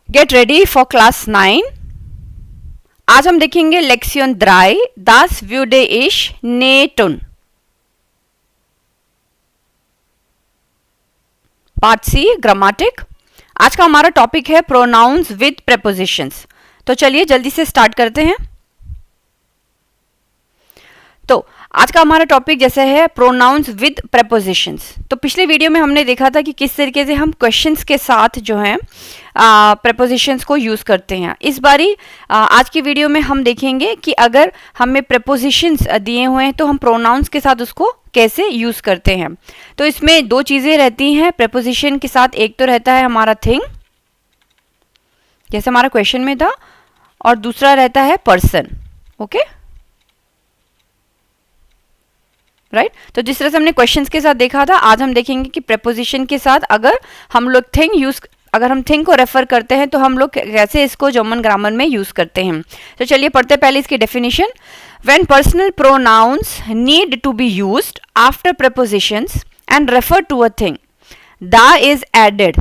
Get ready for class 9। आज हम देखेंगे लेक्सियन 3, das würde ich nähen। Part C, ग्रामेटिक। आज का हमारा टॉपिक है प्रोनाउंस विद प्रेपोजिशंस। तो चलिए जल्दी से स्टार्ट करते हैं। तो आज का हमारा टॉपिक जैसे है प्रोनाउंस विद प्रेपोजिशंस। तो पिछले वीडियो में हमने देखा था कि किस तरीके से हम क्वेश्चंस के साथ जो है प्रेपोजिशंस को यूज करते हैं। इस बारी आज की वीडियो में हम देखेंगे कि अगर हमें प्रेपोजिशंस दिए हुए हैं तो हम प्रोनाउंस के साथ उसको कैसे यूज करते हैं। तो इसमें दो चीजें रहती हैं प्रेपोजिशन के साथ। एक तो रहता है हमारा थिंग, जैसे हमारा क्वेश्चन में था, और दूसरा रहता है पर्सन। Okay, right. तो जिस तरह से हमने क्वेश्चंस के साथ देखा था, आज हम देखेंगे कि प्रेपोजिशन के साथ अगर हम लोग अगर हम थिंग को रेफर करते हैं तो हम लोग कैसे इसको जर्मन ग्रामर में यूज करते हैं। तो चलिए पढ़ते पहले इसकी definition. When personal pronouns need to be used after prepositions and refer to a thing, दा is added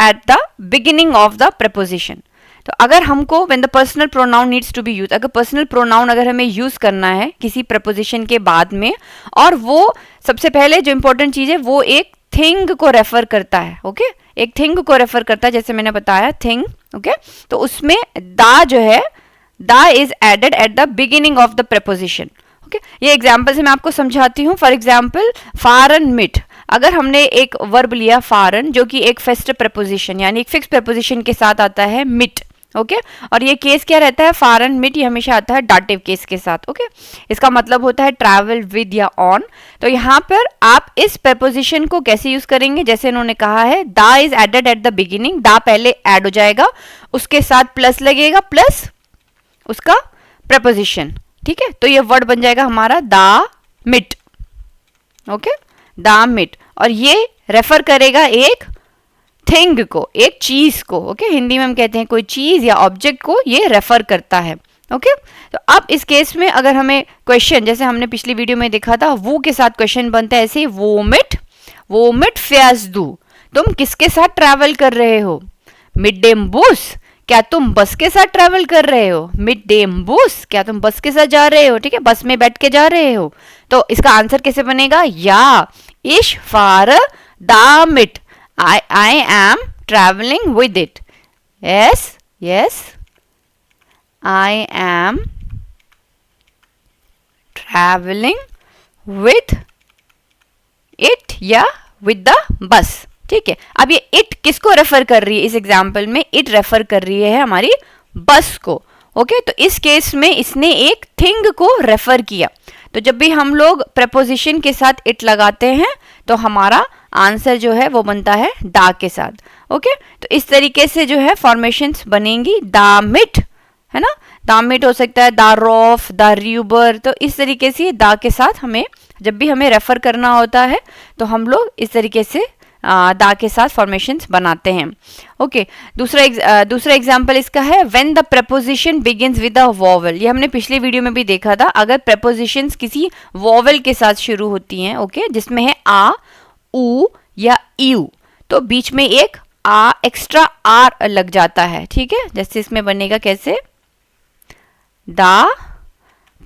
at the beginning of the preposition. तो अगर हमको when the personal pronoun needs to be use, अगर personal pronoun अगर हमें use करना है किसी प्रपोजिशन के बाद में, और वो सबसे पहले जो इंपॉर्टेंट चीज है वो एक थिंग को रेफर करता है। ओके, एक थिंग को रेफर करता है, जैसे मैंने बताया थिंग। ओके, तो उसमें दा जो है, दा is added at the beginning of the preposition. Okay, ये एग्जाम्पल से मैं आपको समझाती हूँ। फॉर एग्जाम्पल फारन मिट, अगर हमने एक वर्ब लिया फारन जो कि एक फेस्ट प्रपोजिशन यानी एक फिक्स प्रपोजिशन के साथ आता है मिट। ओके, और ये केस क्या रहता है, फारन मिट, ये हमेशा आता है डाटिव केस के साथ। ओके, इसका मतलब होता है ट्रैवल विद या ऑन। तो यहाँ पर आप इस प्रपोजिशन को कैसे यूज करेंगे, जैसे इन्होंने कहा है दा is added at the beginning, दा पहले ऐड हो जाएगा, उसके साथ प्लस लगेगा, प्लस उसका प्रपोजिशन। ठीक है, तो ये वर्ड बन जाएगा हमारा दा मिट। ओके, दा मिट, और ये रेफर करेगा एक थिंग को, एक चीज को। ओके, हिंदी में हम कहते हैं कोई चीज या ऑब्जेक्ट को ये रेफर करता है। ओके, तो अब इस केस में अगर हमें क्वेश्चन, जैसे हमने पिछली वीडियो में देखा था, वो के साथ क्वेश्चन बनता है ऐसे, वोमिट फैस दू, तुम किसके साथ ट्रैवल कर रहे हो। मिड डेम बूस, क्या तुम बस के साथ ट्रैवल कर रहे हो। मिड डेम बूस, क्या तुम बस के साथ जा रहे हो। ठीक है, बस में बैठ के जा रहे हो। तो इसका आंसर कैसे बनेगा, या इश फार दा मिट, I am traveling with it. Yes, I am traveling with it या with the bus। ठीक है, अब ये it किसको रेफर कर रही है, इस एग्जाम्पल में it रेफर कर रही है हमारी बस को। ओके, तो इस केस में इसने एक थिंग को रेफर किया। तो जब भी हम लोग प्रपोजिशन के साथ इट लगाते हैं तो हमारा आंसर जो है वो बनता है दा के साथ। ओके, तो इस तरीके से जो है फॉर्मेशंस बनेंगी। दा मिट है ना, दा मिट हो सकता है दा रॉफ, दा रियूबर। तो इस तरीके से दा के साथ हमें जब भी हमें रेफर करना होता है तो हम लोग इस तरीके से दा के साथ फॉर्मेशंस बनाते हैं। ओके, दूसरा एग्जांपल इसका है when the preposition begins with a vowel. ये हमने पिछले वीडियो में भी देखा था। अगर प्रपोजिशंस किसी वॉवल के साथ शुरू होती हैं, ओके, जिसमें है आ, ऊ या यू, तो बीच में एक आ एक्स्ट्रा आर लग जाता है। ठीक है, जैसे इसमें बनेगा कैसे, दा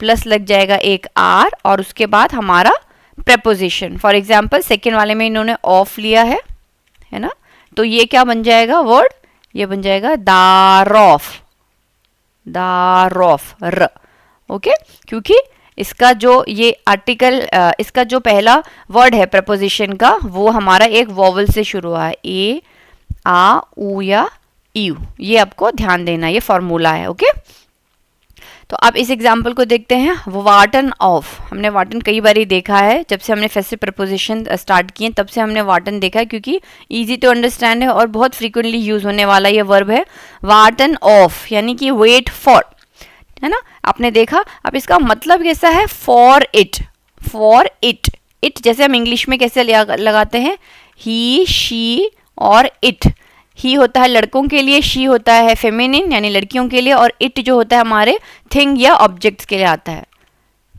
प्लस लग जाएगा एक आर और उसके बाद हमारा प्रपोजिशन। फॉर एग्जाम्पल सेकेंड वाले में इन्होंने ऑफ लिया है ना, तो ये क्या बन जाएगा वर्ड, ये बन जाएगा दारॉफ र। ओके, क्योंकि इसका जो ये आर्टिकल, इसका जो पहला वर्ड है प्रपोजिशन का, वो हमारा एक वॉवल से शुरू हुआ है, ए, आ, ऊ या यू। ये आपको ध्यान देना, ये फॉर्मूला है। ओके, तो आप इस एग्जाम्पल को देखते हैं, वाटन ऑफ। हमने वाटन कई बार देखा है, जब से हमने फेस्टिव प्रपोजिशन स्टार्ट किए तब से हमने वाटन देखा है, क्योंकि इजी टू अंडरस्टैंड है और बहुत फ्रीक्वेंटली यूज होने वाला ये वर्ब है। वाटन ऑफ यानी कि वेट फॉर, है ना, आपने देखा। अब इसका मतलब कैसा है, फॉर इट। इट जैसे हम इंग्लिश में कैसे लगाते हैं, ही, शी और इट। ही होता है लड़कों के लिए, शी होता है फेमिनिन यानी लड़कियों के लिए, और इट जो होता है हमारे थिंग या ऑब्जेक्ट्स के लिए आता है,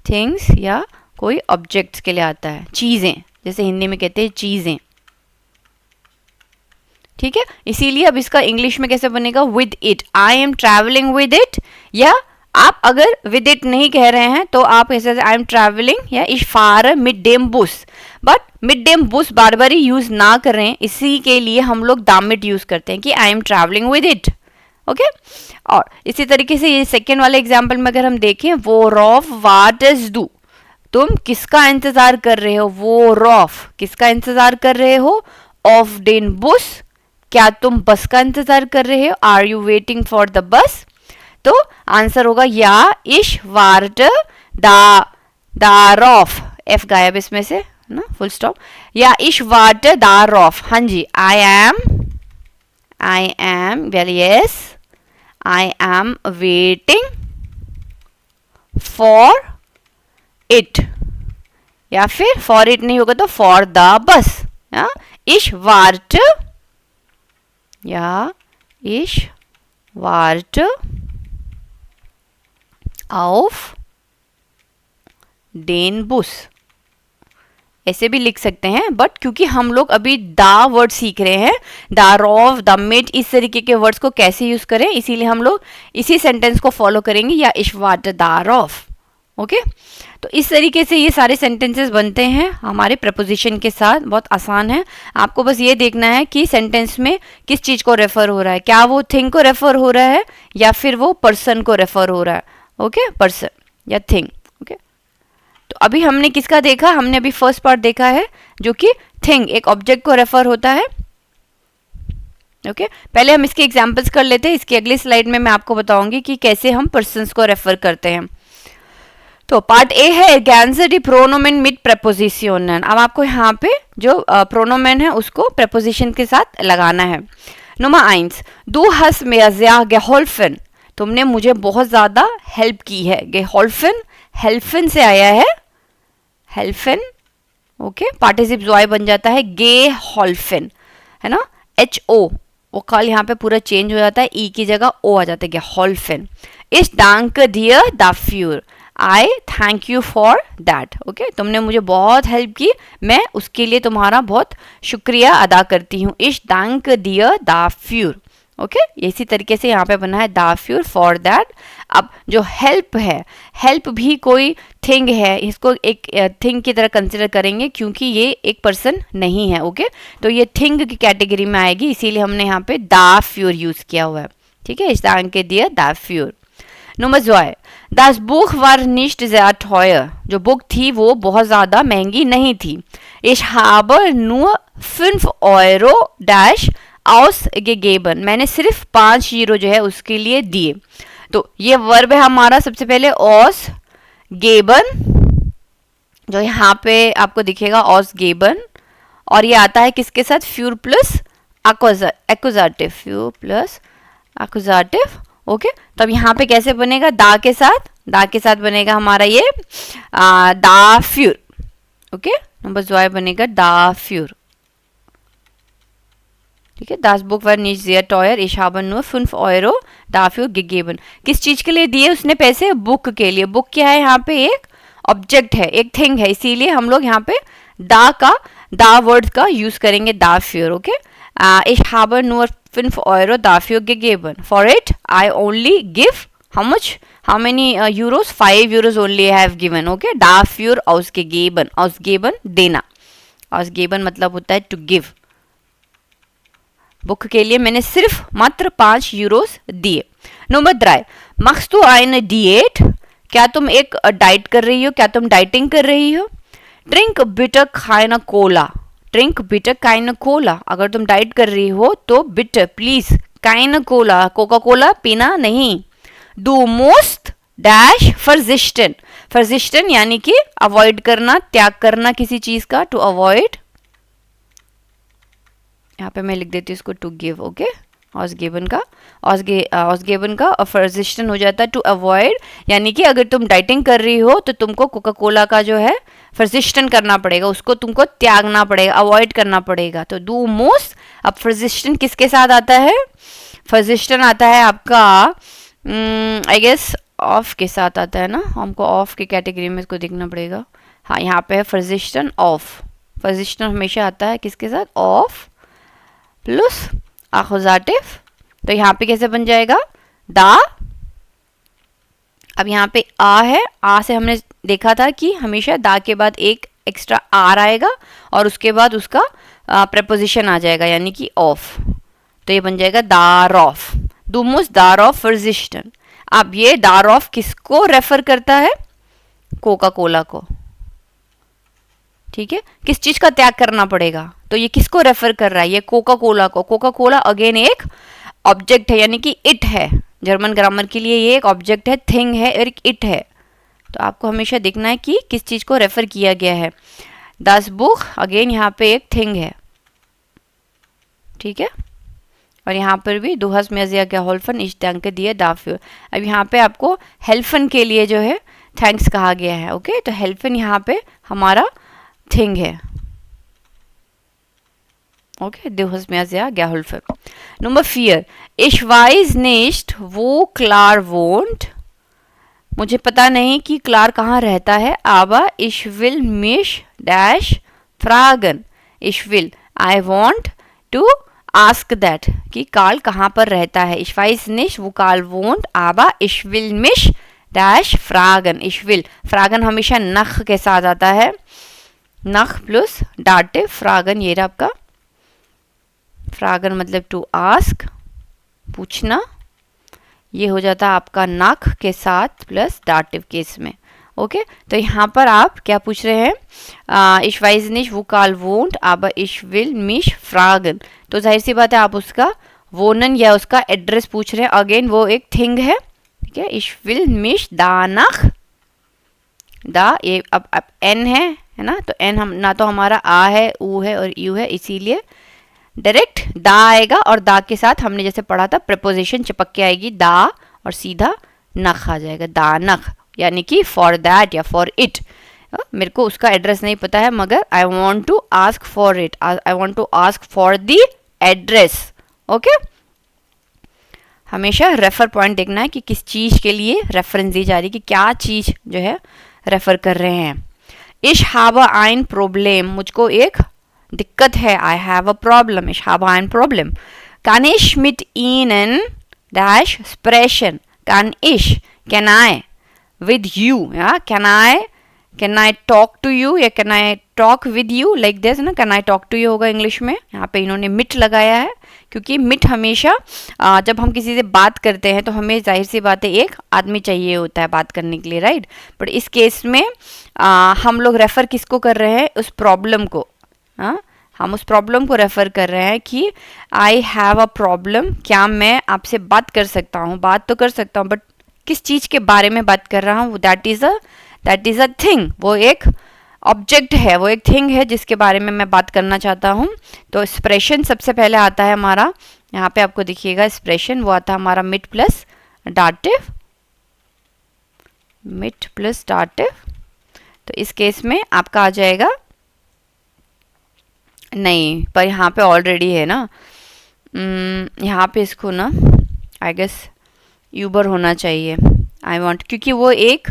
थिंग्स या कोई ऑब्जेक्ट्स के लिए आता है, चीजें, जैसे हिंदी में कहते हैं चीजें। ठीक है, इसीलिए अब इसका इंग्लिश में कैसे बनेगा, with it, I am travelling with it. या आप अगर विद इट नहीं कह रहे हैं तो आप ऐसे आई एम ट्रैवलिंग या इश फार मिड डेम बुश, बट मिड डेम बुश बार बार यूज ना करें, इसी के लिए हम लोग दामिट यूज करते हैं कि I am travelling with it. Okay, और इसी तरीके से ये सेकेंड वाले एग्जाम्पल में अगर हम देखें, वो रॉफ वाट इज डू, तुम किसका इंतजार कर रहे हो, वो रॉफ किसका इंतजार कर रहे हो, ऑफ डेन बुश, क्या तुम बस का इंतजार कर रहे हो, are you waiting for the bus. तो आंसर होगा या इश वार्ट दारॉफ, एफ गायब इसमें से ना, फुल स्टॉप, या इश वार्ट दारॉफ। हाँ जी, I am well yes, I am waiting for it, या फिर फॉर इट नहीं होगा तो फॉर द बस, इश वार्ट या इश वार्ट ऑफ डेन बुश, ऐसे भी लिख सकते हैं, बट क्योंकि हम लोग अभी दा वर्ड सीख रहे हैं, दा रॉफ, द मिड, इस तरीके के वर्ड्स को कैसे यूज करें, इसीलिए हम लोग इसी सेंटेंस को फॉलो करेंगे, या इश वाट दा रॉफ। ओके, तो इस तरीके से ये सारे सेंटेंसेस बनते हैं हमारे प्रपोजिशन के साथ, बहुत आसान है। आपको बस ये देखना है कि सेंटेंस में किस चीज को रेफर हो रहा है, क्या वो थिंग को रेफर हो रहा है या फिर वो पर्सन को रेफर हो रहा है। ओके, पर्सन या थिंग। ओके, तो अभी हमने किसका देखा, हमने अभी फर्स्ट पार्ट देखा है जो कि थिंग एक ऑब्जेक्ट को रेफर होता है। ओके, पहले हम इसके एग्जांपल्स कर लेते हैं, इसकी अगली स्लाइड में मैं आपको बताऊंगी कि कैसे हम पर्सन्स को रेफर करते हैं। तो पार्ट ए है ergänze die Pronomen mit Präpositionen। अब आपको यहाँ पे जो प्रोनोमेन है उसको preposition के साथ लगाना है। Nummer 1, du hast mir sehr geholfen, तुमने मुझे बहुत ज़्यादा हेल्प की है। geholfen, helfen से आया है, helfen, ओके, पार्टिसिप ज़ॉय बन जाता है geholfen, है ना, HO, वो कल यहाँ पे पूरा चेंज हो जाता है, ई की जगह ओ आ जाता है, geholfen। Ich danke dir dafür, I thank you for that. Okay, तुमने मुझे बहुत हेल्प की, मैं उसके लिए तुम्हारा बहुत शुक्रिया अदा करती हूँ। इश dank dir dafür। ओके, इसी तरीके से यहाँ पे बना है dafür, फॉर दैट। अब जो हेल्प है, हेल्प भी कोई थिंग है, इसको एक थिंग की तरह कंसिडर करेंगे क्योंकि ये एक पर्सन नहीं है। ओके, तो ये थिंग की कैटेगरी में आएगी, इसीलिए हमने यहाँ पे dafür यूज किया हुआ है। ठीक है, ich danke dir dafür। Nummer 2, Das Buch war nicht sehr teuer, जो बुक थी वो बहुत ज़्यादा महंगी नहीं थी। Ich habe nur 5 Euro dash ausgegeben, मैंने सिर्फ 5 यूरो जो है उसके लिए दिए। तो ये वर्ब है हमारा सबसे पहले ausgeben, जो यहाँ पे आपको दिखेगा ausgeben, और ये आता है किसके साथ, für plus accusative, für plus accusative। Okay, तो अब यहाँ पे कैसे बनेगा, दा के साथ बनेगा हमारा ये dafür। ओके, नंबर 2 बनेगा dafür। ठीक है, das Buch war nicht sehr teuer, ich habe nur 5 Euro dafür gegeben। किस चीज के लिए दिए उसने पैसे, बुक के लिए। बुक क्या है, यहाँ पे एक ऑब्जेक्ट है, एक थिंग है, इसीलिए हम लोग यहाँ पे दा वर्ड का यूज करेंगे, dafür। Okay, ich habe nur 5 Euro dafür gegeben. For it, I only give how much? How many euros? 5 euros only I have given. Okay, dafür ausgegeben. Ausgeben देना। Ausgeben मतलब होता है to give। बुक के लिए मैंने सिर्फ मात्र 5 Euros दिए। Number 3, machst du eine Diät? क्या तुम एक डाइट कर रही हो, क्या तुम डाइटिंग कर रही हो। Trink bitte keine Cola, ड्रिंक बिटर काइन कोला, अगर तुम डाइट कर रही हो तो बिटर प्लीज काइन कोला, कोका कोला पीना नहीं। डू मोस्ट डैश फर्जिस्टन, फर्जिस्टन यानी कि अवॉइड करना, त्याग करना किसी चीज का, टू अवॉइड। यहाँ पे मैं लिख देती हूँ इसको टू गिव। ओके, ऑसगेबन का और फर्जिस्टन हो जाता है टू अवॉइड, यानी कि अगर तुम डाइटिंग कर रही हो तो तुमको कोका कोला का जो है फर्जिस्टन करना पड़ेगा, उसको तुमको त्यागना पड़ेगा, अवॉइड करना पड़ेगा। तो डू मोस्ट, अब फर्जिस्टन किसके साथ आता है, फर्जिस्टन आता है आपका आई गेस ऑफ के साथ आता है ना, हमको ऑफ की कैटेगरी में इसको देखना पड़ेगा। हाँ, यहाँ पे है फर्जिस्टन ऑफ, फर्जिस्टन हमेशा आता है किसके साथ, ऑफ प्लस आखुजाटिव। तो यहाँ पे कैसे बन जाएगा दा। अब यहाँ पे आ है, आ से हमने देखा था कि हमेशा दा के बाद एक एक्स्ट्रा आर आएगा और उसके बाद उसका प्रपोजिशन आ जाएगा यानी कि ऑफ। तो ये बन जाएगा दार ऑफ, दुमुस दार ऑफ वर्जिस्टन। अब ये दार ऑफ किसको रेफर करता है? कोका कोला को। ठीक है, किस चीज का त्याग करना पड़ेगा? तो ये किसको रेफर कर रहा है? ये कोका कोला को। कोका कोला अगेन एक ऑब्जेक्ट है यानी कि इट है। जर्मन ग्रामर के लिए ये एक ऑब्जेक्ट है, थिंग है और एक इट है। तो आपको हमेशा देखना है कि किस चीज को रेफर किया गया है। दास बुक अगेन यहाँ पे एक थिंग है। ठीक है, और यहाँ पर भी दुहस में अजिया होल्फन इस टैंक दिए दाफ्यूर। अब यहाँ पे आपको हेल्फन के लिए जो है थैंक्स कहा गया है। ओके, तो हेल्फन यहाँ पे हमारा थिंग है। ओके, दुहस में अजिया होल्फन। Number 4, ich weiß nicht wo Klar wohnt। मुझे पता नहीं कि क्लार कहाँ रहता है। aber ich will mich dash fragen। ich will, I want to ask that कि कार्ल कहाँ पर रहता है। ich weiß nicht wo Karl wohnt aber ich will mich dash fragen। ich will, fragen हमेशा नख के साथ आता है, नख प्लस डाटिव। फ्रागन ये रहा आपका, फ्रागन मतलब टू आस्क, पूछना। ये हो जाता है आपका नख के साथ प्लस डाटिव केस में। ओके, तो यहाँ पर आप क्या पूछ रहे हैं? ich weiß nicht wo Karl wohnt aber ich will mich fragen। तो जाहिर सी बात है आप उसका वोनन या उसका एड्रेस पूछ रहे हैं। अगेन वो एक थिंग है। ठीक है, ich will mich danach, दा ये अब एन है ना, तो एन हम ना तो हमारा आ है, ऊ है और यू है, इसीलिए डायरेक्ट दा आएगा और दा के साथ हमने जैसे पढ़ा था प्रपोजिशन चिपक के आएगी दा और सीधा नख आ जाएगा, दा नख, यानी कि फॉर दैट या फॉर इट। मेरे को उसका एड्रेस नहीं पता है मगर I want to ask for it, I want to ask for the address. Okay, हमेशा रेफर पॉइंट देखना है कि किस चीज के लिए रेफरेंस दी जा रही है, कि क्या चीज जो है रेफर कर रहे हैं। ich habe ein Problem, मुझको एक दिक्कत है। I have a problem, ich habe ein Problem। kann ich mit Ihnen dash sprechen? kann ich, can I, with you, ja, can I talk to you या can I talk with you like this ना, can I talk to you होगा English में। यहाँ पे इन्होंने मिट लगाया है क्योंकि मिट हमेशा जब हम किसी से बात करते हैं तो हमें जाहिर सी बात है एक आदमी चाहिए होता है बात करने के लिए, राइट। बट इस केस में हम लोग रेफर किसको कर रहे हैं? उस प्रॉब्लम को। हम उस प्रॉब्लम को रेफर कर रहे हैं कि आई हैव अ प्रॉब्लम, क्या मैं आपसे बात कर सकता हूँ? बात तो कर सकता हूँ बट किस चीज़ के बारे में बात कर रहा हूँ? दैट इज़ अ थिंग, वो एक ऑब्जेक्ट है, वो एक थिंग है जिसके बारे में मैं बात करना चाहता हूँ। तो एक्सप्रेशन सबसे पहले आता है हमारा, यहाँ पे आपको दिखिएगा एक्सप्रेशन, वो आता है हमारा मिट प्लस डाटिव, मिट प्लस डाटिव। तो इस केस में आपका आ जाएगा, नहीं पर यहाँ पे ऑलरेडी है ना, यहाँ पे इसको ना आई गेस यूबर होना चाहिए। आई वांट, क्योंकि वो एक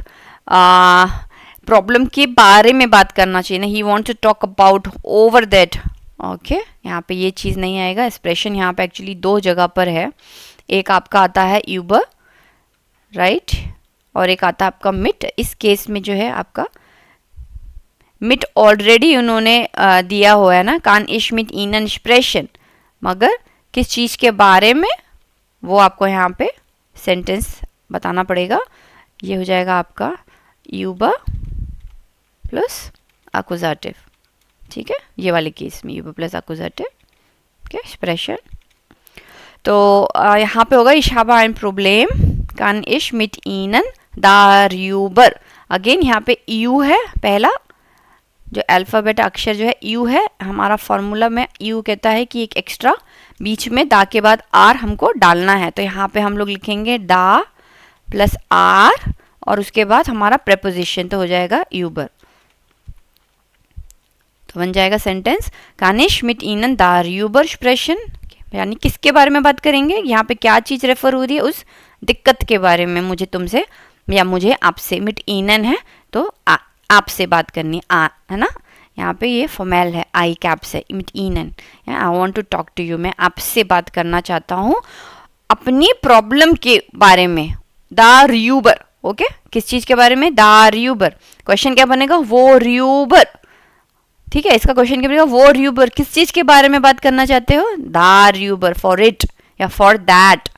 प्रॉब्लम के बारे में बात करना चाहिए ना, he want to talk about over that. Okay, यहाँ पे ये चीज़ नहीं आएगा। एक्सप्रेशन यहाँ पे एक्चुअली दो जगह पर है, एक आपका आता है यूबर, राइट, और एक आता है आपका मिट। इस केस में जो है आपका मिट ऑलरेडी उन्होंने दिया हुआ है ना, कान इश मिट इनन स्प्रेशन, मगर किस चीज़ के बारे में वो आपको यहाँ पे सेंटेंस बताना पड़ेगा। ये हो जाएगा आपका यूबर प्लस अकुजाटिव। ठीक है, ये वाले केस में यूबर प्लस अकुजाटिव। ओके, एक्सप्रेशन तो यहाँ पे होगा ich habe ein Problem, kann ich mit Ihnen darüber। Again यहाँ पे यू है, पहला जो अल्फ़ाबेट अक्षर जो है यू है। हमारा फॉर्मूला में यू कहता है कि एक एक्स्ट्रा बीच में दा के बाद आर हमको डालना है, तो यहाँ पे हम लोग लिखेंगे दा प्लस आर और उसके बाद हमारा प्रेपोजिशन, तो हो जाएगा यूबर। तो बन जाएगा सेंटेंस कानिश मिट इनन दार यूबर स्प्रेशन, यानी किसके बारे में बात करेंगे? यहाँ पे क्या चीज़ रेफर हो रही है? उस दिक्कत के बारे में मुझे तुमसे या मुझे आपसे। मिट इनन है तो आपसे बात करनी है ना, यहाँ पे ये फॉर्मेल है, आई कैप से, मिट ईनन, I want to talk to you, मैं आपसे बात करना चाहता हूँ अपनी प्रॉब्लम के बारे में। दारयूबर, ओके, किस चीज के बारे में? दारयूबर। क्वेश्चन क्या बनेगा? वो र्यूबर, ठीक है, इसका क्वेश्चन क्या बनेगा? वो र्यूबर, किस चीज के बारे में बात करना चाहते हो? दारयूबर, फॉर इट या फॉर दैट,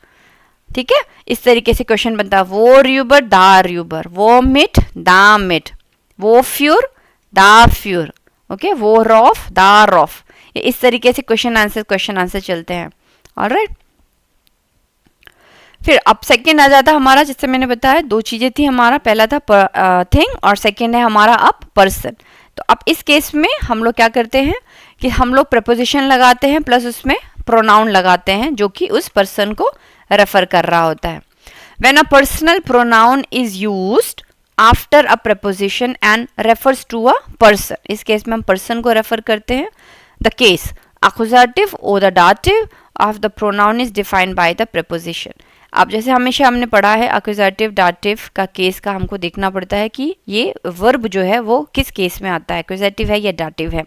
ठीक है, इस तरीके से क्वेश्चन बनता है। वो र्यूबर, दारयूबर, वो मिट, दामिट, वो फ्यूर, दाफ्यूर, ओके, वो रॉफ, दारॉफ, ये इस तरीके से क्वेश्चन आंसर चलते हैं। ऑलराइट, फिर अब सेकंड आ जाता है हमारा, जिससे मैंने बताया दो चीजें थी हमारा, पहला था थिंग और सेकंड है हमारा अब पर्सन। तो अब इस केस में हम लोग क्या करते हैं कि हम लोग प्रपोजिशन लगाते हैं प्लस उसमें प्रोनाउन लगाते हैं जो कि उस पर्सन को रेफर कर रहा होता है। When a personal pronoun is used after a preposition and refers to a person, इस केस में हम पर्सन को रेफर करते हैं। The case accusative or the dative of the pronoun is defined by the preposition। अब जैसे हमेशा हमने पढ़ा है एक्यूजेटिव डाटिव का केस का हमको देखना पड़ता है कि ये वर्ब जो है वो किस केस में आता है, एक्यूजेटिव है या डाटिव है।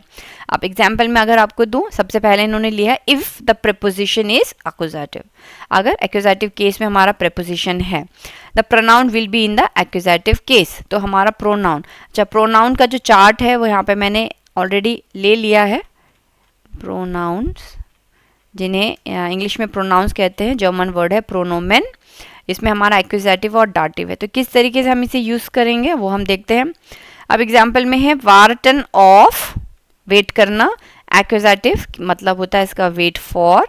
अब एग्जांपल में अगर आपको दूं, सबसे पहले इन्होंने लिया है if the preposition is accusative, अगर एक्यूजेटिव केस में हमारा प्रीपोजिशन है, the pronoun will be in the accusative case. तो हमारा प्रोनाउन, अच्छा प्रोनाउन का जो चार्ट है वो यहाँ पे मैंने ऑलरेडी ले लिया है। प्रोनाउंस, जिन्हें इंग्लिश में प्रोनाउंस कहते हैं, जर्मन वर्ड है प्रोनोमेन, इसमें हमारा एक्यूजेटिव और डाटिव है। तो किस तरीके से हम इसे यूज करेंगे वो हम देखते हैं। अब एग्जाम्पल में है वार्टन ऑफ, वेट करना, एक्यूजेटिव मतलब होता है इसका वेट फॉर।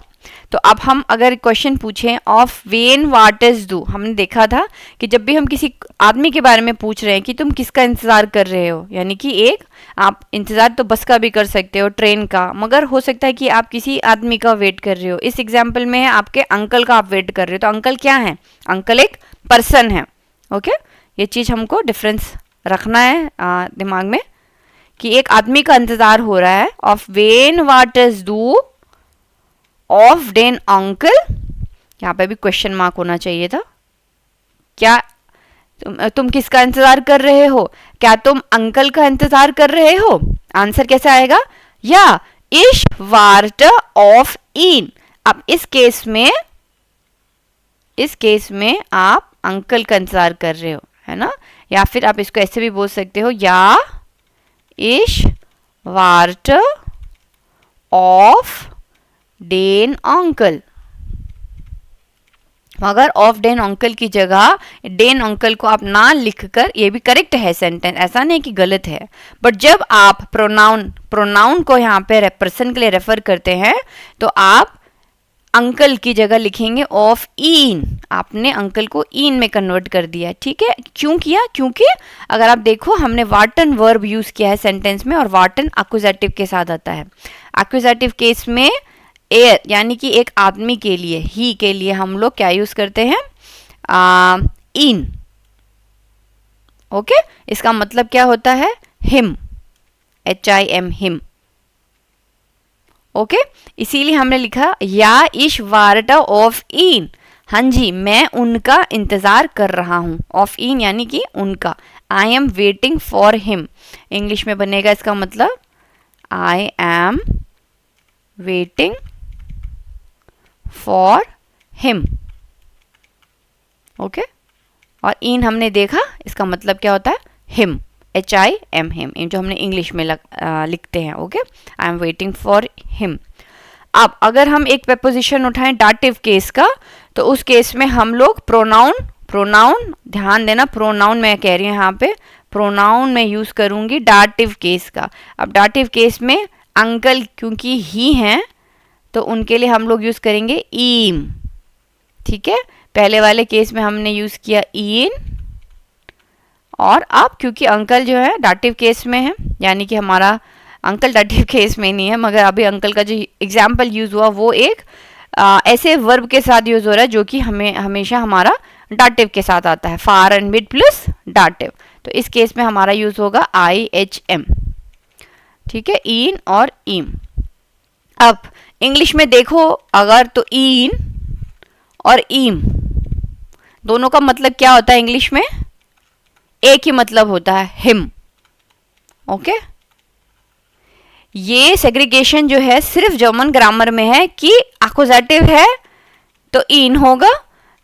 तो अब हम अगर क्वेश्चन पूछें ऑफ वेन वाटर्स डू, हमने देखा था कि जब भी हम किसी आदमी के बारे में पूछ रहे हैं कि तुम किसका इंतजार कर रहे हो, यानी कि एक आप इंतजार तो बस का भी कर सकते हो, ट्रेन का, मगर हो सकता है कि आप किसी आदमी का वेट कर रहे हो। इस एग्जाम्पल में है आपके अंकल का आप वेट कर रहे हो, तो अंकल क्या है? अंकल एक पर्सन है। ओके, ये चीज हमको डिफरेंस रखना है दिमाग में कि एक आदमी का इंतजार हो रहा है। ऑफ वेन वाटर्स डू ऑफ डेन अंकल, यहाँ पे भी क्वेश्चन मार्क होना चाहिए था। क्या तुम किसका इंतजार कर रहे हो? क्या तुम अंकल का इंतजार कर रहे हो? आंसर कैसे आएगा? या इश वार्ट ऑफ इन। अब इस केस में आप अंकल का इंतजार कर रहे हो, है ना, या फिर आप इसको ऐसे भी बोल सकते हो, या इश वार्ट ऑफ डेन अंकल। मगर ऑफ डेन अंकल की जगह डेन अंकल को आप ना लिखकर, ये भी करेक्ट है सेंटेंस, ऐसा नहीं कि गलत है, बट जब आप प्रोनाउन को यहाँ पे पर्सन के लिए रेफर करते हैं तो आप अंकल की जगह लिखेंगे ऑफ इन। आपने अंकल को इन में कन्वर्ट कर दिया, ठीक है। क्यों किया? क्योंकि अगर आप देखो हमने वार्टन वर्ब यूज किया है सेंटेंस में, और वार्टन एक्यूजेटिव के साथ आता है। एक्यूजेटिव केस में एयर यानी कि एक आदमी के लिए, ही के लिए हम लोग क्या यूज करते हैं? इन। ओके, इसका मतलब क्या होता है? Him, HIM, him. ओके, इसीलिए हमने लिखा या इश वार्टा ऑफ इन। हाँ जी, मैं उनका इंतजार कर रहा हूं। ऑफ इन यानी कि उनका। आई am waiting for him, English में बनेगा इसका मतलब आई am waiting for him. Okay, और इन हमने देखा इसका मतलब क्या होता है? हिम, HIM, हिम, जो हमने इंग्लिश में लिखते हैं। Okay, I am waiting for him. अब अगर हम एक प्रपोजिशन उठाएं डाटिव केस का, तो उस केस में हम लोग प्रोनाउन ध्यान देना, प्रोनाउन मैं कह रही हूँ यहाँ पे, प्रोनाउन में यूज करूंगी डाटिव केस का। अब डाटिव केस में अंकल क्योंकि ही हैं तो उनके लिए हम लोग यूज करेंगे ईम, ठीक है। पहले वाले केस में हमने यूज किया इन, और अब क्योंकि अंकल जो है डाटिव केस में है, यानी कि हमारा अंकल डाटिव केस में नहीं है, मगर अभी अंकल का जो एग्जाम्पल यूज हुआ वो एक ऐसे वर्ब के साथ यूज हो रहा है जो कि हमें हमेशा हमारा डाटिव के साथ आता है, far and mid plus dative. तो इस केस में हमारा यूज होगा IHM, ठीक है, इन और ईम। अब इंग्लिश में देखो अगर, तो इन और ईम दोनों का मतलब क्या होता है इंग्लिश में? एक ही मतलब होता है, हिम। ओके, ये सेग्रीगेशन जो है सिर्फ जर्मन ग्रामर में है कि एक्कुजेटिव है तो इन होगा,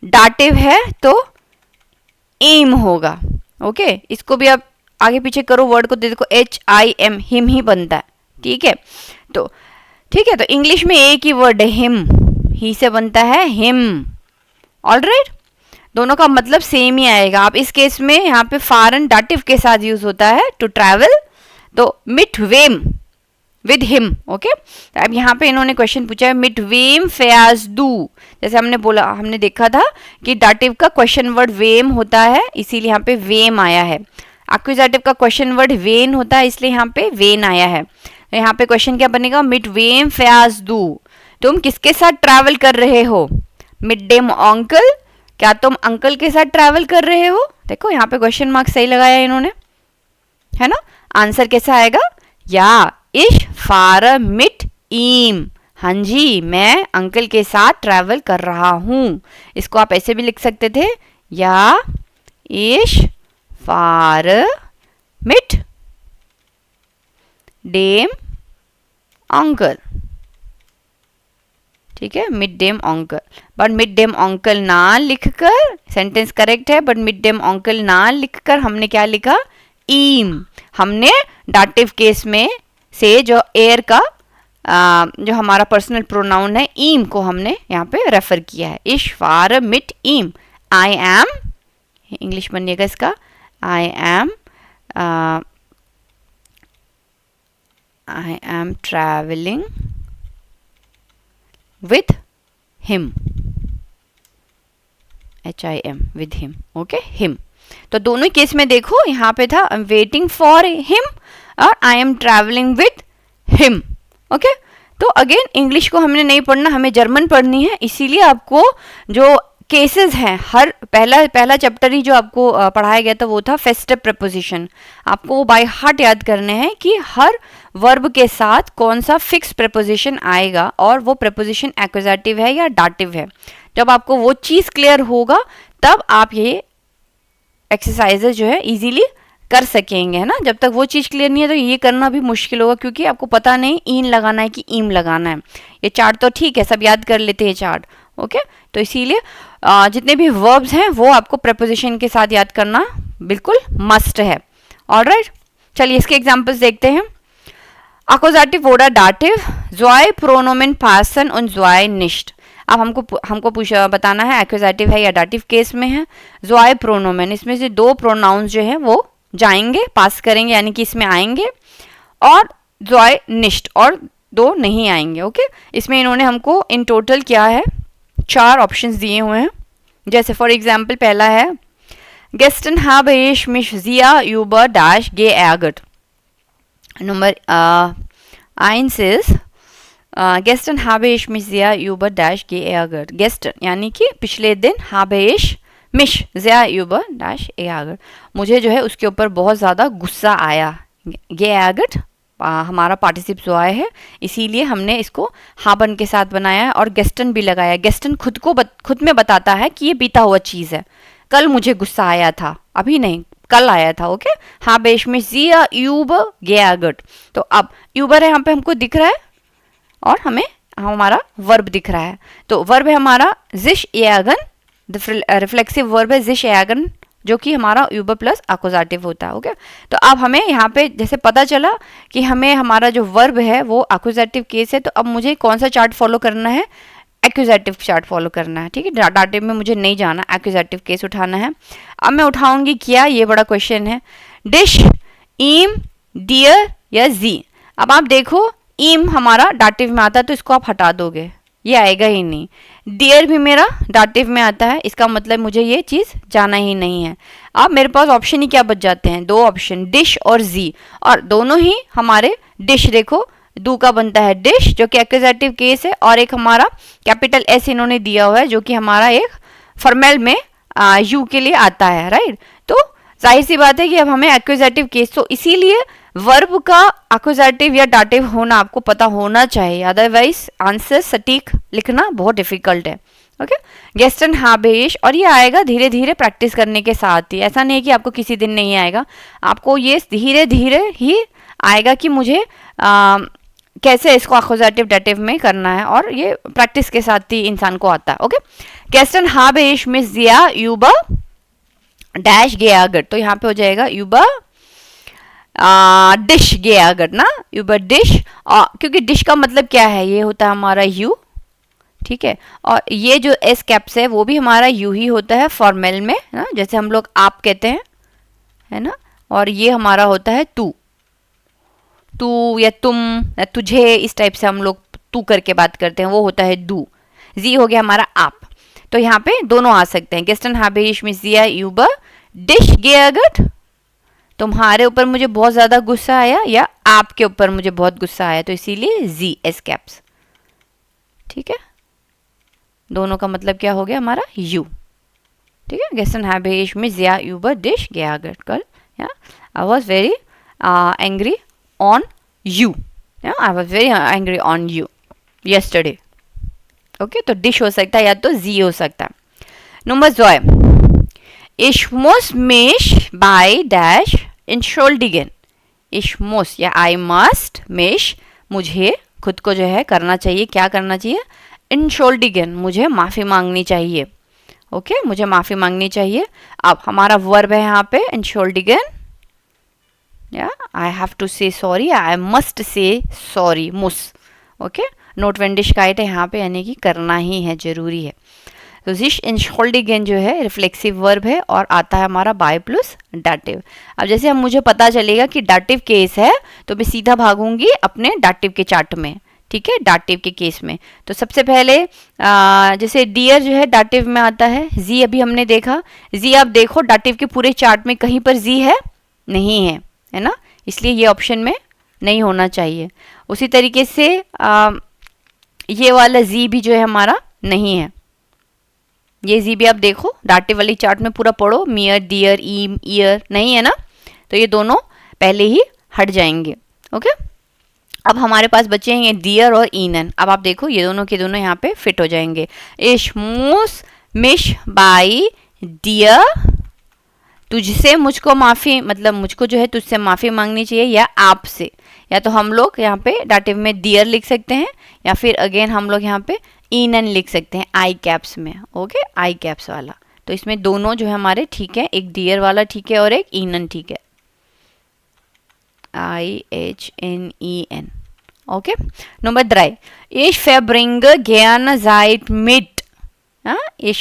डाटिव है तो एम होगा। ओके, इसको भी आप आगे पीछे करो, वर्ड को देखो, HIM, हिम ही बनता है। ठीक है, तो ठीक है, तो इंग्लिश में एक ही वर्ड है हिम, ही से बनता है हिम। ऑलराइट, दोनों का मतलब सेम ही आएगा। आप इस केस में यहाँ पे फॉरेन डाटिव के साथ यूज होता है टू ट्रैवल, तो मिट वेम विद हिम। ओके, तो अब यहाँ पे इन्होंने क्वेश्चन पूछा है मिट वेम फेयाज दू। जैसे हमने देखा था कि डाटिव का क्वेश्चन वर्ड वेम होता है, इसीलिए यहाँ पे वेम आया है। एक्विजाटिव का क्वेश्चन वर्ड वेन होता है, इसलिए यहाँ पे वेन आया है। तो यहाँ पे क्वेश्चन क्या बनेगा, मिट वेम फेयाज दू, तुम किसके साथ ट्रैवल कर रहे हो? मिट डेम अंकल, क्या तुम अंकल के साथ ट्रैवल कर रहे हो? देखो यहाँ पे क्वेश्चन मार्क सही लगाया इन्होंने, है ना। आंसर कैसा आएगा, या इश फार मिट ईम, हाँ जी मैं अंकल के साथ ट्रैवल कर रहा हूं। इसको आप ऐसे भी लिख सकते थे, या इश फार मिट डेम अंकल। ठीक है, मिड डेम अंकल, बट मिड डेम अंकल ना लिखकर, सेंटेंस करेक्ट है बट मिड डेम अंकल ना लिखकर हमने क्या लिखा, ईम। हमने डाटिव केस में से जो एयर का जो हमारा पर्सनल प्रोनाउन है ईम को हमने यहाँ पे रेफर किया है। इश फार मिट ईम, आई एम, इंग्लिश बनिएगा इसका, I am travelling with him, HIM, with him। Okay, him। तो दोनों केस में देखो, यहाँ पे था I'm waiting for him और I am traveling with him। Okay, तो अगेन इंग्लिश को हमने नहीं पढ़ना, हमें जर्मन पढ़नी है, इसीलिए आपको जो केसेस हैं, हर पहला चैप्टर ही जो आपको पढ़ाया गया था वो था फेस्टिव प्रपोजिशन। आपको वो बाय हार्ट याद करने हैं कि हर वर्ब के साथ कौन सा फिक्स प्रपोजिशन आएगा और वो प्रपोजिशन एक्विजिटिव है या डाटिव है। जब आपको वो चीज़ क्लियर होगा तब आप ये एक्सरसाइजेज जो है इजीली कर सकेंगे, है ना। जब तक वो चीज़ क्लियर नहीं है तो ये करना भी मुश्किल होगा, क्योंकि आपको पता नहीं इन लगाना है कि ईम लगाना है। ये चार्ट तो ठीक है, सब याद कर लेते हैं चार्ट। ओके, तो इसीलिए जितने भी वर्ब्स हैं वो आपको प्रपोजिशन के साथ याद करना बिल्कुल मस्ट है। ऑलराइट, चलिए इसके एग्जांपल्स देखते हैं। Akkusativ oder Dativ, zwei Pronomen passen und zwei nicht। अब हमको बताना है एक्विजिटिव है या डाटिव केस में है। zwei Pronomen, इसमें से दो प्रोनाउंस जो है वो जाएंगे, पास करेंगे, यानी कि इसमें आएंगे, और zwei nicht, और दो नहीं आएंगे। ओके, इसमें इन्होंने हमको इन टोटल क्या है 4 ऑप्शंस दिए हुए हैं। जैसे फॉर एग्जाम्पल पहला है Gestern habe ich mich sehr über das geärgert। Nummer 1 ist gestern habe ich mich sehr über das geärgert। gestern यानी कि पिछले दिन, habe ich mich sehr über das geärgert, मुझे जो है उसके ऊपर बहुत ज़्यादा गुस्सा आया। geärgert हमारा पार्टिसिप जो आया है, इसीलिए हमने इसको हाबन के साथ बनाया है और गेस्टन भी लगाया। गेस्टन खुद में बताता है कि ये बीता हुआ चीज़ है, कल मुझे गुस्सा आया था, अभी नहीं, कल आया था। ओके, हाँ बेश में जिया यूबर geärgert। तो अब यूबर है यहाँ पे हमको दिख रहा है और हमें हमारा वर्ब दिख रहा है। तो वर्ब है हमारा sich ärgern, रिफ्लेक्सिव वर्ब है sich ärgern, जो कि हमारा यूबर प्लस एक्कुजाटिव होता है। ओके, तो अब हमें यहाँ पे जैसे पता चला कि हमें हमारा जो वर्ब है वो एक्कुजाटिव केस है, तो अब मुझे कौन सा चार्ट फॉलो करना है, एक्विजिटिव चार्ट फॉलो करना है। ठीक है, डाटिव में मुझे नहीं जाना, एक्विजिटिव केस उठाना है। अब मैं उठाऊंगी क्या, ये बड़ा क्वेश्चन है, डिश, ईम, डियर या जी। अब आप देखो ईम हमारा डाटिव में आता है तो इसको आप हटा दोगे, ये आएगा ही नहीं। डियर भी मेरा डाटिव में आता है, इसका मतलब मुझे ये चीज़ जाना ही नहीं है। अब मेरे पास ऑप्शन ही क्या बच जाते हैं, 2 ऑप्शन, डिश और जी, और दोनों ही हमारे डिश, देखो दू का बनता है डिश जो कि एक्विजिटिव केस है, और एक हमारा कैपिटल एस इन्होंने दिया हुआ है जो कि हमारा एक फॉर्मल में यू के लिए आता है। राइट, तो जाहिर सी बात है कि अब हमें एक्विजिटिव केस, तो इसीलिए वर्ब का एक्विजिटिव या डाटिव होना आपको पता होना चाहिए, अदरवाइज आंसर सटीक लिखना बहुत डिफिकल्ट है। ओके, गेस्टन हाबेश, और ये आएगा धीरे धीरे प्रैक्टिस करने के साथ ही, ऐसा नहीं है कि आपको किसी दिन नहीं आएगा, आपको ये धीरे धीरे ही आएगा कि मुझे कैसे इसको अक्यूजेटिव डेटिव में करना है, और ये प्रैक्टिस के साथ ही इंसान को आता है. ओके, गेस्टन habe ich mich sehr über dash geärgert. तो यहाँ पे हो जाएगा über डिश geärgert ना, über डिश, क्योंकि डिश का मतलब क्या है, ये होता है हमारा यू. ठीक है, और ये जो एस कैप्स है वो भी हमारा यू ही होता है फॉर्मल में ना, जैसे हम लोग आप कहते हैं, है ना, और ये हमारा होता है तू. तू या तुम या तुझे, इस टाइप से हम लोग तू करके बात करते हैं, वो होता है दू. जी हो गया हमारा आप. तो यहाँ पे दोनों आ सकते हैं. गेस्टन habe ich mich sehr über dich geärgert, तुम्हारे ऊपर मुझे बहुत ज्यादा गुस्सा आया, या आपके ऊपर मुझे बहुत गुस्सा आया, तो इसीलिए जी एस कैप्स. ठीक है, दोनों का मतलब क्या हो गया हमारा यू. ठीक है, गेस्टन habe ich mich sehr über dich geärgert. कल I was very angry on you. I was very angry on you yesterday. Okay, तो डिश हो सकता है या तो जी हो सकता है. Number 2, ich muss mich bei dash entschuldigen. ich muss या I must mich, मुझे खुद को जो है करना चाहिए, क्या करना चाहिए, entschuldigen, मुझे माफ़ी मांगनी चाहिए. ओके, मुझे माफ़ी मांगनी चाहिए. अब हमारा वर्ब है यहाँ पे entschuldigen. I have to say sorry, I must say sorry, muss. Okay, नोटवेंडिशकाइट है यहाँ पे, यानी कि करना ही है, जरूरी है. तो sich entschuldigen जो है रिफ्लेक्सिव वर्ब है और आता है हमारा बाय प्लस डाटिव. अब जैसे हम मुझे पता चलेगा कि डाटिव केस है तो मैं सीधा भागूंगी अपने डाटिव के चार्ट में. ठीक है, डाटिव के केस में तो सबसे पहले जैसे डियर जो है डाटिव में आता है. जी अभी हमने देखा, जी आप देखो डाटिव के पूरे चार्ट में कहीं पर जी है नहीं है ना, इसलिए ये ऑप्शन में नहीं होना चाहिए. उसी तरीके से ये वाला जी भी जो है हमारा नहीं है. ये जी भी आप देखो डाटिव वाली चार्ट में पूरा पढ़ो, मियर डियर ईम ईयर नहीं है ना, तो ये दोनों पहले ही हट जाएंगे. ओके, अब हमारे पास बचे हैं ये डियर और ईनन. अब आप देखो ये दोनों के दोनों यहाँ पे फिट हो जाएंगे. ich muss mich bei dir, तुझसे मुझको माफ़ी, मतलब मुझको जो है तुझसे माफ़ी मांगनी चाहिए, या आपसे, या तो हम लोग यहाँ पे डाटिव में डियर लिख सकते हैं, या फिर अगेन हम लोग यहाँ पे ईनन लिख सकते हैं आई कैप्स में. ओके, आई कैप्स वाला. तो इसमें दोनों जो है हमारे ठीक है, एक डियर वाला ठीक है और एक ईनन ठीक है, IHNEN. Okay, number 3, ich verbringe gerne Zeit mit. ich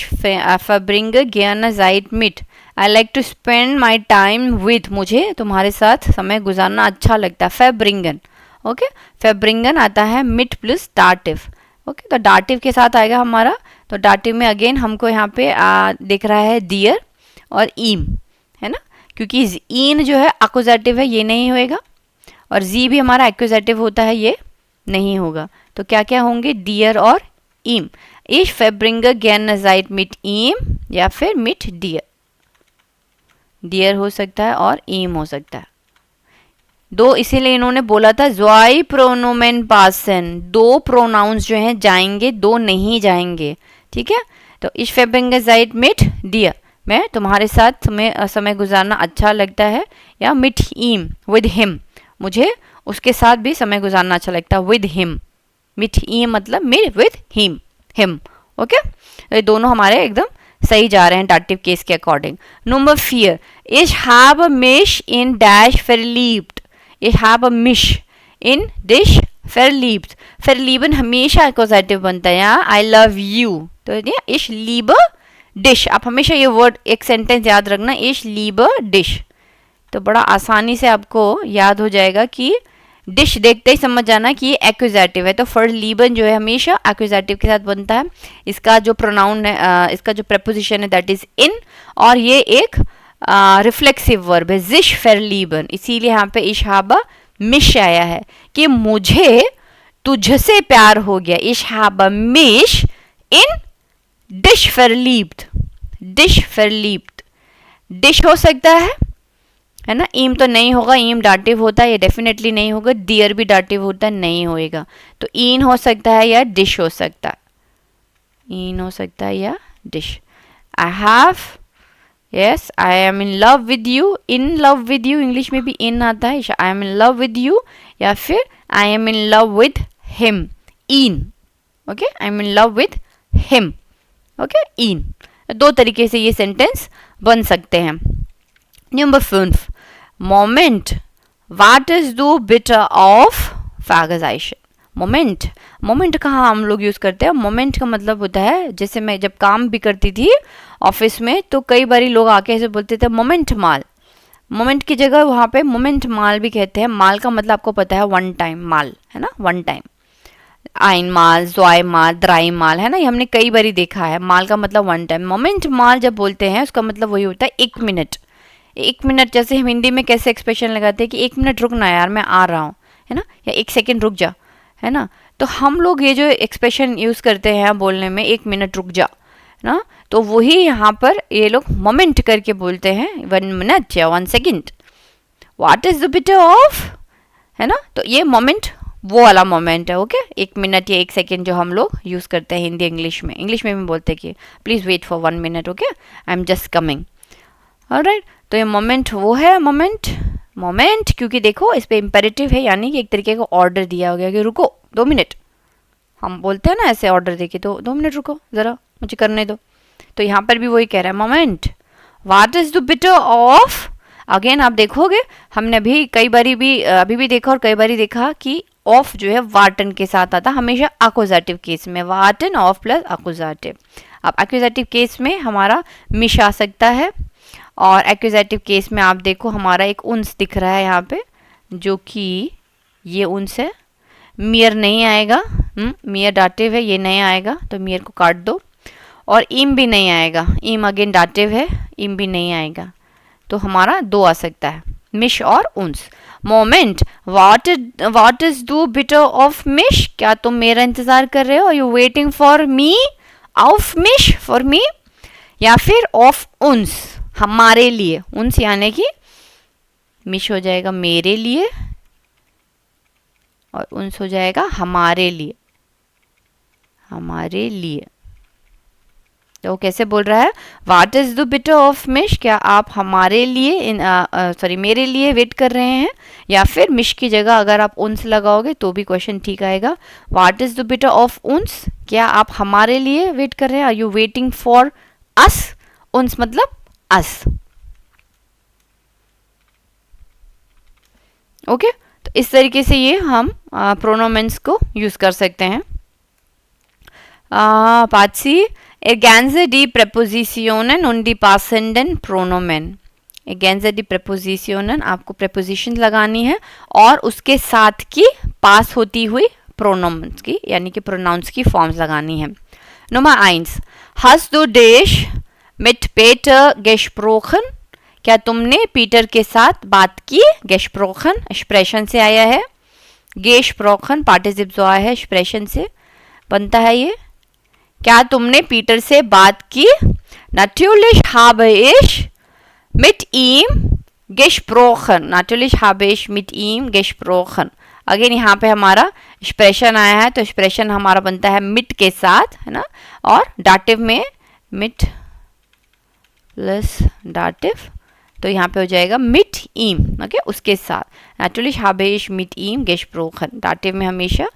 verbringe gerne Zeit mit. I like to spend my time with. मुझे तुम्हारे साथ समय गुजारना अच्छा लगता है. फेब्रिंगन. ओके, फेब्रिंगन आता है मिट प्लस डाटिव. ओके, तो डाटिव के साथ आएगा हमारा. तो डाटिव में अगेन हमको यहाँ पे दिख रहा है डियर और ईम, है ना, क्योंकि ईन जो है एक्यूजेटिव है, ये नहीं होएगा, और जी भी हमारा एक्यूजेटिव होता है, ये नहीं होगा. तो क्या क्या होंगे, डियर और ईम. ich verbringe gerne Zeit mit ihm, या फिर mit डियर. डियर हो सकता है और ईम हो सकता है. दो इसीलिए इन्होंने बोला था ज़्वाई प्रोनोमेन पासन, दो प्रोनाउंस जो हैं जाएंगे, दो नहीं जाएंगे. ठीक है, तो ich verbringe Zeit mit dir, मैं तुम्हारे साथ समय गुजारना अच्छा लगता है, या mit ihm, with him, मुझे उसके साथ भी समय गुजारना अच्छा लगता है, with him. mit ihm मतलब with him. ओके, तो ये दोनों हमारे एकदम सही जा रहे हैं डाटिव केस के according. Number 4, ich habe mich in dash verliebt. ich habe mich in dash verliebt. verlieben हमेशा एक्यूजेटिव बनता है. यहाँ I love you, तो ये ich liebe dich. आप हमेशा ये वर्ड एक सेंटेंस याद रखना, ich liebe dich, तो बड़ा आसानी से आपको याद हो जाएगा कि डिश देखते ही समझ जाना कि ये एक्यूजेटिव है. तो फर्लीबन जो है हमेशा एक्यूजेटिव के साथ बनता है. इसका जो प्रोनाउन है, इसका जो प्रेपोजिशन है दैट इज इन, और ये एक रिफ्लेक्सिव वर्ब है जिश फर्लीबन. इसीलिए यहाँ पे ich habe mich आया है कि मुझे तुझसे प्यार हो गया. ich habe mich in dich verliebt. dich verliebt, dish हो सकता है ना, ईम तो नहीं होगा, ईम डाटिव होता है, ये डेफिनेटली नहीं होगा. डियर भी डाटिव होता है, नहीं होएगा. तो इन हो सकता है या डिश हो सकता है, इन हो सकता है या डिश. I have, yes, I am in love with you. In love with you English में भी इन आता है. I am in love with you, या फिर I am in love with him, in, okay, I am in love with him, okay, in. दो तरीके से ये सेंटेंस बन सकते हैं। नंबर 5, मोमेंट, व्हाट इज द बिटर ऑफ फैगजाइशन। मोमेंट, मोमेंट कहाँ हम लोग यूज करते हैं? मोमेंट का मतलब होता है, जैसे मैं जब काम भी करती थी ऑफिस में तो कई बारी लोग आके ऐसे बोलते थे मोमेंट माल, मोमेंट की जगह वहाँ पे मोमेंट माल भी कहते हैं। माल का मतलब आपको पता है वन टाइम माल, है ना, वन टाइम, आइन माल, ज्वाय माल, द्राई माल, है ना, ये हमने कई बारी देखा है। माल का मतलब वन टाइम। मोमेंट माल जब बोलते हैं उसका मतलब वही होता है एक मिनट। एक मिनट, जैसे हम हिंदी में कैसे एक्सप्रेशन लगाते हैं कि एक मिनट रुकना यार मैं आ रहा हूँ, है ना, या एक सेकंड रुक जा, है ना, तो हम लोग ये जो एक्सप्रेशन यूज़ करते हैं बोलने में, एक मिनट रुक जा, ना, तो वही यहाँ पर ये लोग मोमेंट करके बोलते हैं, 1 मिनट या 1 second. What is the bitter of, है ना, तो ये मोमेंट वो वाला मोमेंट है, ओके, एक मिनट या एक सेकेंड जो हम लोग यूज़ करते हैं हिंदी इंग्लिश में। इंग्लिश में भी बोलते हैं कि please wait for 1 minute, okay, I am just coming, alright. तो ये मोमेंट वो है, मोमेंट, मोमेंट क्योंकि देखो इस पे इम्पेरेटिव है, यानी कि एक तरीके का ऑर्डर दिया हो गया कि रुको 2 मिनट, हम बोलते हैं ना ऐसे ऑर्डर देके, तो 2 मिनट रुको ज़रा मुझे करने दो। तो यहाँ पर भी वही कह रहा है मोमेंट। व्हाट is the bitter of, again आप देखोगे हमने अभी कई बारी भी अभी भी देखा और कई बारी देखा कि ऑफ जो है वाटन के साथ आता हमेशा अक्यूजेटिव केस में, वाटन ऑफ प्लस अक्यूजेटिव। अब एक्यूजेटिव केस में हमारा मिश आ सकता है, और एक्यूजेटिव केस में आप देखो हमारा एक उन्स दिख रहा है यहाँ पे, जो कि ये उन्स है, मियर नहीं आएगा, मियर डाटिव है, ये नहीं आएगा तो मियर को काट दो, और इम भी नहीं आएगा, इम अगेन डाटिव है, इम भी नहीं आएगा, तो हमारा 2 आ सकता है, मिश और उन्स। मोमेंट, व्हाट इज द बिटर ऑफ मिश, क्या तुम मेरा इंतजार कर रहे हो, यू वेटिंग फॉर मी, ऑफ मिश फॉर मी, या फिर ऑफ उन्स हमारे लिए, उन्स यानी कि मिश हो जाएगा मेरे लिए और उन्स हो जाएगा हमारे लिए, हमारे लिए। तो कैसे बोल रहा है, व्हाट इज द बिटर ऑफ मिश, क्या आप हमारे लिए सॉरी मेरे लिए वेट कर रहे हैं, या फिर मिश की जगह अगर आप उन्स लगाओगे तो भी क्वेश्चन ठीक आएगा। What is the bitter of उन्स, क्या आप हमारे लिए वेट कर रहे हैं, are you waiting for us, उन्स मतलब अस, ओके। तो इस तरीके से ये हम प्रोनोमेंस को यूज कर सकते हैं। Part C, ergänze die Präpositionen und die passenden Pronomen। ergänze die Präpositionen, आपको prepositions लगानी है और उसके साथ की पास होती हुई प्रोनोमेंस की यानी कि प्रोनाउंस की फॉर्म्स लगानी है। Number 1, hast du dich mit Peter gesprochen, क्या तुमने पीटर के साथ बात की, gesprochen एक्सप्रेशन से आया है, gesprochen पार्टिसिप जो आया है एक्सप्रेशन से बनता है ये। क्या तुमने पीटर से बात की, natürlich habe ich mit ihm gesprochen, natürlich habe ich mit ihm gesprochen। Again यहाँ पे हमारा एक्सप्रेशन आया है तो एक्सप्रेशन हमारा बनता है मिट के साथ, है ना, और डाटिव में मिट प्लस डाटिव, तो यहाँ पे हो जाएगा मिट ईम, ओके, उसके साथ। natürlich habe ich mit ihm gesprochen, dative में हमेशा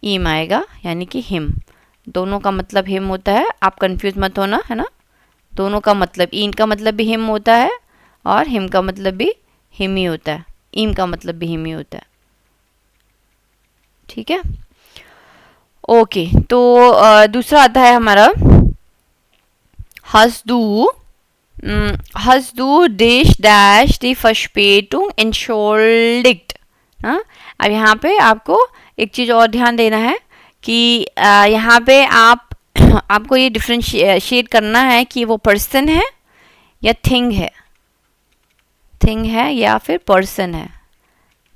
ईम आएगा यानी कि हिम, दोनों का मतलब हिम होता है, आप कंफ्यूज मत होना, है ना, दोनों का मतलब, इन का मतलब भी हिम होता है और हिम का मतलब भी हिम ही होता है, ईम का मतलब भी हिम ही होता है, ठीक है, ओके। तो दूसरा आता है हमारा hast du dich dash die Verspätung entschuldigt। हाँ, अब यहाँ पे आपको एक चीज़ और ध्यान देना है कि यहाँ पे आपको ये डिफ्रेंशिएट करना है कि वो पर्सन है या थिंग है या फिर पर्सन है,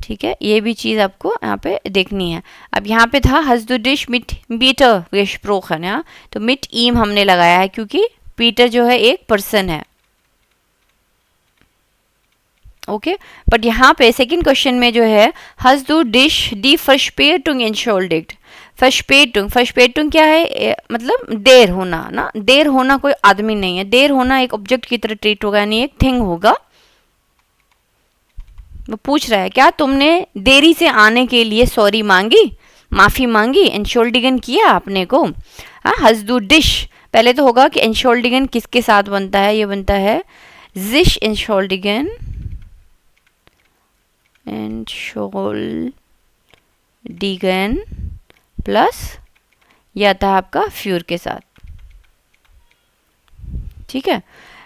ठीक है, ये भी चीज़ आपको यहाँ पे देखनी है। अब यहाँ पे था hast du dich mit Peter gesprochen, है, तो mit ihm हमने लगाया है क्योंकि पीटर जो है एक पर्सन है, ओके। बट यहाँ पे सेकंड क्वेश्चन में जो है hast du dich die Verspätung entschuldigt, Verspätung क्या है, मतलब देर होना ना, देर होना कोई आदमी नहीं है, देर होना एक ऑब्जेक्ट की तरह ट्रीट होगा, यानी एक थिंग होगा, वो पूछ रहा है क्या तुमने देरी से आने के लिए सॉरी मांगी, माफी मांगी, एंशोल्डिगन किया आपने को। हाँ, हस्दू डिश पहले तो होगा कि एंशोल्डिगन किसके साथ बनता है, ये बनता है जिश एंशोल्डिगन, एंशोल्डिगन प्लस ये आता है आपका फ्यूर के साथ। ठीक है,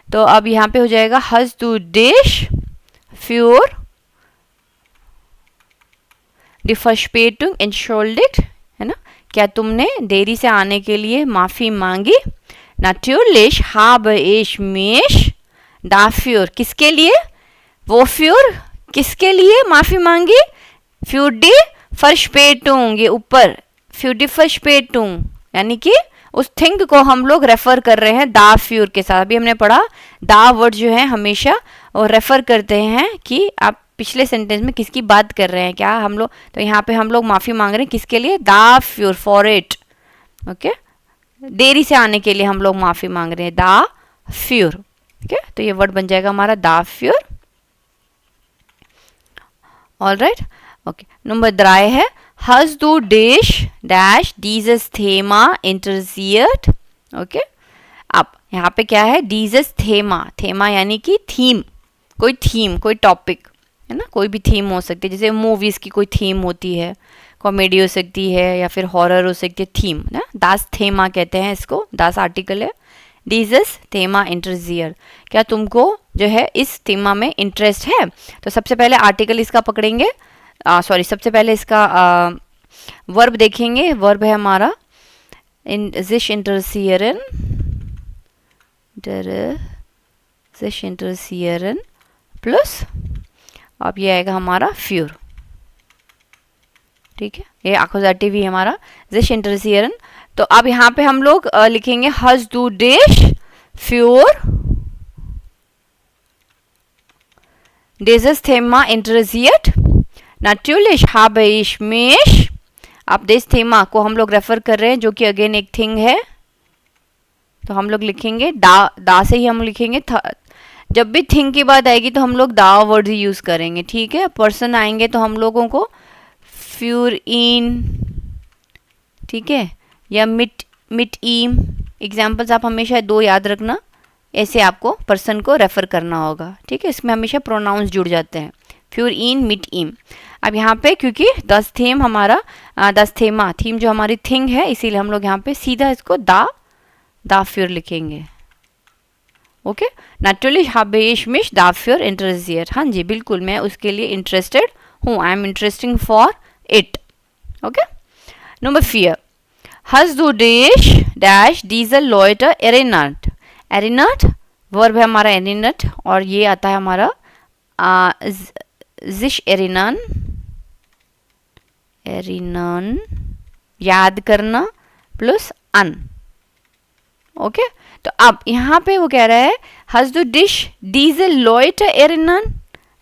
तो अब यहाँ पे हो जाएगा हस्दू डिश फ्यूर दी फर्स्पेटुंग एंशोल्डिग, है ना, क्या तुमने देरी से आने के लिए माफी मांगी। Natürlich habe ich mich dafür, किसके लिए, वो फ्यूर किसके लिए माफी मांगी, für die Verspätung, ये ऊपर für die Verspätung यानी कि उस थिंग को हम लोग रेफर कर रहे हैं दा फ्यूर के साथ। अभी हमने पढ़ा दा वर्ड जो है हमेशा और रेफर करते हैं कि आप पिछले सेंटेंस में किसकी बात कर रहे हैं, क्या हम लोग, तो यहाँ पे हम लोग माफी मांग रहे हैं किसके लिए, दा फ्यूर, फॉर इट। ओके, देरी से आने के लिए हम लोग माफी मांग रहे हैं दा फ्यूर। ओके, तो ये वर्ड बन जाएगा हमारा दा फ्यूर। ऑल राइट, ओके, नंबर 3 है Hast du dich dash dieses Thema interessiert? Okay, अब यहाँ पे क्या है, dieses Thema, थेमा यानी कि थीम, कोई टॉपिक, है ना, कोई भी थीम हो सकती है, जैसे मूवीज की कोई थीम होती है, कॉमेडी हो सकती है या फिर हॉरर हो सकती है, थीम ना, दास थेमा कहते हैं इसको, दास आर्टिकल है, dieses Thema interessiert, क्या तुमको जो है इस थीमा में इंटरेस्ट है। तो सबसे पहले आर्टिकल इसका पकड़ेंगे, सबसे पहले इसका वर्ब देखेंगे, वर्ब है हमारा sich interessieren, sich interessieren plus अब ये आएगा हमारा फ्यूर। ठीक है, ये एक्कुजेटिव ही हमारा sich interessieren। तो अब यहाँ पे हम लोग लिखेंगे hast du dich für dieses Thema interessiert? Natürlich habe ich mich, अब दिस थीमा को हम लोग रेफर कर रहे हैं जो कि अगेन एक थिंग है, तो हम लोग लिखेंगे दा से ही हम लिखेंगे, जब भी थिंग की बात आएगी तो हम लोग दा वर्ड ही यूज करेंगे। ठीक है, पर्सन आएंगे तो हम लोगों को फ्यूर इन, ठीक है, या मिट ईम, एग्जाम्पल्स आप हमेशा 2 याद रखना, ऐसे आपको पर्सन को रेफर करना होगा। ठीक है, इसमें हमेशा प्रोनाउंस जुड़ जाते हैं, फ्यूर इन, मिट ईम। अब यहाँ पे क्योंकि दस थीम हमारा दस थेमा थीम जो हमारी थिंग है, इसीलिए हम लोग यहाँ पे सीधा इसको दा फ्यूर लिखेंगे। Okay, Natürlich habe ich mich dafür interessiert, हाँ जी बिल्कुल मैं उसके लिए इंटरेस्टेड हूँ, I am interesting for it. Okay, number 4 Hast du dich dash diese Leute erinnert? erinnert verb है हमारा erinnert और ये आता है हमारा sich erinnern, याद करना प्लस अन। ओके, तो अब यहाँ पे वो कह रहा है Hast du dich diese Leute erinnern,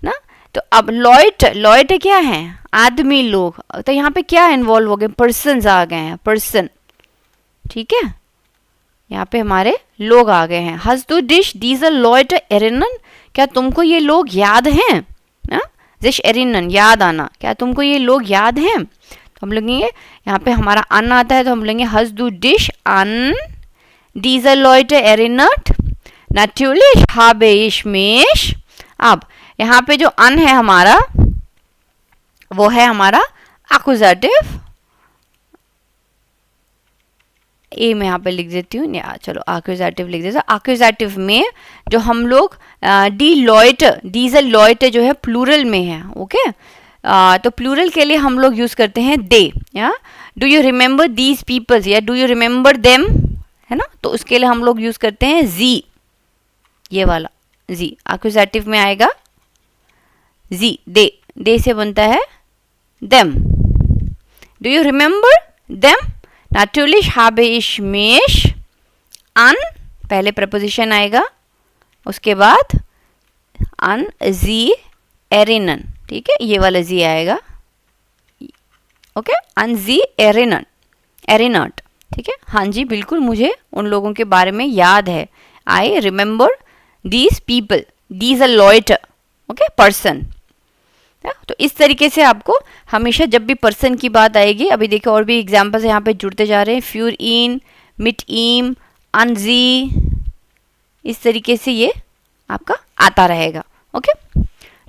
ना, तो अब लॉयट क्या है, आदमी लोग, तो यहाँ पे क्या इन्वॉल्व हो गए, पर्सन्स आ गए हैं, पर्सन। ठीक है, यहाँ पे हमारे लोग आ गए हैं। Hast du dich diese Leute erinnern, क्या तुमको ये लोग याद हैं, ना, sich erinnern याद आना, क्या तुमको ये लोग याद हैं, तो हम लेंगे यहाँ पे हमारा अन आता है तो हम लेंगे Hast du dich an diese Leute erinnert? Natürlich habe ich mich, अब यहाँ पे जो अन है हमारा वो है हमारा एक्कुजेटिव, ए में यहाँ पे लिख देती हूँ, या चलो एक्कुजेटिव लिख देते हैं। एक्कुजेटिव में जो हम लोग डी लॉयट, डीजल लॉयट जो है प्लूरल में है। ओके, तो प्लूरल के लिए हम लोग यूज करते हैं दे, या do you remember these peoples, या डू यू रिमेंबर देम, है ना, तो उसके लिए हम लोग यूज करते हैं जी, ये वाला जी एक्कुजेटिव में आएगा जी, दे से बनता है them, do you remember them, Natürlich habe ich mich an, पहले प्रपोजिशन आएगा उसके बाद an sie erinnern, ठीक है, ये वाला जी आएगा। ओके, an sie erinnert, ठीक है, हाँ जी बिल्कुल मुझे उन लोगों के बारे में याद है, I remember these people, these are Leute, okay, person. तो इस तरीके से आपको हमेशा जब भी पर्सन की बात आएगी, अभी देखिए और भी एग्जाम्पल्स यहाँ पे जुड़ते जा रहे हैं, फ्यूर इन, मिट ईम, अनजी, इस तरीके से ये आपका आता रहेगा। Okay,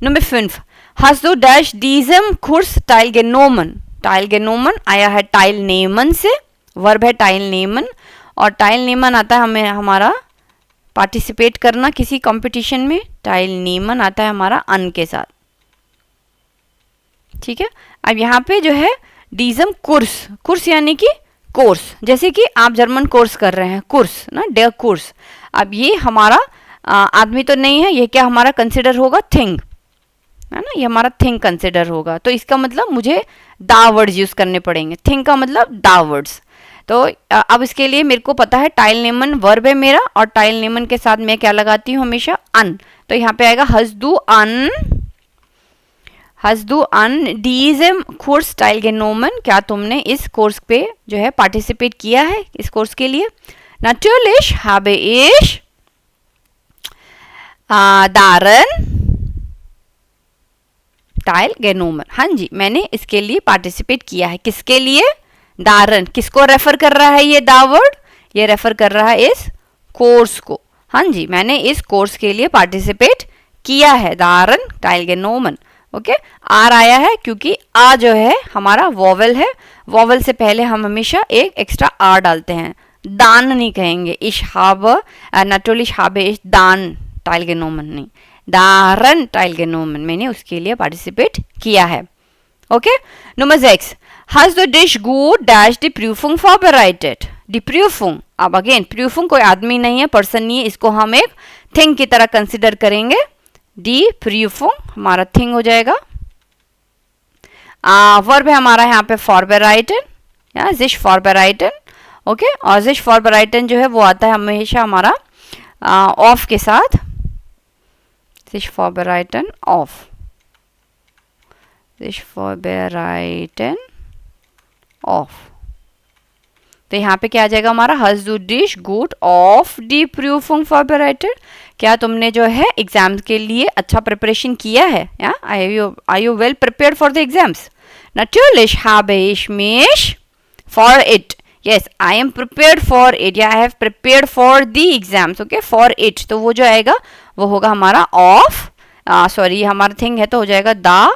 number 5, hast du dash diesem Kurs teilgenommen? teilgenommen आया है teilnehmen से, वर्ब है teilnehmen, और teilnehmen आता है हमें हमारा पार्टिसिपेट करना किसी कंपटीशन में, teilnehmen आता है हमारा अन के साथ। ठीक है, अब यहाँ पे जो है डीजम कोर्स, कोर्स यानी कि कोर्स, जैसे कि आप जर्मन कोर्स कर रहे हैं, कोर्स ना, डे कोर्स। अब ये हमारा आदमी तो नहीं है, ये क्या हमारा कंसिडर होगा, थिंग है ना, ये हमारा थिंग कंसिडर होगा। तो इसका मतलब मुझे दा वर्ड्स यूज करने पड़ेंगे, थिंग का मतलब दा वर्ड्स। तो अब इसके लिए मेरे को पता है टाइलनेमन वर्ब है मेरा, और टाइलनेमन के साथ मैं क्या लगाती हूँ हमेशा, अन। तो यहाँ पे आएगा हस्दू अन, हस्दू अन डीजम कोर्स टाइलगेनोमन, क्या तुमने इस कोर्स पे जो है पार्टिसिपेट किया है, इस कोर्स के लिए। natürlich habe ich daran teilgenommen, हाँ जी मैंने इसके लिए पार्टिसिपेट किया है। किसके लिए, दारन, किसको रेफर कर रहा है ये दा वर्ड, ये रेफर कर रहा है इस कोर्स को। हाँ जी, मैंने इस कोर्स के लिए पार्टिसिपेट किया है, दारन teilgenommen। ओके, आर आया है क्योंकि आ जो है हमारा वॉवल है, वॉवल से पहले हम हमेशा एक एक्स्ट्रा आर डालते हैं, दान नहीं कहेंगे। इश habe, natürlich habe ich दान teilgenommen नहीं, दारन teilgenommen, मैंने उसके लिए पार्टिसिपेट किया है। Okay, number 6, hast du dich gut dash die Prüfung vorbereitet? die Prüfung, अब अगेन Prüfung कोई आदमी नहीं है, पर्सन नहीं है, इसको हम एक थिंग की तरह कंसिडर करेंगे। die Prüfung हमारा थिंग हो जाएगा। वर्ब है हमारा यहाँ पे vorbereiten, या sich vorbereiten। ओके, और sich vorbereiten जो है वो आता है हमेशा हमारा ऑफ के साथ, sich vorbereiten of, sich vorbereiten of. तो यहाँ पे क्या आ जाएगा हमारा, hast du dich gut auf die Prüfung vorbereitet? क्या तुमने जो है एग्जाम के लिए अच्छा प्रिपरेशन किया है, या are you well prepared for the exams? natürlich habe ich mich for it, yes I am prepared for it, या I have prepared for the exams। okay, for it, तो वो जो आएगा वो होगा हमारा ऑफ, सॉरी हमारा थिंग है तो हो जाएगा दा,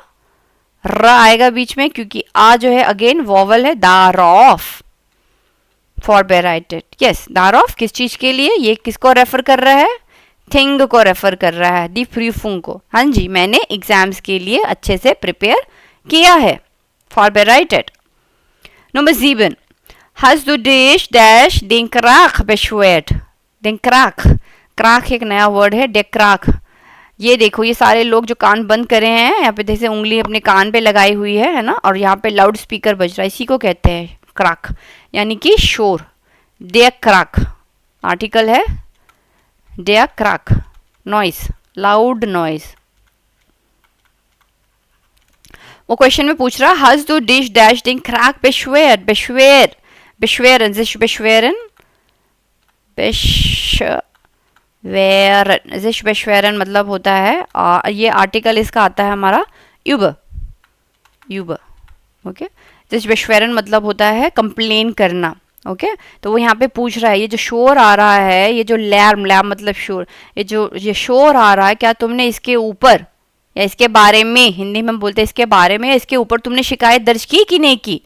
र आएगा बीच में क्योंकि आ जो है अगेन वॉवल है, दार ऑफ, फॉरबेराइटेड। यस, दार ऑफ किस चीज के लिए, ये किसको रेफर कर रहा है, थिंग को रेफर कर रहा है, दी प्रीफुंग को। हाँ जी, मैंने एग्जाम्स के लिए अच्छे से प्रिपेयर किया है, फॉरबेराइटेड। Number 7, hast du dich dash den Krach beschwert? den Krach, क्राक एक नया वर्ड है, डे क्राक। ये देखो ये सारे लोग जो कान बंद करे हैं, यहाँ पे जैसे उंगली अपने कान पे लगाई हुई है ना, और यहाँ पे लाउड स्पीकर बज रहा है, इसी को कहते हैं क्राक, यानी कि शोर। डे क्राक आर्टिकल है, डे क्राक नॉइस, लाउड नॉइस। वो क्वेश्चन में पूछ रहा है hast du dich dash den Krach beschwert? beschweren, sich beschweren, sich beschweren मतलब होता है ये आर्टिकल इसका आता है हमारा über। ओके, sich beschweren मतलब होता है कंप्लेन करना। ओके, तो वो यहाँ पे पूछ रहा है ये जो शोर आ रहा है, ये जो लैर्म मतलब शोर, ये शोर आ रहा है, क्या तुमने इसके ऊपर या इसके बारे में, हिंदी में बोलते हैं इसके बारे में, इसके ऊपर तुमने शिकायत दर्ज की कि नहीं की,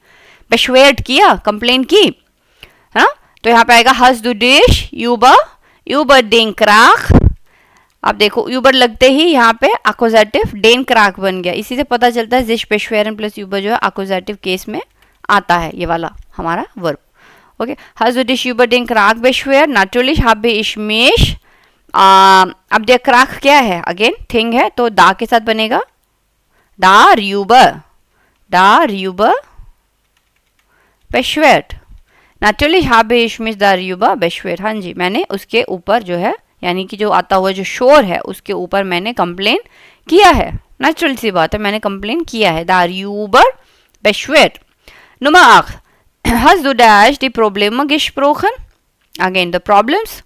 beschwert किया, कंप्लेन की, है ना। तो यहाँ पे आएगा hast du dich über den Krach। अब देखो यूबर लगते ही यहाँ पे अकोजेटिव डेन क्राक बन गया, इसी से पता चलता है sich beschweren प्लस यूबर जो है अकोजेटिव केस में आता है, ये वाला हमारा verb. Okay, hast du dich über den Krach beschwert? natürlich habe ich mich। अब der Krach क्या है, अगेन थिंग है तो दा के साथ बनेगा, darüber beschwert। natürlich habe ich mich darüber beschwert। हाँ जी, मैंने उसके ऊपर जो है, यानी कि जो आता हुआ जो शोर है उसके ऊपर मैंने कंप्लेन किया है, नेचुरल सी बात है, मैंने कंप्लेन किया है, darüber beschwert। Nummer 8, hast du dash die Probleme gesprochen? Again the problems,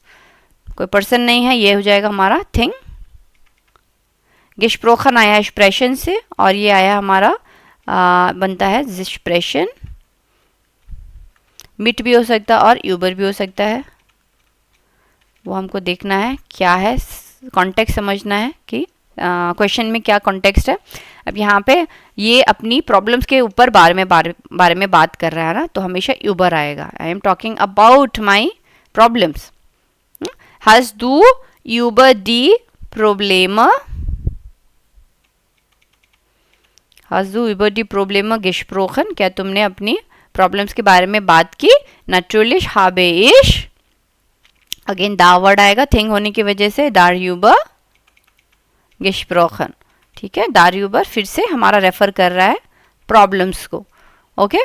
कोई पर्सन नहीं है, ये हो जाएगा हमारा थिंग। gesprochen आया है expression से, और ये आया हमारा बनता है expression. mit भी हो सकता है और über भी हो सकता है, वो हमको देखना है क्या है, कॉन्टेक्स्ट समझना है कि क्वेश्चन में क्या कॉन्टेक्स्ट है. अब यहाँ पे ये अपनी प्रॉब्लम्स के ऊपर बारे में बात कर रहा है ना, तो हमेशा यूबर आएगा. I am talking about my problems. Has do Uber D problem, has do Uber D problem gesprochen, क्या तुमने अपनी प्रॉब्लम्स के बारे में बात की. natürlich habe ich, अगेन दा वर्ड आएगा थिंग होने की वजह से, darüber gesprochen. ठीक है, darüber फिर से हमारा रेफर कर रहा है प्रॉब्लम्स को. ओके,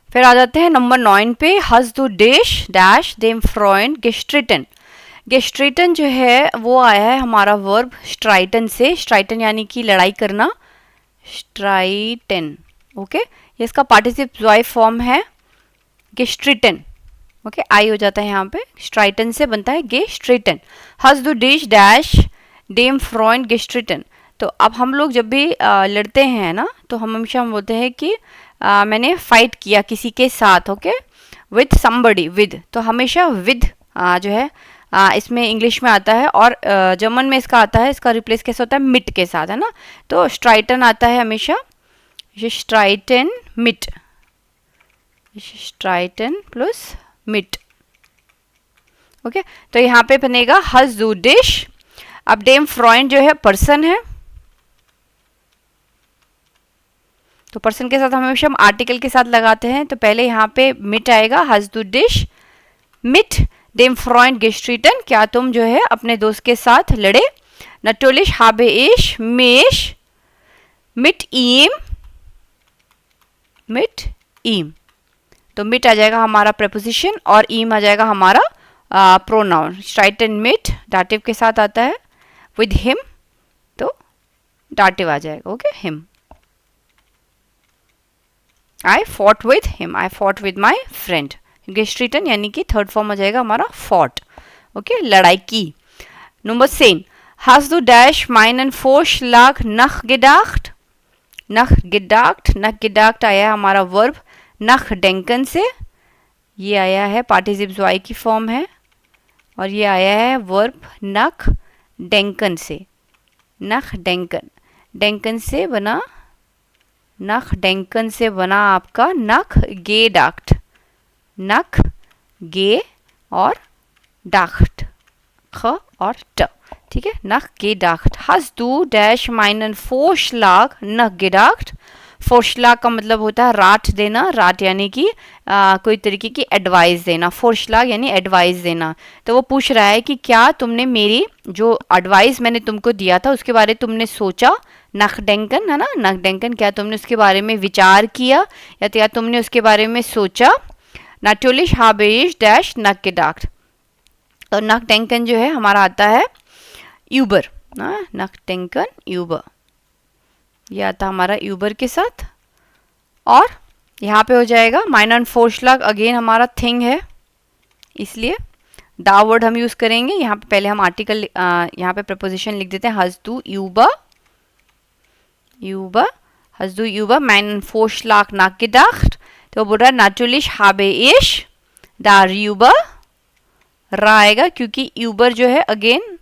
फिर आ जाते हैं नंबर 9 पे. hast du dich dash dem Freund gestritten. gestritten जो है वो आया है हमारा वर्ब स्ट्राइटन से. स्ट्राइटन यानी कि लड़ाई करना, स्ट्राइटन. ओके, ये इसका पार्टिसिपल फॉर्म है gestritten. ओके, आई हो जाता है यहाँ पे, स्ट्राइटन से बनता है gestritten. hast du dich dash dem Freund gestritten. तो अब हम लोग जब भी लड़ते हैं ना, तो हम हमेशा हम बोलते हैं कि मैंने फाइट किया किसी के साथ. ओके, विद somebody, विद, तो हमेशा विद जो है इसमें इंग्लिश में आता है, और जर्मन में इसका आता है, इसका रिप्लेस कैसे होता है, मिट के साथ, है ना. तो स्ट्राइटन आता है हमेशा, स्ट्राइटन मिट, स्ट्राइटन प्लस मिट. ओके, तो यहाँ पे बनेगा hast du dich. अब dem Freund जो है पर्सन है, तो पर्सन के साथ हम हमेशा आर्टिकल के साथ लगाते हैं. तो पहले यहाँ पे मिट आएगा, hast du dich mit dem Freund gestritten, क्या तुम जो है अपने दोस्त के साथ लड़े. natürlich habe ich mich mit ihm, तो मिट आ जाएगा हमारा प्रेपोजिशन, और ईम आ जाएगा हमारा प्रोनाउन. स्ट्राइटन मिट डाटिव के साथ आता है, विद हिम तो डाटिव आ जाएगा. Okay, him. I fought with him, I fought with my friend. gestritten यानी कि थर्ड फॉर्म आ जाएगा हमारा फॉट. ओके, लड़ाई की. Number 10. hast du dash meinen Vorschlag nachgedacht. nachgedacht आया हमारा वर्ब nachdenken से, ये आया है पार्टिसिपल वाई की फॉर्म है, और ये आया है वर्ब nachdenken से. nachdenken से बना, nachdenken से बना आपका nachgedacht. nachge और dacht, ख और ट. ठीक है, nachgedacht. hast du dash meinen Vorschlag nachgedacht. फोर्शलाग का मतलब होता है राट देना, राट यानी कि कोई तरीके की एडवाइस देना, फोर्शलाग यानी एडवाइस देना. तो वो पूछ रहा है कि क्या तुमने मेरी जो एडवाइस मैंने तुमको दिया था उसके बारे में तुमने सोचा. nachdenken है ना, nachdenken, क्या तुमने उसके बारे में विचार किया या क्या तुमने उसके बारे में सोचा. natürlich habe ich dash nachgedacht. तो nachdenken जो है हमारा आता है यूबर, nachdenken यूबर, ये आता हमारा यूबर के साथ. और यहाँ पे हो जाएगा meinen Vorschlag, अगेन हमारा थिंग है, इसलिए दा वर्ड हम यूज करेंगे. यहाँ पे पहले हम आर्टिकल, यहाँ पे प्रपोजिशन लिख देते हैं, hast du hast du über meinen Vorschlag nachgedacht. तो बोल रहा है natürlich habe ich darüber, रा आएगा क्योंकि यूबर जो है अगेन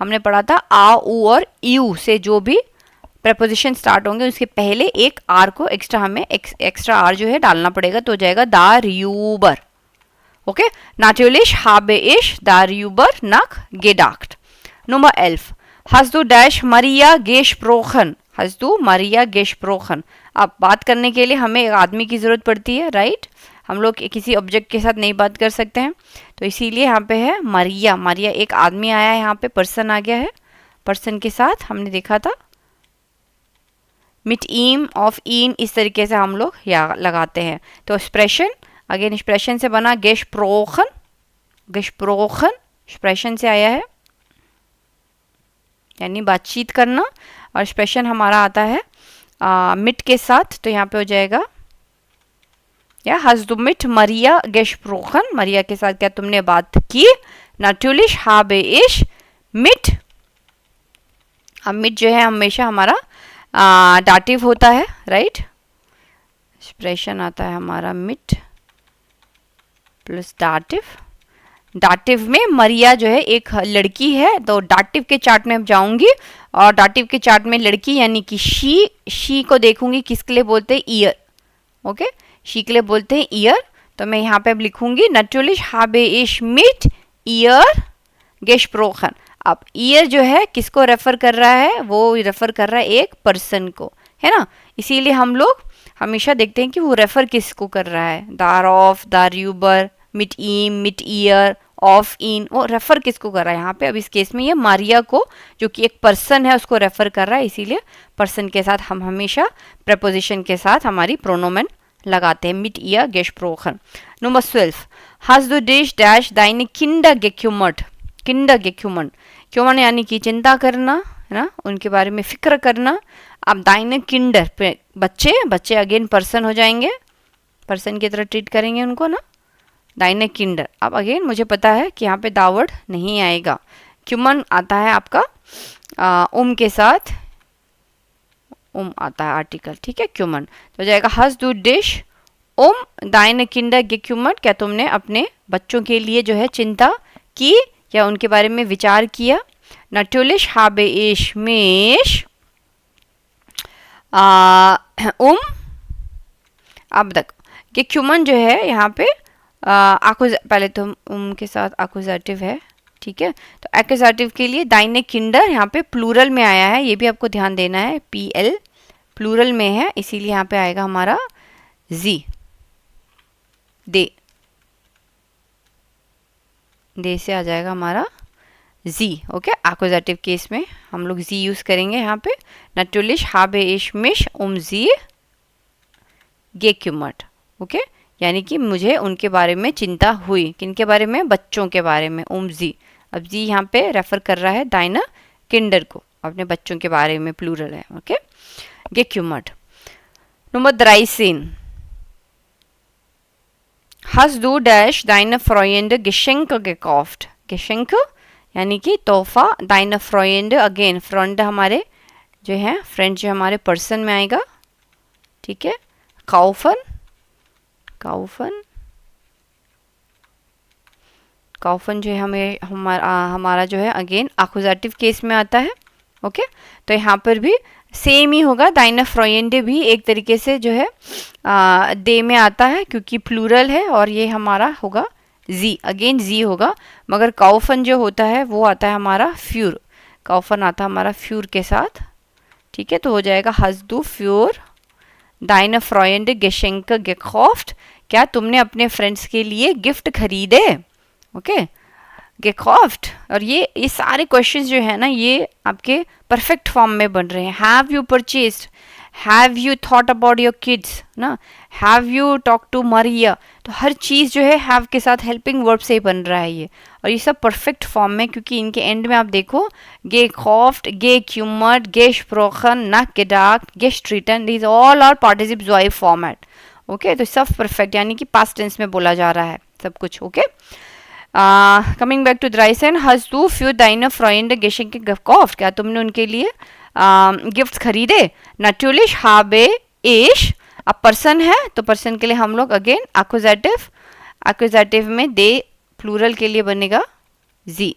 हमने पढ़ा था आ ऊ और यू से जो भी प्रपोजिशन स्टार्ट होंगे उसके पहले एक आर को एक्स्ट्रा, हमें एक्स्ट्रा आर जो है डालना पड़ेगा, तो हो जाएगा darüber. Okay, natürlich habe ich darüber nachgedacht. Nummer 11. hast du dash Maria gesprochen. hast du Maria gesprochen. अब बात करने के लिए हमें एक आदमी की जरूरत पड़ती है, राइट. हम लोग किसी ऑब्जेक्ट के साथ नहीं बात कर सकते हैं, तो इसीलिए यहाँ पे है मारिया. मारिया एक आदमी आया है, यहाँ पे पर्सन आ गया है. पर्सन के साथ हमने देखा था मिट ईम ऑफ इन, इस तरीके से हम लोग या लगाते हैं. तो एक्सप्रेशन, अगेन एक्सप्रेशन से बना gesprochen. एक्सप्रेशन से आया है यानी बातचीत करना, और एक्सप्रेशन हमारा आता है मिट के साथ, तो यहाँ पे हो जाएगा या hast du mit Maria gesprochen. Maria के साथ क्या तुमने बात की. natürlich habe ich mit अब मिट जो है हमेशा हमारा डाटिव होता है, राइट। एक्सप्रेशन आता है हमारा मिट प्लस डाटिव। डाटिव में मरिया जो है एक लड़की है, तो डाटिव के चार्ट में अब जाऊंगी और डाटिव के चार्ट में लड़की यानी कि शी को देखूंगी, किसके लिए बोलते हैं, ईयर। ओके, शी के लिए बोलते हैं ईयर। तो मैं यहाँ पे अब लिखूंगी नटुलिश habe ich mit ihr gesprochen। अब ईयर जो है किसको रेफर कर रहा है, वो रेफर कर रहा है एक पर्सन को, है ना। इसीलिए हम लोग हमेशा देखते हैं कि वो रेफर किसको कर रहा है, दारॉफ, दार्यूबर, मिट ईम, मिट ईयर, ऑफ इन, वो रेफर किसको कर रहा है यहाँ पे। अब इस केस में ये मारिया को, जो कि एक पर्सन है, उसको रेफर कर रहा है, इसीलिए पर्सन के साथ हम हमेशा प्रपोजिशन के साथ हमारी प्रोनोमेन लगाते हैं, मिट year gesprochen। Number 12, hast du dich dash deine Kinder gekümmert। Kinder gekümmert, क्यों यानी कि चिंता करना, है ना, उनके बारे में फिक्र करना। अब दाइने किंडर पे बच्चे, बच्चे अगेन पर्सन हो जाएंगे, पर्सन की तरह ट्रीट करेंगे उनको ना, दाइने किंडर। अब अगेन मुझे पता है कि यहाँ पे दावर्ड नहीं आएगा, क्यूमन आता है आपका के साथ, आता है आर्टिकल, ठीक है, क्यूमन। तो जाएगा hast du dich deine Kinder gekümmert, क्या तुमने अपने बच्चों के लिए जो है चिंता की या उनके बारे में विचार किया। Natürlich habe ich mich अब तक कि क्यूमन जो है यहाँ पे पहले तो के साथ एक्यूजेटिव है, ठीक है। तो एक्यूजेटिव के लिए दाइने किंडर यहाँ पे प्लूरल में आया है, ये भी आपको ध्यान देना है, PL प्लूरल में है, इसीलिए यहाँ पे आएगा हमारा जी, दे से आ जाएगा हमारा जी। ओके, एक्यूजेटिव केस में हम लोग जी यूज करेंगे यहाँ पे। Natürlich habe ich mich sie gekümmert। Okay, यानी कि मुझे उनके बारे में चिंता हुई, किनके बारे में, बच्चों के बारे में, जी। अब जी यहाँ पे रेफर कर रहा है दाइना किंडर को, अपने बच्चों के बारे में, प्लूरल है। Okay, gekümmert। Number 13, hast du dash deine Freunde Geschenke gekauft। Geschenke यानी कि तोहफा, deine Freunde अगेन फ्रेंड हमारे जो है, फ्रेंड जो हमारे पर्सन में आएगा, ठीक है। kaufen, kaufen जो है हमें हमारा जो है अगेन एक्यूजेटिव केस में आता है। ओके, तो यहाँ पर भी सेम ही होगा, दाइना फ्रॉयंडे भी एक तरीके से जो है दे में आता है क्योंकि प्लूरल है, और ये हमारा होगा जी, अगेन जी होगा। मगर काउफन जो होता है वो आता है हमारा फ्यूर, काउफन आता है हमारा फ्यूर के साथ, ठीक है। तो हो जाएगा hast du für deine Freunde Geschenke gekauft, क्या तुमने अपने फ्रेंड्स के लिए गिफ्ट खरीदे। Okay, gekauft। और ये सारे क्वेश्चंस जो है ना, ये आपके परफेक्ट फॉर्म में बन रहे हैं। Have you purchased, have you thought about your kids ना, हैव यू टॉक टू मरिया, तो हर चीज़ जो है हैव के साथ हेल्पिंग वर्ब से ही बन रहा है ये, और ये सब परफेक्ट फॉर्म में, क्योंकि इनके एंड में आप देखो gekauft, gekümmert, gesprochen, nachgedacht, gestritten, these all are participle zwei format। Okay, तो सब परफेक्ट यानी कि पास्ट टेंस में बोला जा रहा है सब कुछ। ओके, कमिंग बैक टू द्राइसन, hast du für deine Freunde Geschenke gekauft, क्या तुमने उनके लिए गिफ्ट खरीदे। Natürlich habe ich, अब पर्सन है तो पर्सन के लिए हम लोग अगेन एक्यूजेटिव में दे प्लूरल के लिए बनेगा जी।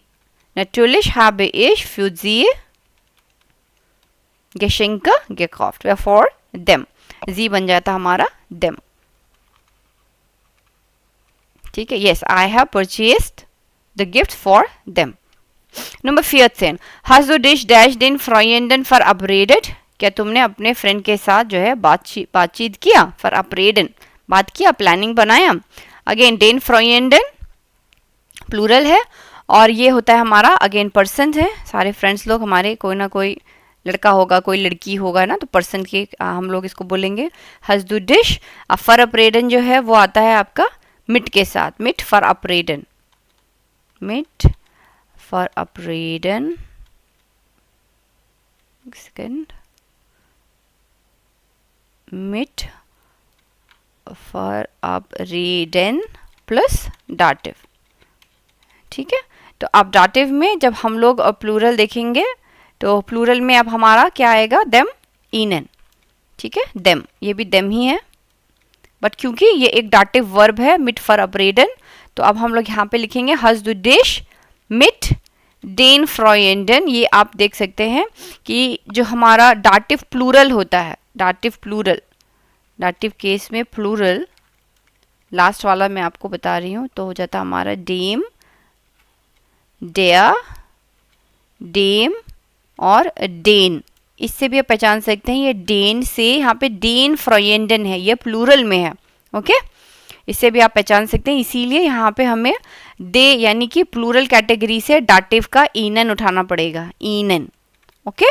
Natürlich habe ich für sie Geschenke gekauft, for them, जी बन जाता हमारा them, ठीक है। Yes, I have purchased the gift for them. Number 14, hast du dich dash den Freunden verabredet, क्या तुमने अपने फ्रेंड के साथ जो है बातचीत किया, verabredet बात किया, प्लानिंग बनाया। अगेन den Freunden प्लूरल है, और ये होता है हमारा अगेन पर्सन है, सारे फ्रेंड्स लोग हमारे, कोई ना कोई लड़का होगा, कोई लड़की होगा ना, तो पर्सन के हम लोग इसको बोलेंगे hast du dich। अब verabredet जो है वो आता है आपका मिट के साथ, मिट verabredet, मिट verabredet, सेकंड, मिट verabredet प्लस डाटिव, ठीक है। तो अब डाटिव में जब हम लोग प्लूरल देखेंगे तो प्लूरल में अब हमारा क्या आएगा, देम, ईनन, ठीक है, देम, ये भी देम ही है, बट क्योंकि ये एक डाटिव वर्ब है मिट फॉर अपरेडन, तो अब हम लोग यहाँ पे लिखेंगे हज दु डिश मिट डेन फ्रॉयेंडन। ये आप देख सकते हैं कि जो हमारा डाटिव प्लूरल होता है, डाटिव प्लूरल, डाटिव केस में प्लूरल लास्ट वाला मैं आपको बता रही हूँ, तो हो जाता हमारा डेम, डेया, डेम और डेन। इससे भी आप पहचान सकते हैं ये डेन से, यहाँ पे डेन फ्रॉयेंडन है, ये प्लूरल में है, ओके, इससे भी आप पहचान सकते हैं। इसीलिए यहाँ पे हमें दे यानी कि प्लूरल कैटेगरी से डाटिव का ईनन उठाना पड़ेगा, ईनन, ओके,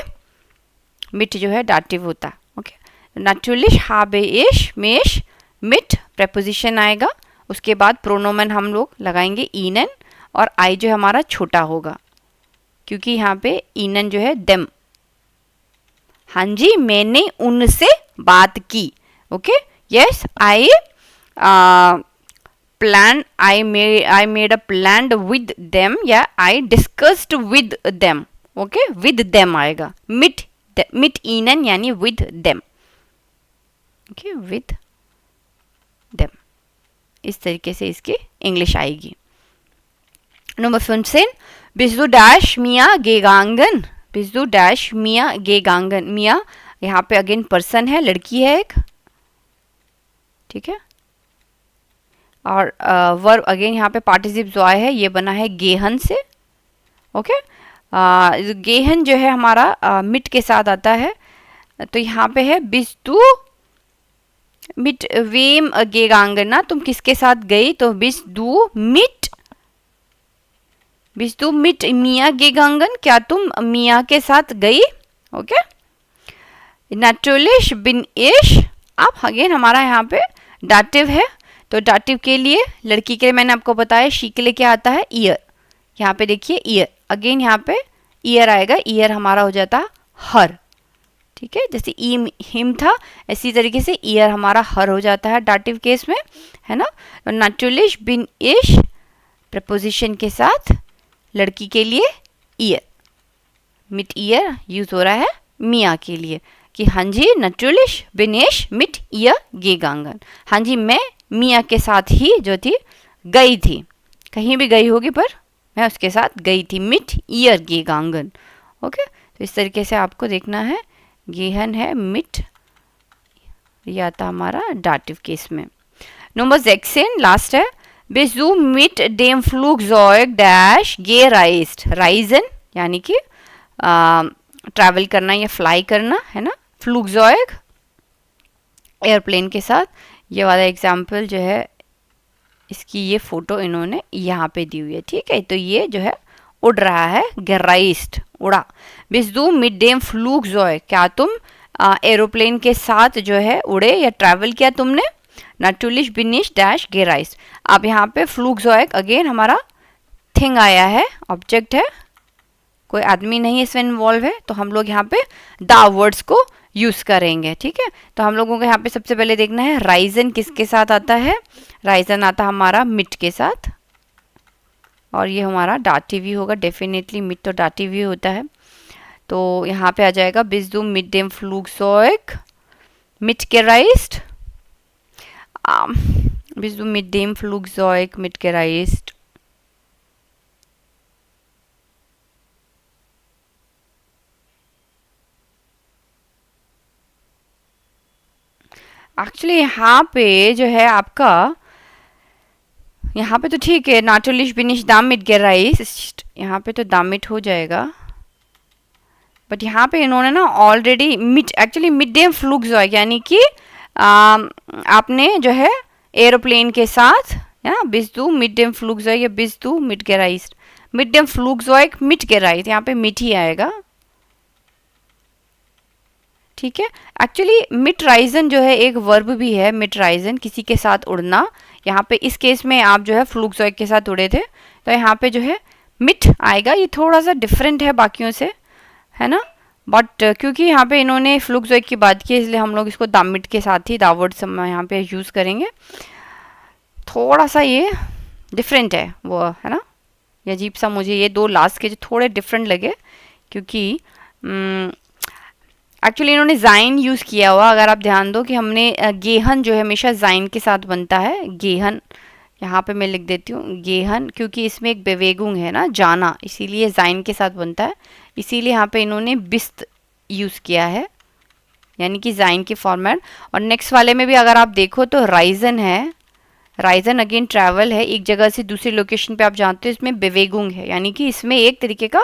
मिट जो है डाटिव होता है, ओके। नैचुरलिश, habe ich mich मिट प्रेपोजिशन आएगा, उसके बाद प्रोनोमेन हम लोग लगाएंगे ईनन, और आई जो हमारा छोटा होगा क्योंकि यहाँ पे ईनन जो है देम। हाँ जी, मैंने उनसे बात की, okay, yes, I plan, I made a plan with them, या I discussed with them, okay, with them आएगा, मिट ईनन यानी with them, okay, with them, इस तरीके से इसकी इंग्लिश आएगी। Number 15, bist du dash Mia gegangen, bist du dash Mia gegangen, मिया यहाँ पे अगेन पर्सन है, लड़की है एक, ठीक है, और वर्ब अगेन यहाँ पे पार्टिसिप जो आया है ये बना है गेहन से, ओके। गेहन जो है हमारा मिट के साथ आता है, तो यहाँ पे है bist du मिट वेम गेगांगन, ना तुम किसके साथ गई, तो bist du मिट मिया गेगांगन, क्या तुम मिया के साथ गई, ओके। नैचुरलिश बिन इश, अब अगेन हमारा यहाँ पे डाटिव है, तो डाटिव के लिए लड़की के लिए मैंने आपको बताया, शी के लिए क्या आता है, ईयर, यहाँ पे देखिए ईयर, अगेन यहाँ पे ईयर आएगा, ईयर हमारा हो जाता हर, ठीक है, जैसे ईम हिम था इसी तरीके से ईयर हमारा हर हो जाता है डाटिव केस में, है ना। तो नैचुरलिश बिन इश प्रपोजिशन के साथ लड़की के लिए ईयर, मिट ईयर यूज हो रहा है मिया के लिए कि हाँ जी, नैचुरलिश बिन इश मिट ईयर गेगांगन, हाँ जी मैं मिया के साथ ही जो थी गई थी, कहीं भी गई होगी पर मैं उसके साथ गई थी, मिट ईयर गेगांगन, ओके। तो इस तरीके से आपको देखना है, गेहन है मिट, यह आता हमारा डाटिव केस में। नंबर 16 लास्ट है, bist du mit dem Flugzeug dash gereist, reisen यानी कि ट्रैवल करना या फ्लाई करना, है ना, फ्लूगजॉयग एयरप्लेन के साथ। ये वाला एग्जाम्पल जो है इसकी ये फोटो इन्होंने यहाँ पे दी हुई है, ठीक है, तो ये जो है उड़ रहा है, gereist उड़ा, bist du mit dem Flugzeug, क्या तुम एरोप्लेन के साथ जो है उड़े या ट्रैवल किया तुमने, नैचुरलिश बिनिश डैश गेराइस। अब यहाँ पे फ्लूगजॉयग अगेन हमारा थिंग आया है, ऑब्जेक्ट है, कोई आदमी नहीं इसमें इन्वॉल्व है, तो हम लोग यहाँ पे द वर्ड्स को यूज करेंगे, ठीक है। तो हम लोगों को यहाँ पे सबसे पहले देखना है राइजन किसके साथ आता है, राइजन आता हमारा मिट के साथ, और ये हमारा डाटिव ही होगा, डेफिनेटली मिट तो डाटिव ही होता है। तो यहाँ पे आ जाएगा bist du mit dem Flugzeug mitgereist, bist du mit dem Flugzeug mitgereist, actually यहाँ पे जो है आपका, यहाँ पे तो ठीक है, नैचुरलिश बिनिश दामिट गेराइस्ट, यहाँ पे तो दामिट हो जाएगा, बट यहाँ पे इन्होंने ना ऑलरेडी मिट, एक्चुअली मिड डे फ्लूगजॉयग यानी कि आपने जो है एरोप्लेन के साथ, या bist du mit dem Flugzeug या bist du mitgereist, mit dem Flugzeug mitgereist, यहाँ पे मिट ही आएगा, ठीक है। एक्चुअली मिट राइजन जो है एक वर्ब भी है, मिट राइजन किसी के साथ उड़ना, यहाँ पे इस केस में आप जो है फ्लूगजॉयग के साथ उड़े थे, तो यहाँ पे जो है मिट आएगा, ये थोड़ा सा डिफरेंट है बाकियों से, है ना, बट क्योंकि यहाँ पे इन्होंने फ्लूगजॉयग की बात की इसलिए हम लोग इसको दामिट के साथ ही दावर्ड यहाँ पे यूज़ करेंगे, थोड़ा सा ये डिफरेंट है वो, है ना, ये अजीब सा मुझे ये दो लास्ट के जो थोड़े डिफरेंट लगे, क्योंकि एक्चुअली इन्होंने जाइन यूज़ किया हुआ, अगर आप ध्यान दो कि हमने गेहन जो है हमेशा जाइन के साथ बनता है, गेहन, यहाँ पे मैं लिख देती हूँ गेहन, क्योंकि इसमें एक बेवेगुंग है ना, जाना, इसीलिए जाइन के साथ बनता है, इसीलिए यहाँ पे इन्होंने बिस्त यूज़ किया है, यानी कि जाइन की फॉर्मेट। और नेक्स्ट वाले में भी अगर आप देखो तो राइजन है, राइजन अगेन ट्रैवल है, एक जगह से दूसरी लोकेशन पे आप जानते हो, इसमें बेवेगुंग है, यानी कि इसमें एक तरीके का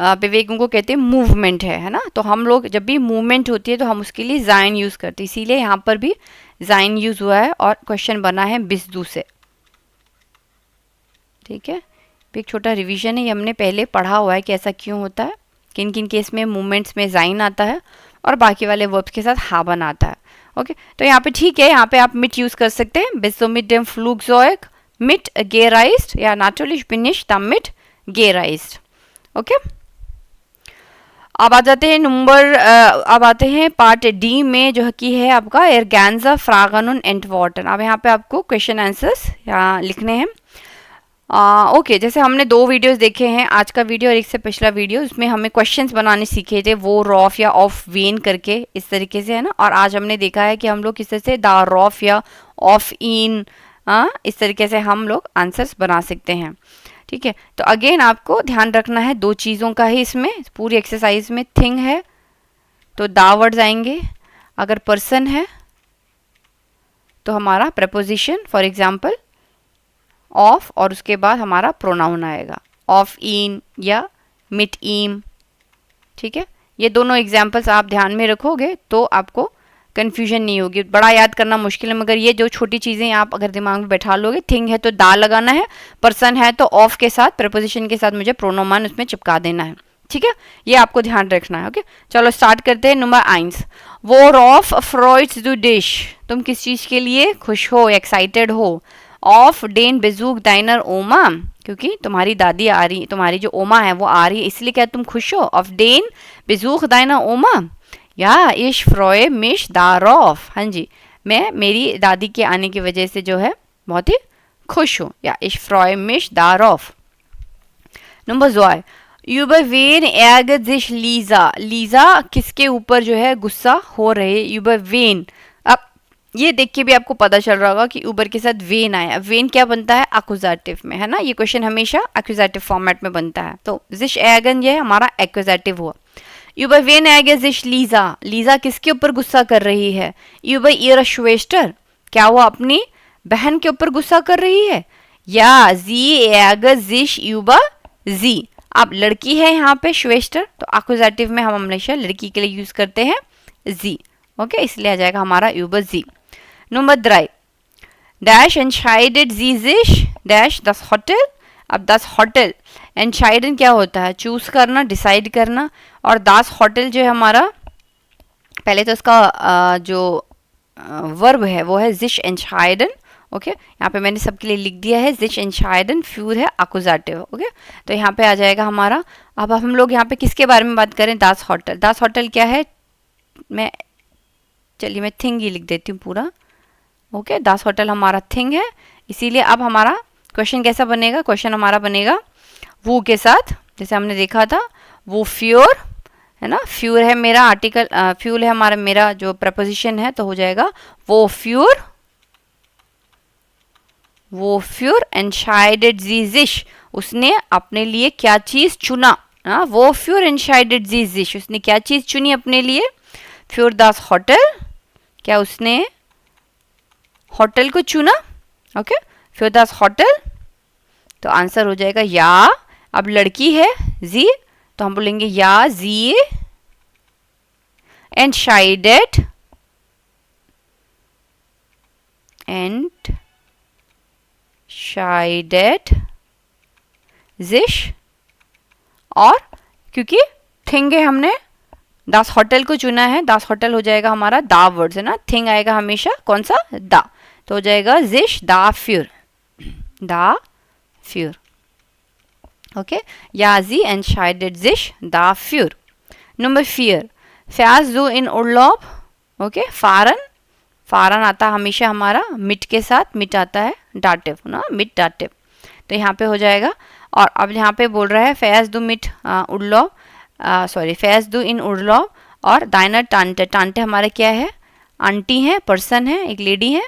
बेवेगुंग को कहते हैं मूवमेंट है ना। तो हम लोग जब भी मूवमेंट होती है तो हम उसके लिए जाइन यूज़ करते हैं, इसीलिए यहाँ पर भी जाइन यूज़ हुआ है और क्वेश्चन बना है बिस्दू से। ठीक है, एक छोटा रिवीजन है, ये हमने पहले पढ़ा हुआ है कि ऐसा क्यों होता है, किन किन केस में मूवमेंट्स में जाइन आता है और बाकी वाले वर्ब्स के साथ हाबन आता है। ओके, तो यहाँ पे ठीक है, यहाँ पे आप मिट यूज़ कर सकते हैं, बिस्दो मिट डेम फ्लूगजॉइक मिट गेराइज्ड या naturlich bin ich damit gereist। Okay, अब आ जाते हैं अब आते हैं पार्ट डी में, जो कि है आपका एरगैंजा फ्रागन und एंटवर्टन। अब यहाँ पे आपको क्वेश्चन आंसर्स यहाँ लिखने हैं। ओके, जैसे हमने 2 वीडियोस देखे हैं, आज का वीडियो और एक से पिछला वीडियो, उसमें हमें क्वेश्चंस बनाने सीखे थे, वो रॉफ या ऑफ वेन करके इस तरीके से, है ना। और आज हमने देखा है कि हम लोग किस तरह से दा रॉफ या ऑफ इन, इस तरीके से हम लोग आंसर्स बना सकते हैं। ठीक है, तो अगेन आपको ध्यान रखना है 2 चीज़ों का ही इसमें पूरी एक्सरसाइज में। थिंग है तो दा वर्ड्स आएंगे, अगर पर्सन है तो हमारा प्रपोजिशन, फॉर एग्जाम्पल ऑफ, और उसके बाद हमारा प्रोनाउन आएगा ऑफ इन या मिट ईम। ठीक है, ये दोनों एग्जाम्पल्स आप ध्यान में रखोगे तो आपको कन्फ्यूजन नहीं होगी। बड़ा याद करना मुश्किल है, मगर ये जो छोटी चीज़ें आप अगर दिमाग में बैठा लोगे, थिंग है तो दा लगाना है, पर्सन है तो ऑफ के साथ प्रपोजिशन के साथ मुझे प्रोनोमान उसमें चिपका देना है। ठीक है, ये आपको ध्यान रखना है। ओके, चलो स्टार्ट करते हैं। नंबर 1, वोर ऑफ फ्रॉइड्स डू डिश, तुम किस चीज़ के लिए खुश हो, एक्साइटेड हो। ऑफ डेन बेजूक डाइनर ओमा, क्योंकि तुम्हारी दादी आ रही, तुम्हारी जो ओमा है वो आ रही है, इसलिए क्या तुम खुश हो। ऑफ डेन बेजूक डाइनर ओमा, या इश फ्रॉय मिश दारॉफ, हाँ जी, मैं मेरी दादी के आने की वजह से जो है बहुत ही खुश हूँ, या इश फ्रॉय मिश दारॉफ। नंबर 2, यूबरवेन एगजिश लीजा, लीजा किसके ऊपर जो है गुस्सा हो रहे, यूबरवेन। अब ये देख के भी आपको पता चल रहा होगा कि ऊबर के साथ वेन आया। वेन क्या बनता है, एक्यूजेटिव में, है ना। ये क्वेश्चन हमेशा एक्यूजेटिव फॉर्मेट में बनता है, तो जिश एगन ये हमारा एक्यूजेटिव हुआ। यूबर वेन एगजिश लीजा, लीजा किसके ऊपर गुस्सा कर रही है। यूबर ईर श्वेस्टर, क्या वो अपनी बहन के ऊपर गुस्सा कर रही है। या जी एगजिश यूबर जी, अब लड़की है यहाँ पे श्वेस्टर, तो एक्यूजेटिव में हम हमेशा लड़की के लिए यूज करते हैं जी। ओके, इसलिए आ जाएगा हमारा यूबर जी। नंबर 3, डैश एंशाइडेड जी जिश डैश दस होटल। अब दस होटल, एंशाइडन क्या होता है, चूज करना, डिसाइड करना, और दास होटल जो है हमारा, पहले तो इसका जो वर्ब है वो है जिश एंशाइडन। ओके, यहाँ पे मैंने सबके लिए लिख दिया है जिश एंशाइडन, फ्यूर है एक्यूजेटिव। ओके, तो यहाँ पे आ जाएगा हमारा। अब हम लोग यहाँ पे किसके बारे में बात करें, दास होटल। दास होटल क्या है, चलिए मैं थिंग ही लिख देती हूँ पूरा। ओके, दास होटल हमारा थिंग है, इसीलिए अब हमारा क्वेश्चन कैसा बनेगा, क्वेश्चन हमारा बनेगा वो के साथ, जैसे हमने देखा था वो फ्यूर, है ना। फ्यूर है मेरा आर्टिकल, फ्यूल है हमारा, मेरा जो प्रपोजिशन है, तो हो जाएगा वो फ्यूर एंशाइडेड जी जिश, उसने अपने लिए क्या चीज चुना। वो फ्यूर एंशाइडेड जी जिश, उसने क्या चीज चुनी अपने लिए। फ्यूर दास होटल, क्या उसने होटल को चुना। ओके, फ्यूर दास होटल, तो आंसर हो जाएगा या। अब लड़की है जी, तो हम बोलेंगे या जी एंशाइडेड जिश, और क्योंकि थिंग है हमने दास होटल को चुना है, दास होटल हो जाएगा हमारा दा वर्ड्स, है ना। थिंग आएगा हमेशा कौन सा, दा, तो हो जाएगा जिश दा फ्यूर, दा फ्यूर। ओके, या जी एंशाइडेड जिश दा फ्यूर। नंबर 4, फ्याज दो इन उर्लॉब। ओके, फारन, फारन आता हमेशा हमारा मिट के साथ, मिट आता है डाटिव ना, मिट डाटिव, तो यहाँ पे हो जाएगा। और अब यहाँ पे बोल रहा है फैज दू मिट उड़लॉ, सॉरी फैज दू इन उड़लॉ, और दाइनर टांटे, टांटे हमारे क्या है, आंटी है, पर्सन है, एक लेडी है।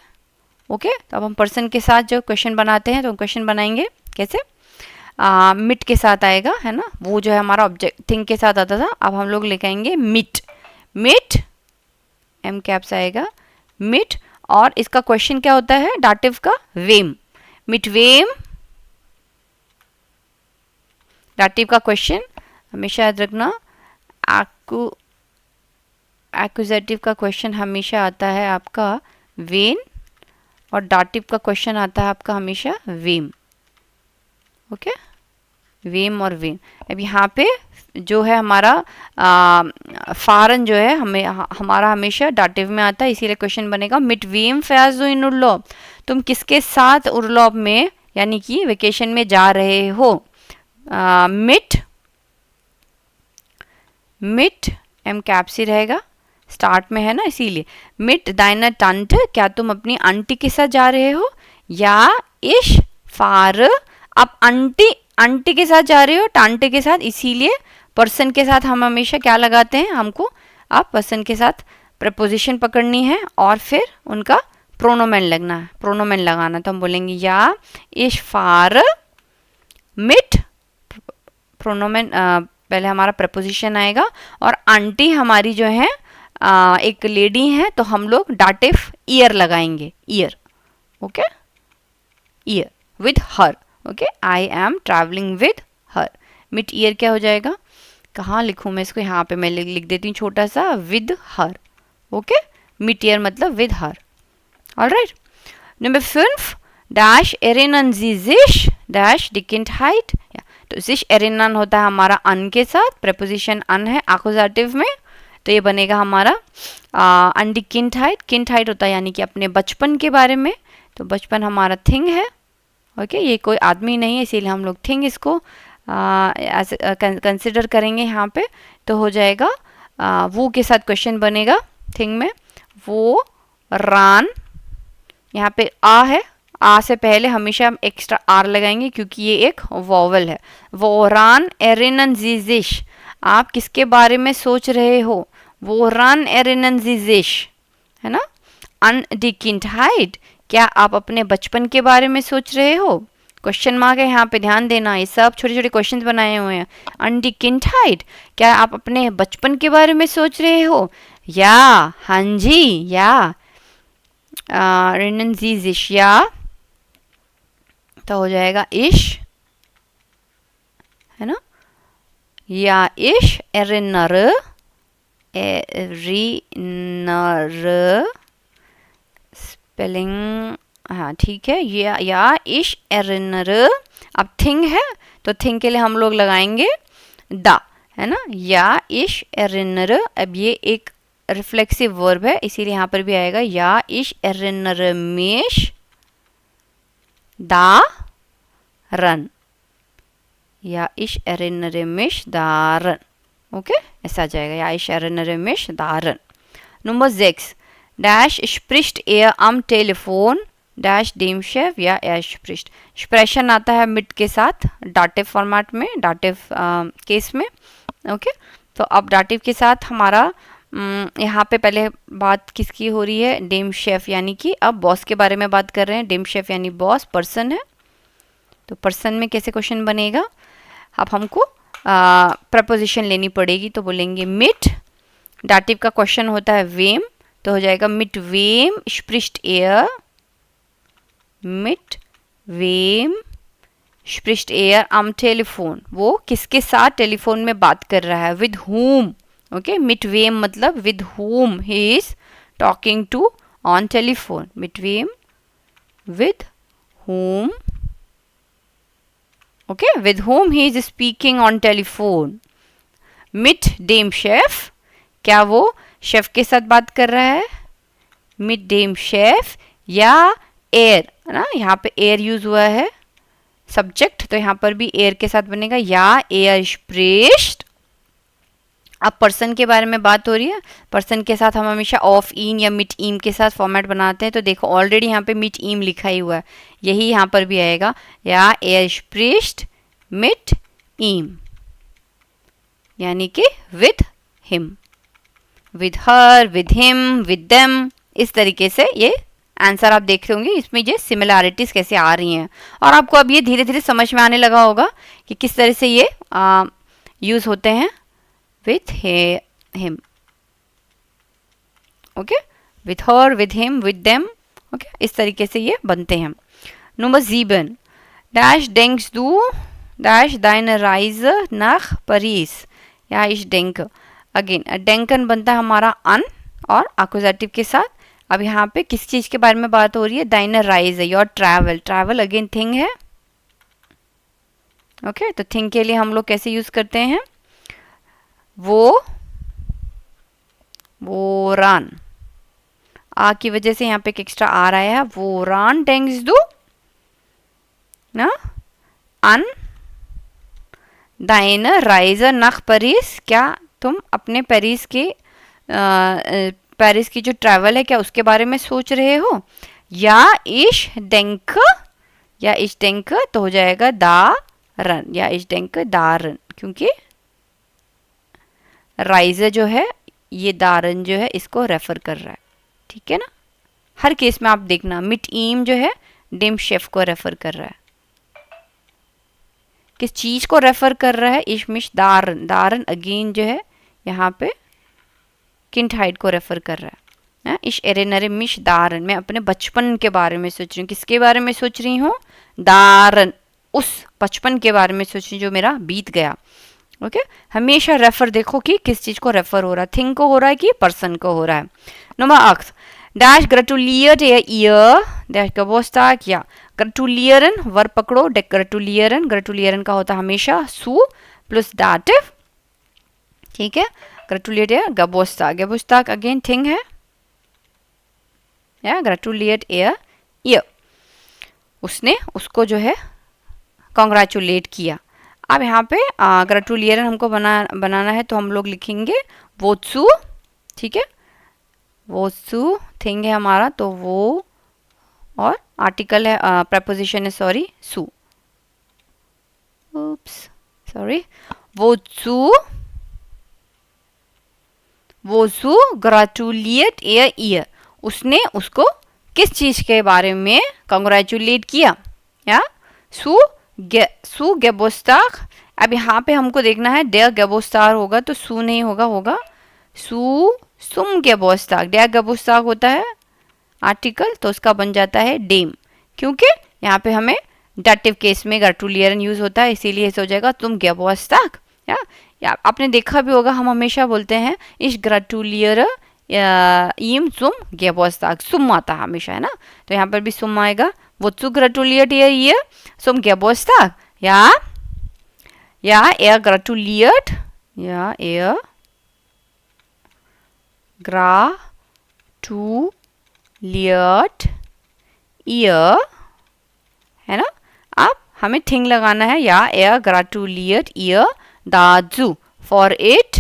ओके, तो अब हम पर्सन के साथ जो क्वेश्चन बनाते हैं तो हम क्वेश्चन बनाएंगे कैसे, मिट के साथ आएगा, है ना, वो जो है हमारा ऑब्जेक्ट थिंग के साथ आता था, अब हम लोग लिखेंगे मिट, मिट एम कैप्स आएगा मिट, और इसका क्वेश्चन क्या होता है डाटिव का, वेम, मिट वेम, डाटिव का क्वेश्चन हमेशा याद रखना, एक्यूजेटिव का क्वेश्चन हमेशा आता है आपका वेन, और डाटिव का क्वेश्चन आता है आपका हमेशा वेम। ओके, वेम और वेन। अब यहाँ पे जो है हमारा फारन जो है हमारा हमेशा डाटिव में आता है, इसीलिए क्वेश्चन बनेगा मिट वेम फैज इन उर्लॉब, तुम किसके साथ उर्लॉब में यानी कि वेकेशन में जा रहे हो। मिट, मिट एम कैप्सी रहेगा, स्टार्ट में है ना इसीलिए, मिट दाइनर टंट, क्या तुम अपनी आंटी के साथ जा रहे हो, या इश फार, आप आंटी, आंटी के साथ जा रहे हो टांटे के साथ, इसीलिए पर्सन के साथ हम हमेशा क्या लगाते हैं, हमको आप पर्सन के साथ प्रपोजिशन पकड़नी है और फिर उनका प्रोनोमेन लगना है, प्रोनोमेन लगाना, तो हम बोलेंगे या इश फार मिट, प्रोनोमेन पहले हमारा प्रपोजिशन आएगा, और आंटी हमारी जो है एक लेडी है, तो हम लोग डाटिव ईयर लगाएंगे, year. Okay, year with her. Okay, I am travelling with her, मिट ईयर क्या हो जाएगा, कहाँ लिखूँ मैं इसको, यहाँ पे मैं लिख देती हूँ छोटा सा, विद हर। ओके, मिट ईयर मतलब with her. Alright, number 5, dash एरिनन जिश डैश डिकिंट हाइट, तो जिश एरिनन होता है हमारा अन के साथ, प्रपोजिशन अन है एक्यूजेटिव में, तो ये बनेगा हमारा अंडी किंट हाइट, किंट हाइट होता है यानी कि अपने बचपन के बारे में, तो बचपन हमारा थिंग है। ओके, ये कोई आदमी नहीं है इसीलिए हम लोग थिंग इसको कंसिडर करेंगे यहाँ पे, तो हो जाएगा वो के साथ क्वेश्चन बनेगा थिंग में, वो रान, यहाँ पे आ है, आ से पहले हमेशा हम एक्स्ट्रा आर लगाएंगे क्योंकि ये एक वॉवल है, वो रान एरिनन जिश, आप किसके बारे में सोच रहे हो, वो रन एरिनन जिश, है ना, अन दी किंट हाइट, क्या आप अपने बचपन के बारे में सोच रहे हो, क्वेश्चन मार्क है यहाँ पे, ध्यान देना, ये सब छोटे छोटे क्वेश्चंस बनाए हुए हैं, अन दी किंट हाइट, क्या आप अपने बचपन के बारे में सोच रहे हो, या हाँ जी, या रिनन जिश, या तो हो जाएगा इश, है ना, या इश एरिनर, एरिनर स्पेलिंग, हाँ ठीक है, या इश एरिनर, अब थिंग है तो थिंग के लिए हम लोग लगाएंगे दा, है ना, या इश एरिनर, अब ये एक रिफ्लेक्सिव वर्ब है इसीलिए यहाँ पर भी आएगा या इश एरिनर मेश दा रन, या इश एरिनर मेश दारन। ओके, ऐसा आ जाएगा, या इश एरिनर मेश दारन। नंबर 6, डैश स्प्रिस्ट एयर अम टेलीफोन डैश डीम शेफ, या स्प्रिस्ट, एक्सप्रेशन आता है मिट के साथ डाटिव फॉर्मेट में, डाटिव केस में। ओके, तो अब डाटिव के साथ हमारा यहाँ पे पहले बात किसकी हो रही है, डीम शेफ, यानी कि अब बॉस के बारे में बात कर रहे हैं, डीम शेफ यानी बॉस, पर्सन है, तो पर्सन में कैसे क्वेश्चन बनेगा, अब हमको प्रपोजिशन लेनी पड़ेगी, तो बोलेंगे मिट, डाटिव का क्वेश्चन होता है वेम, तो हो जाएगा मिट वेम स्प्रिस्ट एयर, मिट वेम स्प्रिस्ट एयर अम टेलीफोन, वो किसके साथ टेलीफोन में बात कर रहा है, विद हुम। ओके, मिट वेम मतलब with whom he is talking to on telephone, मिट वेम with whom, okay, with whom he is speaking on telephone, mit dem chef, क्या वो शेफ के साथ बात कर रहा है, mit dem chef, या एयर, है ना, यहाँ पे एयर यूज हुआ है सब्जेक्ट, तो यहाँ पर भी एयर के साथ बनेगा या एयर स्प्रिस्ट। अब पर्सन के बारे में बात हो रही है, पर्सन के साथ हम हमेशा ऑफ इन या मिट ईम के साथ फॉर्मेट बनाते हैं, तो देखो ऑलरेडी यहाँ पे मिट ईम लिखा ही हुआ है, यही यहाँ पर भी आएगा, या एयर स्प्रिस्ट मिट ईम, यानी कि with him, with her, with him, with them, इस तरीके से ये आंसर आप देख रहे होंगे। इसमें ये सिमिलैरिटीज कैसे आ रही हैं और आपको अब ये धीरे धीरे समझ में आने लगा होगा कि किस तरह से ये यूज होते हैं with him, okay, with her, with him, with them, okay, इस तरीके से ये बनते हैं। नंबर 7, डैश डेंक्स दू डैश दाइन राइज nach Paris, या इस डेंक, अगेन डेंकन बनता है हमारा अन और एक्कुजेटिव के साथ। अब यहाँ पे किस चीज के बारे में बात हो रही है, दाइन राइज है, your travel, travel again thing है, ओके, तो थिंग के लिए हम लोग कैसे यूज करते हैं, वो रान, आ की वजह से यहाँ पे एक एक्स्ट्रा आ रहा है, वो रान डेंक्स दू ना अन दाइन राइजर नख पेरिस, क्या तुम अपने पेरिस के पेरिस की जो ट्रैवल है क्या उसके बारे में सोच रहे हो, या इश डेंक, या इश डेंक तो हो जाएगा दारन, या इश डेंक दारन, क्योंकि राइजर जो है ये दारन जो है इसको रेफर कर रहा है, ठीक है ना। हर केस में आप देखना मिट ईम जो है डिम शेफ को रेफर कर रहा है, किस चीज को रेफर कर रहा है, इशमिश दारन, दारन अगेन जो है यहाँ पे किंट हाइड को रेफर कर रहा है। इश एरेनरे मिश दारन, मैं अपने बचपन के बारे में सोच रही हूँ, किसके बारे में सोच रही हूँ, दारन, उस बचपन के बारे में सोच रही हूँ जो मेरा बीत गया, ओके। हमेशा रेफर देखो कि किस चीज को रेफर हो रहा है, थिंग को हो रहा है कि पर्सन को हो रहा है। नंबर 8, डैश ग्रेटुलियर ईयर डैश गबोस्टाक, या ग्रेटुलियरन वर्ब पकड़ो, ग्रेटुलियरन, ग्रेटुलियरन का होता है हमेशा सू प्लस दाटिव, ठीक है, ग्रेटुलियर गबोस्टाक, गबोस्टाक अगेन थिंग है, या ग्रेटुलियर ईयर, उसने उसको जो है कॉन्ग्रेचुलेट किया। अब यहाँ पे ग्रेटुलियरन हमको बनाना है तो हम लोग लिखेंगे वोत्सु, ठीक है, वोत्सु थिंग है हमारा, तो वो और आर्टिकल है, प्रेपोजिशन है, सॉरी, सु, उप्स सॉरी, वोत्सु, वोत्सु ग्रेटुलिएट ईयर, उसने उसको किस चीज के बारे में कॉन्ग्रेचुलेट किया, या सु गेबोस्टाक। अब यहाँ पे हमको देखना है डेयर गेबोस्टार होगा तो सु नहीं होगा, होगा सु सुम गेबोस्टाक, डेयर गेबोस्टाक होता है आर्टिकल तो उसका बन जाता है डेम, क्योंकि यहाँ पे हमें डाटिव केस में ग्रेटुलियरन यूज होता है, इसीलिए ऐसे हो जाएगा तुम गेबोस्टाक, या आपने देखा भी होगा हम हमेशा बोलते हैं इस ग्रेटुलियर ईम सुम गेबोस्टाक, सुम आता है हमेशा, है ना, तो यहाँ पर भी सुम आएगा, वो सु ग्रेटुलियर ईयर सुम गेबोस्टाक, या एयर ग्रेटुलियर्ड, या एयर ग्रेटुलियर्ड ईयर, है ना। अब हमें थिंग लगाना है, या एयर ग्रेटुलियर्ड ईयर दाजू, फॉर इट,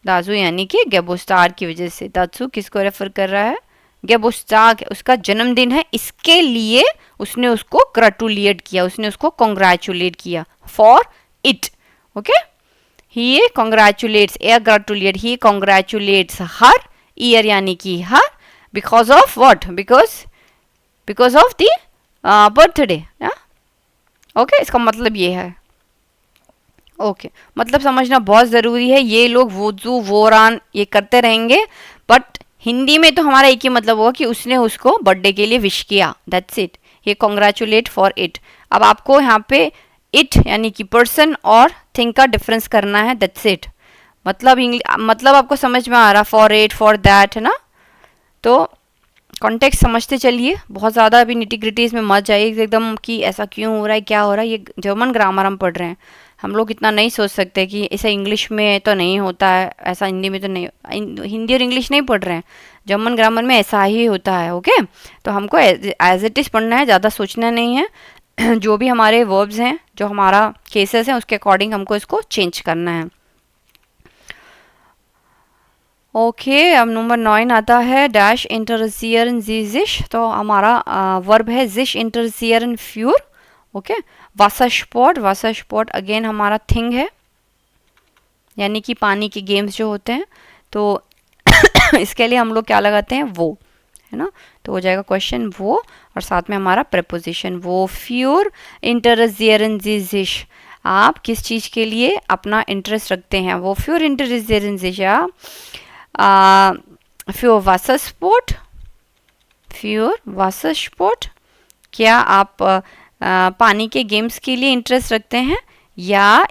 दाजू यानी कि गेबोस्टार की वजह से, दाजू किसको रेफर कर रहा है, गेबोस्टार, उसका जन्मदिन है इसके लिए उसने उसको ग्रेटुलिएट किया, उसने उसको कॉन्ग्रेचुलेट किया, for it, okay, he congratulates, एयर ग्रेटुलिएट, ही कॉन्ग्रेचुलेट्स हर, ईयर यानी कि her, because of what, because of the birthday, okay, इसका मतलब ये है, ओके, मतलब समझना बहुत ज़रूरी है। ये लोग वोजू वोरान ये करते रहेंगे, बट हिंदी में तो हमारा एक ही मतलब होगा कि उसने उसको बर्थडे के लिए विश किया, दैट्स इट, ये कॉन्ग्रेचुलेट फॉर इट। अब आपको यहाँ पे इट यानी कि पर्सन और थिंग का डिफरेंस करना है, दैट्स इट, मतलब आपको समझ में आ रहा, फॉर इट, फॉर दैट, है ना। तो कॉन्टेक्स्ट समझते चलिए, बहुत ज़्यादा अभी निटिग्रिटीज में मत जाइए एकदम कि ऐसा क्यों हो रहा है, क्या हो रहा है, ये जर्मन ग्रामर हम पढ़ रहे हैं, हम लोग इतना नहीं सोच सकते कि ऐसा इंग्लिश में तो नहीं होता है, ऐसा हिंदी में तो नहीं, हिंदी और इंग्लिश नहीं पढ़ रहे हैं, जर्मन ग्रामर में ऐसा ही होता है, ओके। तो हमको एज इट इज़ पढ़ना है, ज़्यादा सोचना नहीं है, जो भी हमारे वर्ब्स हैं, जो हमारा केसेस हैं, उसके अकॉर्डिंग हमको इसको चेंज करना है, ओके। अब नंबर 9 आता है डैश इंटरसियरन जिश, तो हमारा वर्ब है जिश इंटरसियरन फ्यूर, ओके। वासरस्पोर्ट अगेन हमारा थिंग है, यानी कि पानी के गेम्स जो होते हैं, तो इसके लिए हम लोग क्या लगाते हैं, वो, है ना। तो हो जाएगा क्वेश्चन वो, और साथ में हमारा प्रपोजिशन वो फ्यूर इंटरेस्ट, आप किस चीज़ के लिए अपना इंटरेस्ट रखते हैं, वो फ्यूर इंटरेस्ट या फ्यूर वासरस्पोर्ट, क्या आप पानी के गेम्स के लिए इंटरेस्ट रखते हैं, या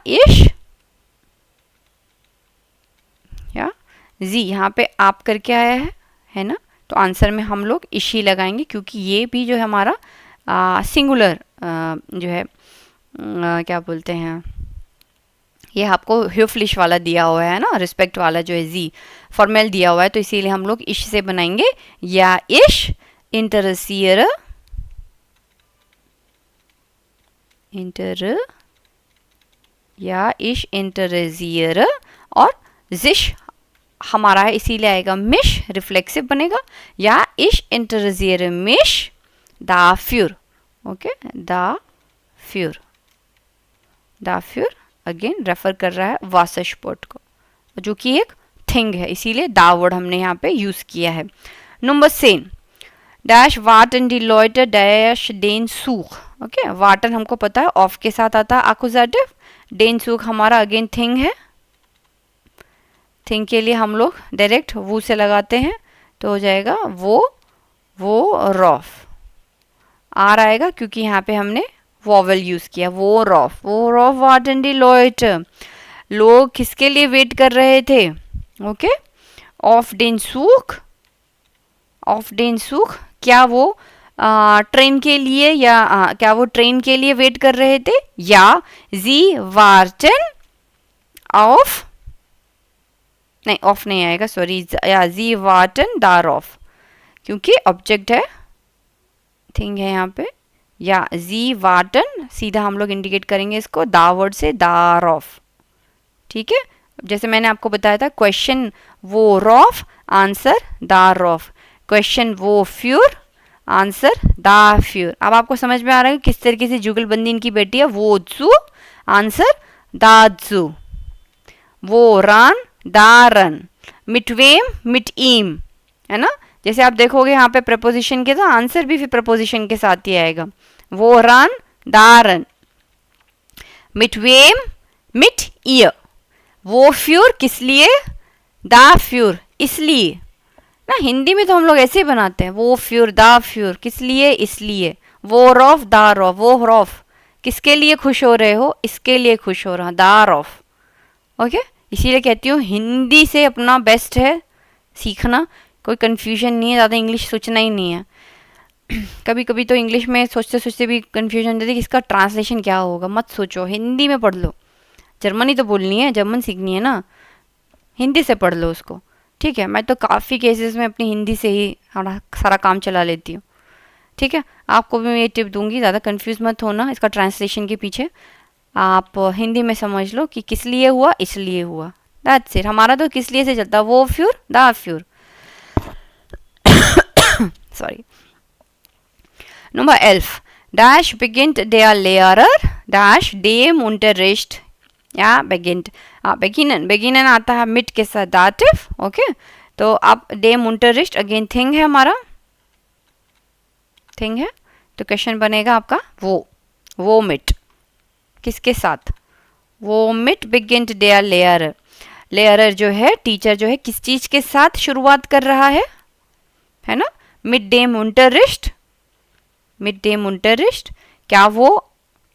जी यहाँ पे आप करके आया है ना, तो आंसर में हम लोग इशी लगाएंगे, क्योंकि ये भी जो है हमारा सिंगुलर जो है क्या बोलते हैं, ये आपको ह्यूफ्लिश वाला दिया हुआ है ना, रिस्पेक्ट वाला जो है जी फॉर्मेल दिया हुआ है, तो इसीलिए हम लोग इश से बनाएंगे, या इश इंटरसियर या इश इंटरजियर, और जिश हमारा है इसीलिए आएगा मिश, रिफ्लेक्सिव बनेगा, या इश इंटरजियर मिश दाफ्यूर, ओके, दाफ्यूर अगेन रेफर कर रहा है वासरस्पोर्ट को, जो कि एक थिंग है, इसीलिए दा वर्ड हमने यहाँ पे यूज किया है। नंबर सेन डैश वाटन डी लॉयटर डैश डेन सूख, ओके, वाटन हमको पता है ऑफ के साथ आता है एक्कुजेटिव, डेन सूख हमारा अगेन थिंग है, थिंग के लिए हम लोग डायरेक्ट वो से लगाते हैं, तो हो जाएगा वो रॉफ, आर आएगा क्योंकि यहाँ पे हमने वॉवल यूज किया, वो रॉफ वाटन डी लॉयटर, लोग किसके लिए वेट कर रहे थे, ओके, ऑफ डेन सूख, क्या वो ट्रेन के लिए, या क्या वो ट्रेन के लिए वेट कर रहे थे, या जी वार्टन ऑफ, नहीं ऑफ नहीं आएगा, सॉरी, या जी वार्टन दार ऑफ, क्योंकि ऑब्जेक्ट है, थिंग है यहाँ पे, या जी वार्टन सीधा हम लोग इंडिकेट करेंगे इसको दा वर्ड से, दार ऑफ, ठीक है। जैसे मैंने आपको बताया था, क्वेश्चन वो रॉफ, आंसर दार ऑफ, क्वेश्चन वो फ्यूर, आंसर दा फ्यूर। अब आपको समझ में आ रहा है किस तरीके से जुगलबंदी इनकी बेटी है, वो जू, आंसर दा जू, वो रान दा रन, मिटवेम मिटईम, है ना। जैसे आप देखोगे यहाँ पे प्रपोजिशन के, तो आंसर भी फिर प्रपोजिशन के साथ ही आएगा, वो रान दा रन, मिटवेम मिट ईयर, वो फ्यूर किस लिए, दा फ्यूर इसलिए ना, हिंदी में तो हम लोग ऐसे ही बनाते हैं, वो फ्यूर दा फ्यूर किस लिए, इसलिए, वो रॉफ दा रॉफ, वो रॉफ किसके लिए खुश हो रहे हो, इसके लिए खुश हो रहा, दा रॉफ, ओके। इसीलिए कहती हूँ हिंदी से अपना बेस्ट है सीखना, कोई कन्फ्यूजन नहीं है, ज़्यादा इंग्लिश सोचना ही नहीं है। कभी कभी तो इंग्लिश में सोचते सोचते भी कन्फ्यूजन होती है कि इसका ट्रांसलेशन क्या होगा, मत सोचो, हिंदी में पढ़ लो, जर्मनी तो बोलनी है, जर्मन सीखनी है ना, हिंदी से पढ़ लो उसको, ठीक है। मैं तो काफ़ी केसेस में अपनी हिंदी से ही सारा काम चला लेती हूँ, ठीक है। आपको भी मैं ये टिप दूंगी, ज़्यादा कंफ्यूज मत होना इसका ट्रांसलेशन के पीछे, आप हिंदी में समझ लो कि किस लिए हुआ, इसलिए हुआ, दैट्स इट। हमारा तो किस लिए से चलता, वो फ्यूर दा फ्यूर, सॉरी। नंबर 11 डैश बिगिंट देयर लेयरर डैश डेम unterricht, या बेगिनन आता है मिट के साथ दाटिव, ओके। तो अब डेम unterricht अगेन थिंग है, हमारा थिंग है, तो क्वेश्चन बनेगा आपका वो मिट किसके साथ, वो मिट बिगिंट देयर लेयरर जो है टीचर जो है किस चीज के साथ शुरुआत कर रहा है ना, मिड डेम unterricht, क्या वो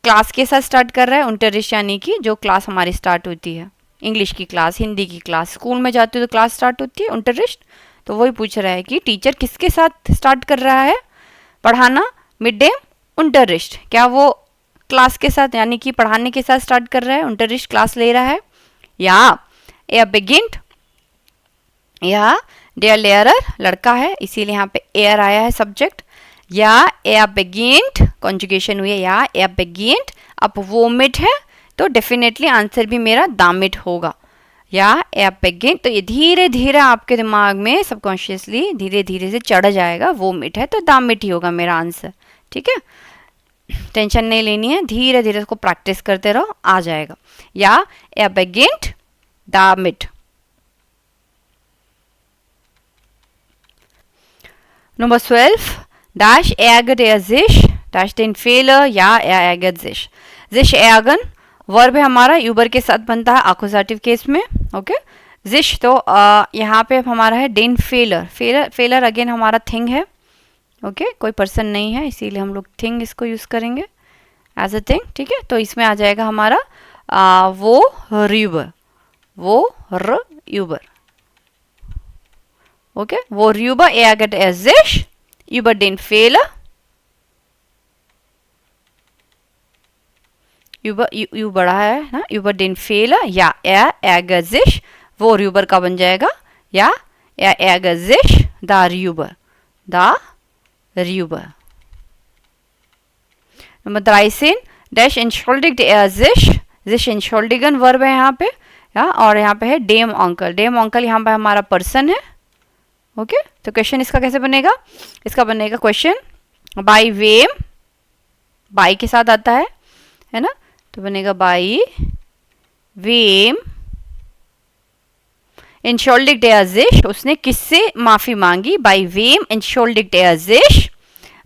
क्लास के साथ स्टार्ट कर रहा है, unterricht यानी कि जो क्लास हमारी स्टार्ट होती है, इंग्लिश की क्लास, हिंदी की क्लास, स्कूल में जाते हो तो क्लास स्टार्ट होती है unterricht, तो वही पूछ रहा है कि टीचर किसके साथ स्टार्ट कर रहा है पढ़ाना, मिड डेम unterricht, क्या वो क्लास के साथ यानी कि पढ़ाने के साथ स्टार्ट कर रहा है, unterricht क्लास ले रहा है, या beginnt, या डेयर लेयरर लड़का है इसीलिए यहाँ पे एयर आया है सब्जेक्ट, या beginnt कॉन्जुगेशन हुई है, या beginnt, अब वो मिट है तो डेफिनेटली आंसर भी मेरा दामिट होगा, या beginnt, तो ये धीरे धीरे आपके दिमाग में सबकॉन्शियसली धीरे धीरे से चढ़ जाएगा, वो मिट है तो दामिट ही होगा मेरा आंसर, ठीक है। टेंशन नहीं लेनी है, धीरे धीरे इसको प्रैक्टिस करते रहो, आ जाएगा. या beginnt damit. Nummer 12. Dash ärgert er sich, dash den Fehler, ja er ärgert sich. Sich ärgern verb है हमारा, यूबर के साथ बनता है आकुजाटिव केस में. ओके, जिश तो यहाँ पे हमारा है डेन फेलर. फेलर अगेन हमारा थिंग है. ओके, कोई पर्सन नहीं है, इसीलिए हम लोग थिंग इसको यूज करेंगे एज अ थिंग. ठीक है, तो इसमें आ जाएगा हमारा वो र्यूबर. ओके, वो र्यूबर ärgert er sich über den Fehler. You बड़ा है ना, über den Fehler, या er ärgert sich, वो र्यूबर का बन जाएगा, या er ärgert sich darüber. Nummer 13. Dash entschuldigt er sich entschuldigen verb है यहाँ पे, या और यहाँ पे है डेम अंकल. डेम अंकल यहाँ पे हमारा पर्सन है. ओके, तो क्वेश्चन इसका कैसे बनेगा? इसका बनेगा क्वेश्चन बाय वेम, बाय के साथ आता है ना, तो बनेगा बाय वेम entschuldigt er sich, उसने किससे माफी मांगी? बाय वेम entschuldigt er sich,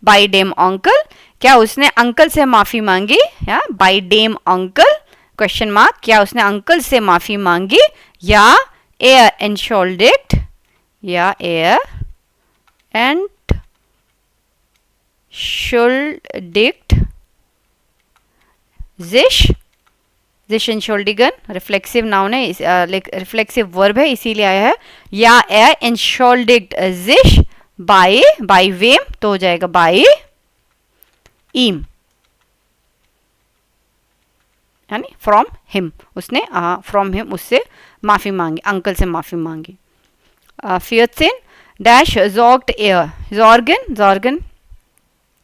बाय डेम अंकल, क्या उसने अंकल से माफी मांगी? या बाय डेम अंकल क्वेश्चन मार्क, क्या उसने अंकल से माफी मांगी? या er entschuldigt, या er entschuldigt sich entschuldigen reflexive noun है, रिफ्लेक्सिव वर्ब है, इसीलिए आया है. या er entschuldigt sich by wem, तो हो जाएगा by ihm, यानी फ्रॉम हिम, उसने फ्रॉम हिम उससे माफी मांगी, अंकल से माफी मांगी. 14. डैश sorgt er, sorgen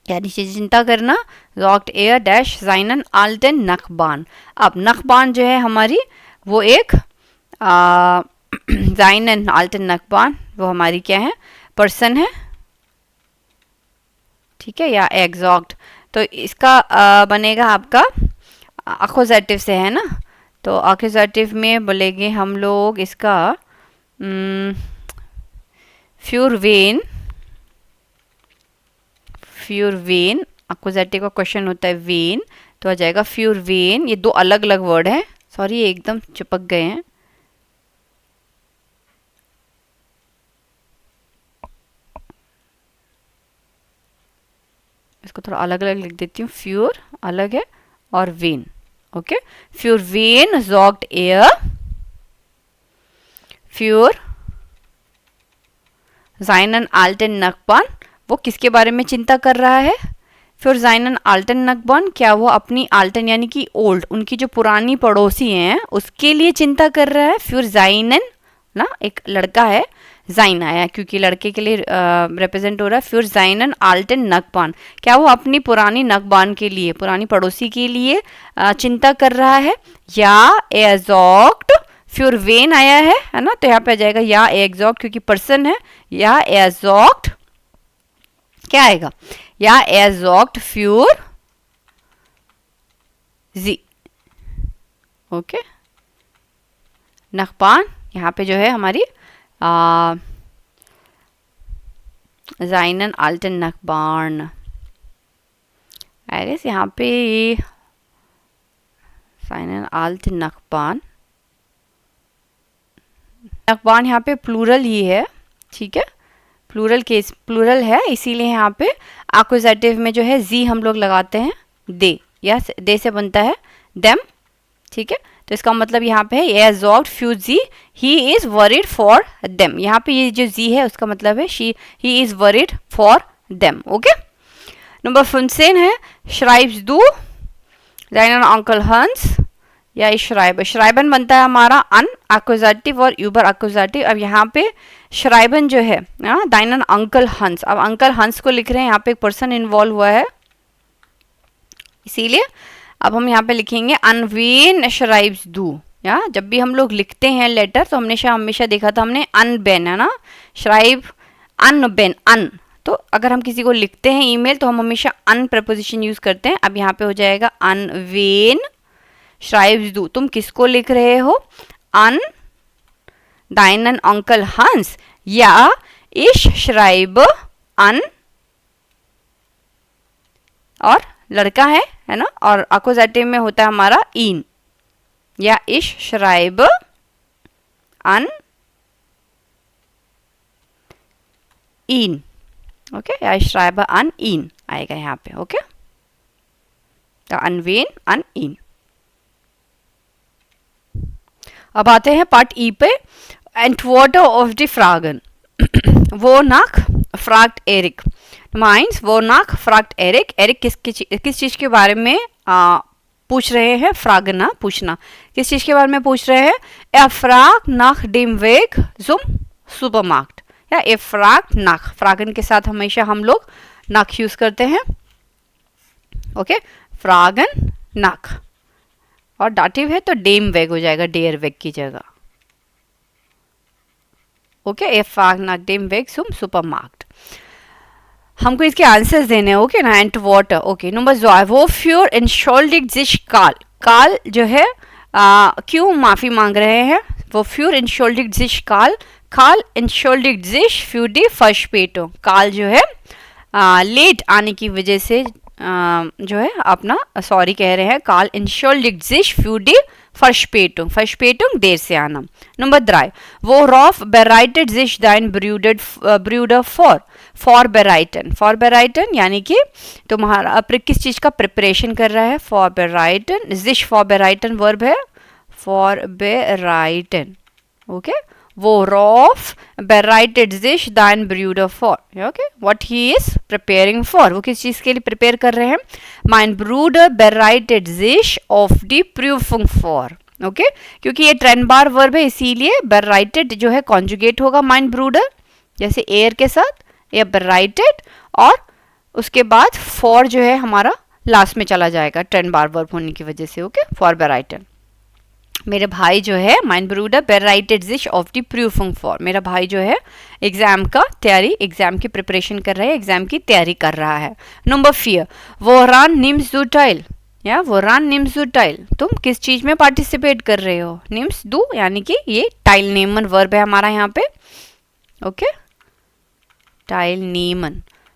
यानी चिंता करना, sorgt er dash seinen alten Nachbarn. अब नखबान जो है हमारी वो एक seinen alten Nachbarn, वो हमारी क्या है? पर्सन है. ठीक है, या एग्जॉक्ट, तो इसका बनेगा आपका अक्यूजेटिव से, है ना, तो अक्यूजेटिव में बोलेंगे हम लोग इसका फ्यूर वेन. अक्यूजेटिव का क्वेश्चन होता है वेन, तो आ जाएगा फ्यूर वेन. ये दो अलग अलग वर्ड हैं, सॉरी ये एकदम चिपक गए हैं. इसको थोड़ा अलग अलग लिख देती हूँ. फ्यूर अलग है और वेन. ओके, फ्यूर वेन sorgt er, फ्यूर seinen alten Nachbarn, वो किसके बारे में चिंता कर रहा है? फिर seinen alten Nachbarn, क्या वो अपनी alten यानी कि ओल्ड, उनकी जो पुरानी पड़ोसी हैं उसके लिए चिंता कर रहा है? फिर seinen ना, एक लड़का है, sein आया क्योंकि लड़के के लिए रिप्रेजेंट हो रहा है. फिर seinen alten Nachbarn, क्या वो अपनी पुरानी नकबान के लिए, पुरानी पड़ोसी के लिए चिंता कर रहा है? या er sorgt, फिर वेन आया है ना, तो यहाँ पे आ जाएगा या एग्जॉक्ट क्योंकि पर्सन है. या er sorgt क्या आएगा? या er sorgt für sie. Okay, नखबान यहाँ पे जो है हमारी seinen alten Nachbarn. I guess यहाँ पे seinen alten Nachbarn, नकबान यहाँ पे प्लूरल ही है. ठीक है, प्लूरल केस, प्लूरल है, इसीलिए यहाँ पे एक्यूजेटिव में जो है जी हम लोग लगाते हैं दे, या दे से बनता है देम. ठीक है, तो इसका मतलब यहाँ पे है er sorgt für sie, he is worried for them. यहाँ पे ये जो जी है उसका मतलब है he is worried for them. Okay, number 15 है schreibst du deinen Onkel Hans, या श्राइबन. श्राइबन बनता है हमारा अन एक्यूजेटिव और यूबर एक्यूजेटिव. अब यहाँ पे श्राइबन जो है दाइनन अंकल हंस, अब अंकल हंस को लिख रहे हैं, यहाँ पे एक पर्सन इन्वॉल्व हुआ है, इसीलिए अब हम यहाँ पे लिखेंगे अनवेन श्राइब्स दू. या जब भी हम लोग लिखते हैं लेटर तो हमेशा देखा था हमने अनबेन, है ना, श्राइब अनबेन, अन तो अगर हम किसी को लिखते हैं ईमेल तो हम हमेशा अन प्रपोजिशन यूज करते हैं। अब यहाँ पे हो जाएगा अन वेन श्राइब्स दू, तुम किसको लिख रहे हो? अन deinen अंकल हंस, या ich schreibe an, और लड़का है ना, और अकोजेटिव में होता है हमारा इन, या ich schreibe an ihn, okay, या ich schreibe an ihn आएगा यहाँ पे, ओके, तो an wen an ihn। अब आते हैं पार्ट ई पे, Antworten auf die Fragen. Wonach fragt Erik? Meins, wonach fragt Erik? Erik किस चीज के बारे में पूछ रहे हैं? फ्रागना, पूछना। किस चीज के बारे में पूछ रहे हैं? Er fragt nach dem Weg zum Supermarkt, या er fragt nach, फ्रागन के साथ हमेशा हम लोग nach यूज करते हैं, ओके, फ्रागन nach, और डाटिव है तो डेम वेग हो जाएगा, डेयर वेग की जगह, okay, er fragt nach dem Weg zum Supermarkt। हमको इसके आंसर्स देने हैं, ओके ना, एंटवर्ट, okay. Number 2, wofür entschuldigt sich Karl? Karl जो है क्यों माफी मांग रहे हैं? wofür entschuldigt sich Karl? Karl entschuldigt sich für die Verspätung। Karl जो है लेट आने की वजह से जो है अपना सॉरी कह रहे हैं। Karl entschuldigt sich für die Verspätung, Verspätung देर से आना। Number 3, worauf bereitet sich dein Bruder vor? Vorbereiten, vorbereiten यानी कि तुम्हारा किस चीज का प्रिपरेशन कर रहा है? Vorbereiten, sich vorbereiten वर्ब है, vorbereiten, okay, worauf bereitet sich dein Bruder vor? Okay, what he is preparing for, वो किस चीज के लिए प्रिपेयर कर रहे हैं? Mein Bruder bereitet sich auf die Prüfung vor, okay, क्योंकि ये ट्रेन बार वर्ब है इसीलिए bereitet जो है कॉन्जुगेट होगा mein Bruder, जैसे एयर के साथ ये bereitet, और उसके बाद for जो है हमारा लास्ट में चला जाएगा ट्रेन बार वर्ब होने की वजह से, ओके, vorbereiten। मेरे भाई जो है mein Bruder bereitet sich auf die Prüfung vor, मेरा भाई जो है एग्जाम का तैयारी, एग्जाम की प्रिपरेशन कर रहा है, एग्जाम की तैयारी कर रहा है। Number 4, woran nimmst du teil? या woran nimmst du teil, तुम किस चीज में पार्टिसिपेट कर रहे हो? nimmst du यानी कि ये teilnehmen वर्ब है हमारा यहाँ पे, ओके, teilnehmen,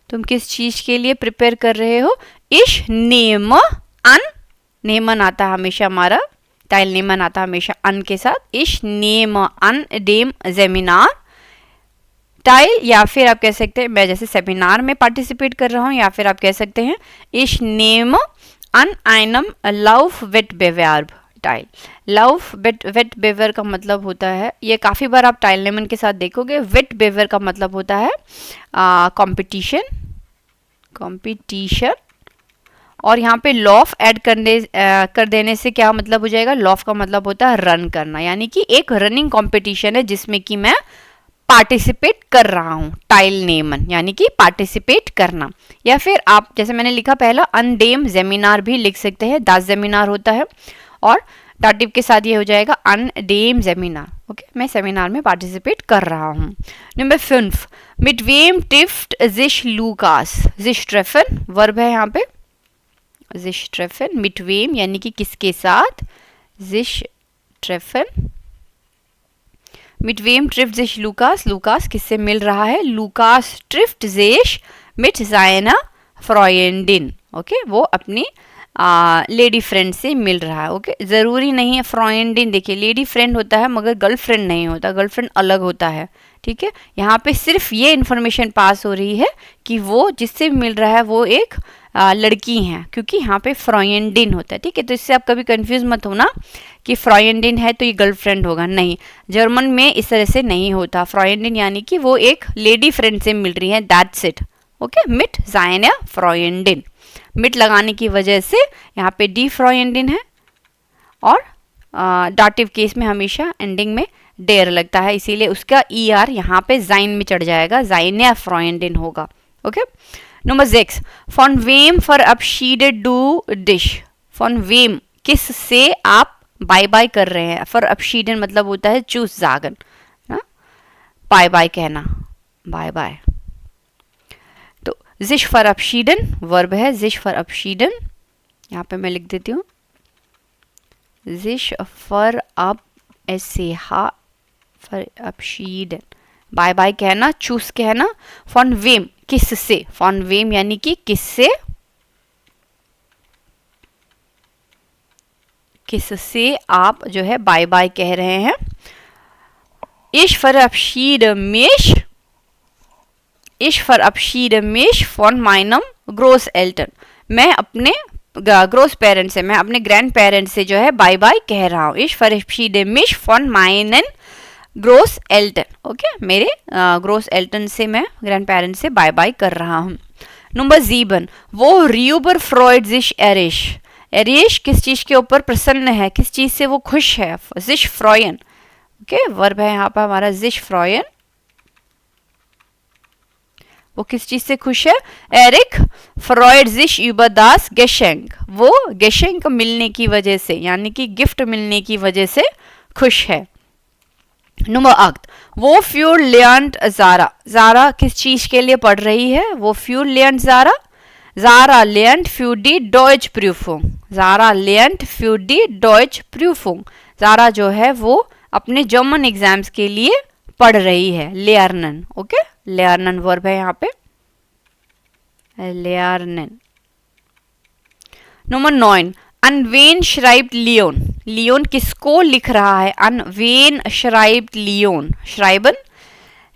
तुम किस चीज के लिए प्रिपेयर कर रहे हो? ich nehme an, nehmen आता है हमेशा हमारा, teilnehmen आता है हमेशा an के साथ, ich nehme an dem Seminar teil, या फिर आप कह सकते हैं मैं जैसे सेमिनार में पार्टिसिपेट कर रहा हूँ, या फिर आप कह सकते हैं ich nehme an einem Laufwettbewerb teil। Laufwettbewerb का मतलब होता है, ये काफ़ी बार आप teilnehmen के साथ देखोगे, Wettbewerb का मतलब होता है कंपटीशन, कंपटीशन, और यहाँ पे लॉफ ऐड कर देने से क्या मतलब हो जाएगा? लॉफ का मतलब होता है रन करना, यानी कि एक रनिंग कंपटीशन है जिसमें कि मैं पार्टिसिपेट कर रहा हूँ, teilnehmen यानी कि पार्टिसिपेट करना। या फिर आप जैसे मैंने लिखा पहला an dem Seminar भी लिख सकते हैं, das Seminar होता है, और डाटिव के साथ ये हो जाएगा an dem Seminar, ओके, मैं सेमिनार में पार्टिसिपेट कर रहा हूँ। Number 5, mit wem trifft sich Lukas? sich treffen verb है यहाँ पे, sich treffen, mit wem यानी कि किसके साथ? sich treffen, mit wem trifft sich Lukas? Lukas किससे मिल रहा है? Lukas trifft sich mit seiner Freundin, okay, वो अपनी लेडी फ्रेंड से मिल रहा है, ओके, ज़रूरी नहीं है फ्रेंडिन, देखिए लेडी फ्रेंड होता है मगर गर्लफ्रेंड नहीं होता, गर्लफ्रेंड अलग होता है, ठीक है। यहाँ पे सिर्फ ये इन्फॉर्मेशन पास हो रही है कि वो जिससे मिल रहा है वो एक लड़की हैं, क्योंकि यहाँ पे फ्रेंडिन होता है, ठीक है। तो इससे आप कभी कंफ्यूज मत होना कि फ्रेंडिन है तो ये गर्लफ्रेंड होगा, नहीं, जर्मन में इस तरह से नहीं होता। फ्रेंडिन यानी कि वो एक लेडी फ्रेंड से मिल रही है, दैट्स इट, ओके। मिट seine फ्रेंडिन, मिट लगाने की वजह से यहाँ पे डी फ्रेंडिन है, और डाटिव केस में हमेशा एंडिंग में डेर लगता है, इसीलिए उसका ई आर यहाँ पे जाइन में चढ़ जाएगा, seine फ्रेंडिन होगा, okay. Number 6, von wem verabschiedet du dich? von wem किस से आप बाय बाय कर रहे हैं? verabschieden मतलब होता है चूज जागन, बाय बाय कहना, bye bye. sich verabschieden verb है, sich verabschieden, यहाँ पे मैं लिख देती हूँ sich verabschieden, बाय बाय कहना, चूस कहना, von wem किससे, von wem यानी कि किससे, किससे आप जो है बाय बाय कह रहे हैं। Ich verabschiede mich von meinem Großeltern, मैं अपने ग्रोस पेरेंट्स से, मैं अपने ग्रैंड पेरेंट्स से जो है बाय बाय कह रहा हूँ। Ich verabschiede mich von meinen Großeltern, okay, मेरे ग्रोस एल्टन से मैं ग्रैंड पेरेंट्स से बाय बाय कर रहा हूँ। नंबर 7, वो र्यूबर फ्रॉइड sich एरिश किस चीज के ऊपर प्रसन्न है, किस चीज से वो खुश है, sich freuen, ओके, वर्ब है यहाँ पर हमारा sich freuen, वो किस चीज से खुश है, एरिक फ्रॉइड sich über das Geschenk, वो Geschenk मिलने की वजह से यानी कि गिफ्ट मिलने की वजह से खुश है। नंबर 8, वो फ्यूर lernt Zara, ज़ारा किस चीज के लिए पढ़ रही है, वो फ्यूर lernt Zara, Zara lernt für die Deutschprüfung, Zara lernt für die Deutschprüfung, Zara जो है वो अपने जर्मन एग्जाम्स के लिए पढ़ रही है, lernen, ओके, lernen वर्ब है यहाँ पे, lernen। Number 9, an wen schreibt Leon, Leon किसको लिख रहा है, an wen schreibt Leon, schreiben,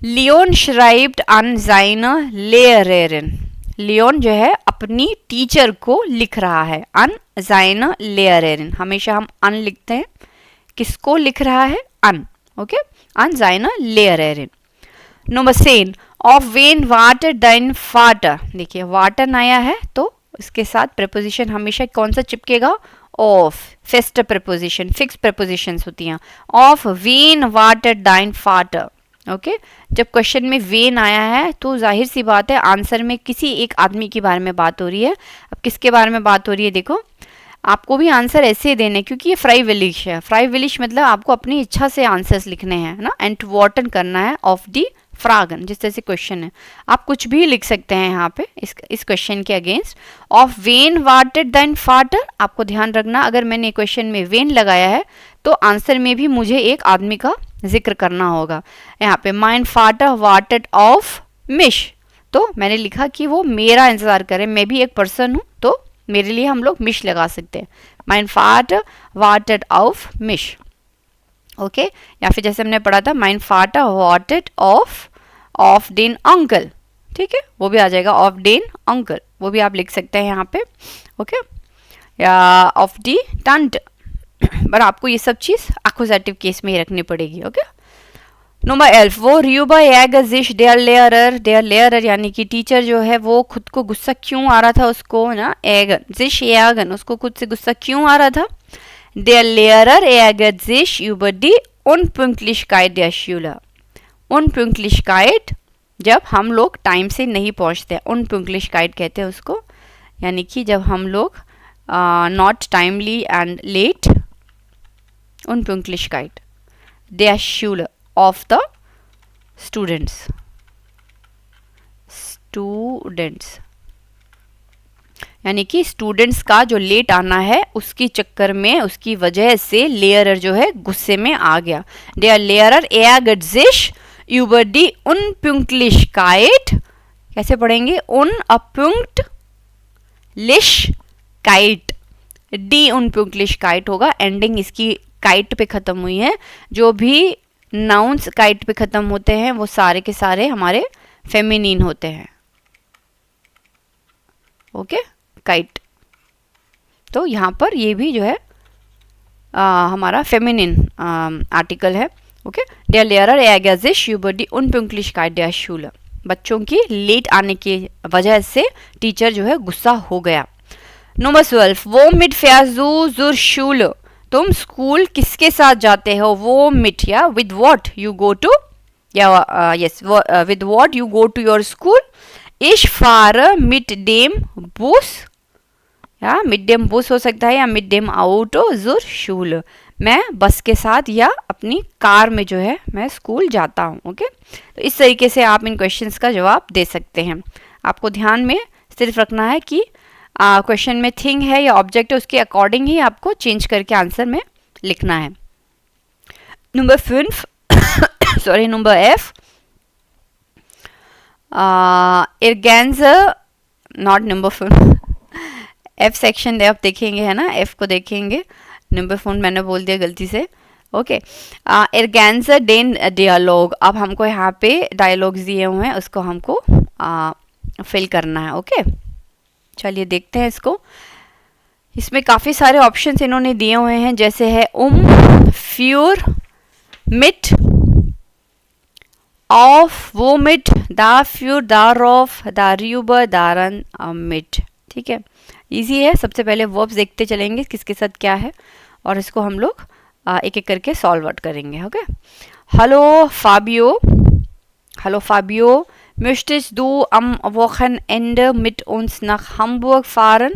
Leon schreibt an seine Lehrerin, Leon जो है अपनी टीचर को लिख रहा है, अन seine Lehrerin, हमेशा हम अन लिखते हैं, किसको लिख रहा है, अन, ओके, अन seine Lehrerin। Number 10, auf wen wartet dein Vater, देखिए warten आया है तो इसके साथ preposition हमेशा कौन सा चिपकेगा, of, fest preposition, fixed prepositions होती हैं, auf wen wartet dein Vater, okay जब क्वेश्चन में वेन आया है तो जाहिर सी बात है आंसर में किसी एक आदमी के बारे में बात हो रही है। अब किसके बारे में बात हो रही है, देखो आपको भी आंसर ऐसे ही देने, क्योंकि ये फ्राइविलिश है, फ्राइविलिश मतलब आपको अपनी इच्छा से आंसर्स लिखने हैं ना, एंटवर्टन करना है ऑफ दी फ्रागन, जिस तरह से क्वेश्चन है आप कुछ भी लिख सकते हैं यहाँ पे इस क्वेश्चन के अगेंस्ट। ऑफ वेन वाटेड देन फाटर, आपको ध्यान रखना अगर मैंने क्वेश्चन में वेन लगाया है तो आंसर में भी मुझे एक आदमी का जिक्र करना होगा। यहाँ पे माइन फाटर वाटेड ऑफ मिश, तो मैंने लिखा कि वो मेरा इंतजार करे, मैं भी एक पर्सन हूँ तो मेरे लिए हम लोग मिश लगा सकते हैं, माइन फाटर वाटेड ऑफ मिश, ओके या फिर जैसे हमने पढ़ा था माइन फाटर वाटेड ऑफ डेन अंकल, ठीक है वो भी आ जाएगा, ऑफ डेन अंकल वो भी आप लिख सकते हैं यहाँ पे, ओके या ऑफ डी टंट, पर आपको ये सब चीज एक्यूजेटिव केस में ही रखनी पड़ेगी, ओके। नंबर 11, वो र्यूबा एगजिश देयर लेयर यानी कि टीचर जो है वो खुद को गुस्सा क्यों आ रहा था उसको ना, एगन जिश एगन उसको खुद से गुस्सा क्यों आ रहा था, der Lehrer ärgert sich über die Unpünktlichkeit der Schüler, Unpünktlichkeit जब हम लोग टाइम से नहीं पहुंचते, Unpünktlichkeit कहते हैं उसको, यानी कि जब हम लोग not timely and late, Unpünktlichkeit der Schüler of the students यानी कि स्टूडेंट्स का जो लेट आना है उसकी चक्कर में उसकी वजह से लेयरर जो है गुस्से में आ गया। Der Lehrer ärgert sich über die Unpünktlichkeit, कैसे पढ़ेंगे, Unpünktlichkeit, die Unpünktlichkeit होगा, एंडिंग इसकी काइट पे खत्म हुई है, जो भी नाउन्स काइट पे खत्म होते हैं वो सारे के सारे हमारे फेमिनिन होते हैं, ओके काइट, तो यहाँ पर ये भी जो है हमारा फेमिनिन आर्टिकल है, okay. Der Lehrer ärgert sich über die Unpünktlichkeit der Schüler, बच्चों की लेट आने की वजह से टीचर जो है गुस्सा हो गया। Number 12, womit fährst du zur Schule, तुम स्कूल किसके साथ जाते हो, वो मिट या with what you go to, या yes with what you go to your school, ich fahre mit dem Bus, या मिड डेम बस हो सकता है या मिड डेम आउटो zur Schule, मैं बस के साथ या अपनी कार में जो है मैं स्कूल जाता हूँ, ओके तो इस तरीके से आप इन क्वेश्चंस का जवाब दे सकते हैं। आपको ध्यान में सिर्फ रखना है कि क्वेश्चन में थिंग है या ऑब्जेक्ट है, उसके अकॉर्डिंग ही आपको चेंज करके आंसर में लिखना है. नंबर 5 सॉरी नंबर F, इर्गेंजा, नॉट नंबर 5, F सेक्शन आप देखेंगे है ना, F को देखेंगे, नंबर 4 मैंने बोल दिया गलती से. ओके, इर्गेंजा डेन डायलॉग, अब हमको यहाँ पे डायलॉग्स दिए हुए हैं, उसको हमको फिल करना है. ओके, चलिए देखते हैं इसको. इसमें काफ़ी सारे ऑप्शंस इन्होंने दिए हुए हैं, जैसे है फ्यूर, मिट, ऑफ, वो मिट, दा फ्यूर, दारॉफ, दारियूबर, दारन, मिट. ठीक है, इजी है. सबसे पहले वर्ब्स देखते चलेंगे किसके साथ क्या है, और इसको हम लोग एक एक करके सॉल्व आउट करेंगे. Okay, hello Fabio, möchtest du am Wochenende mit uns nach Hamburg fahren?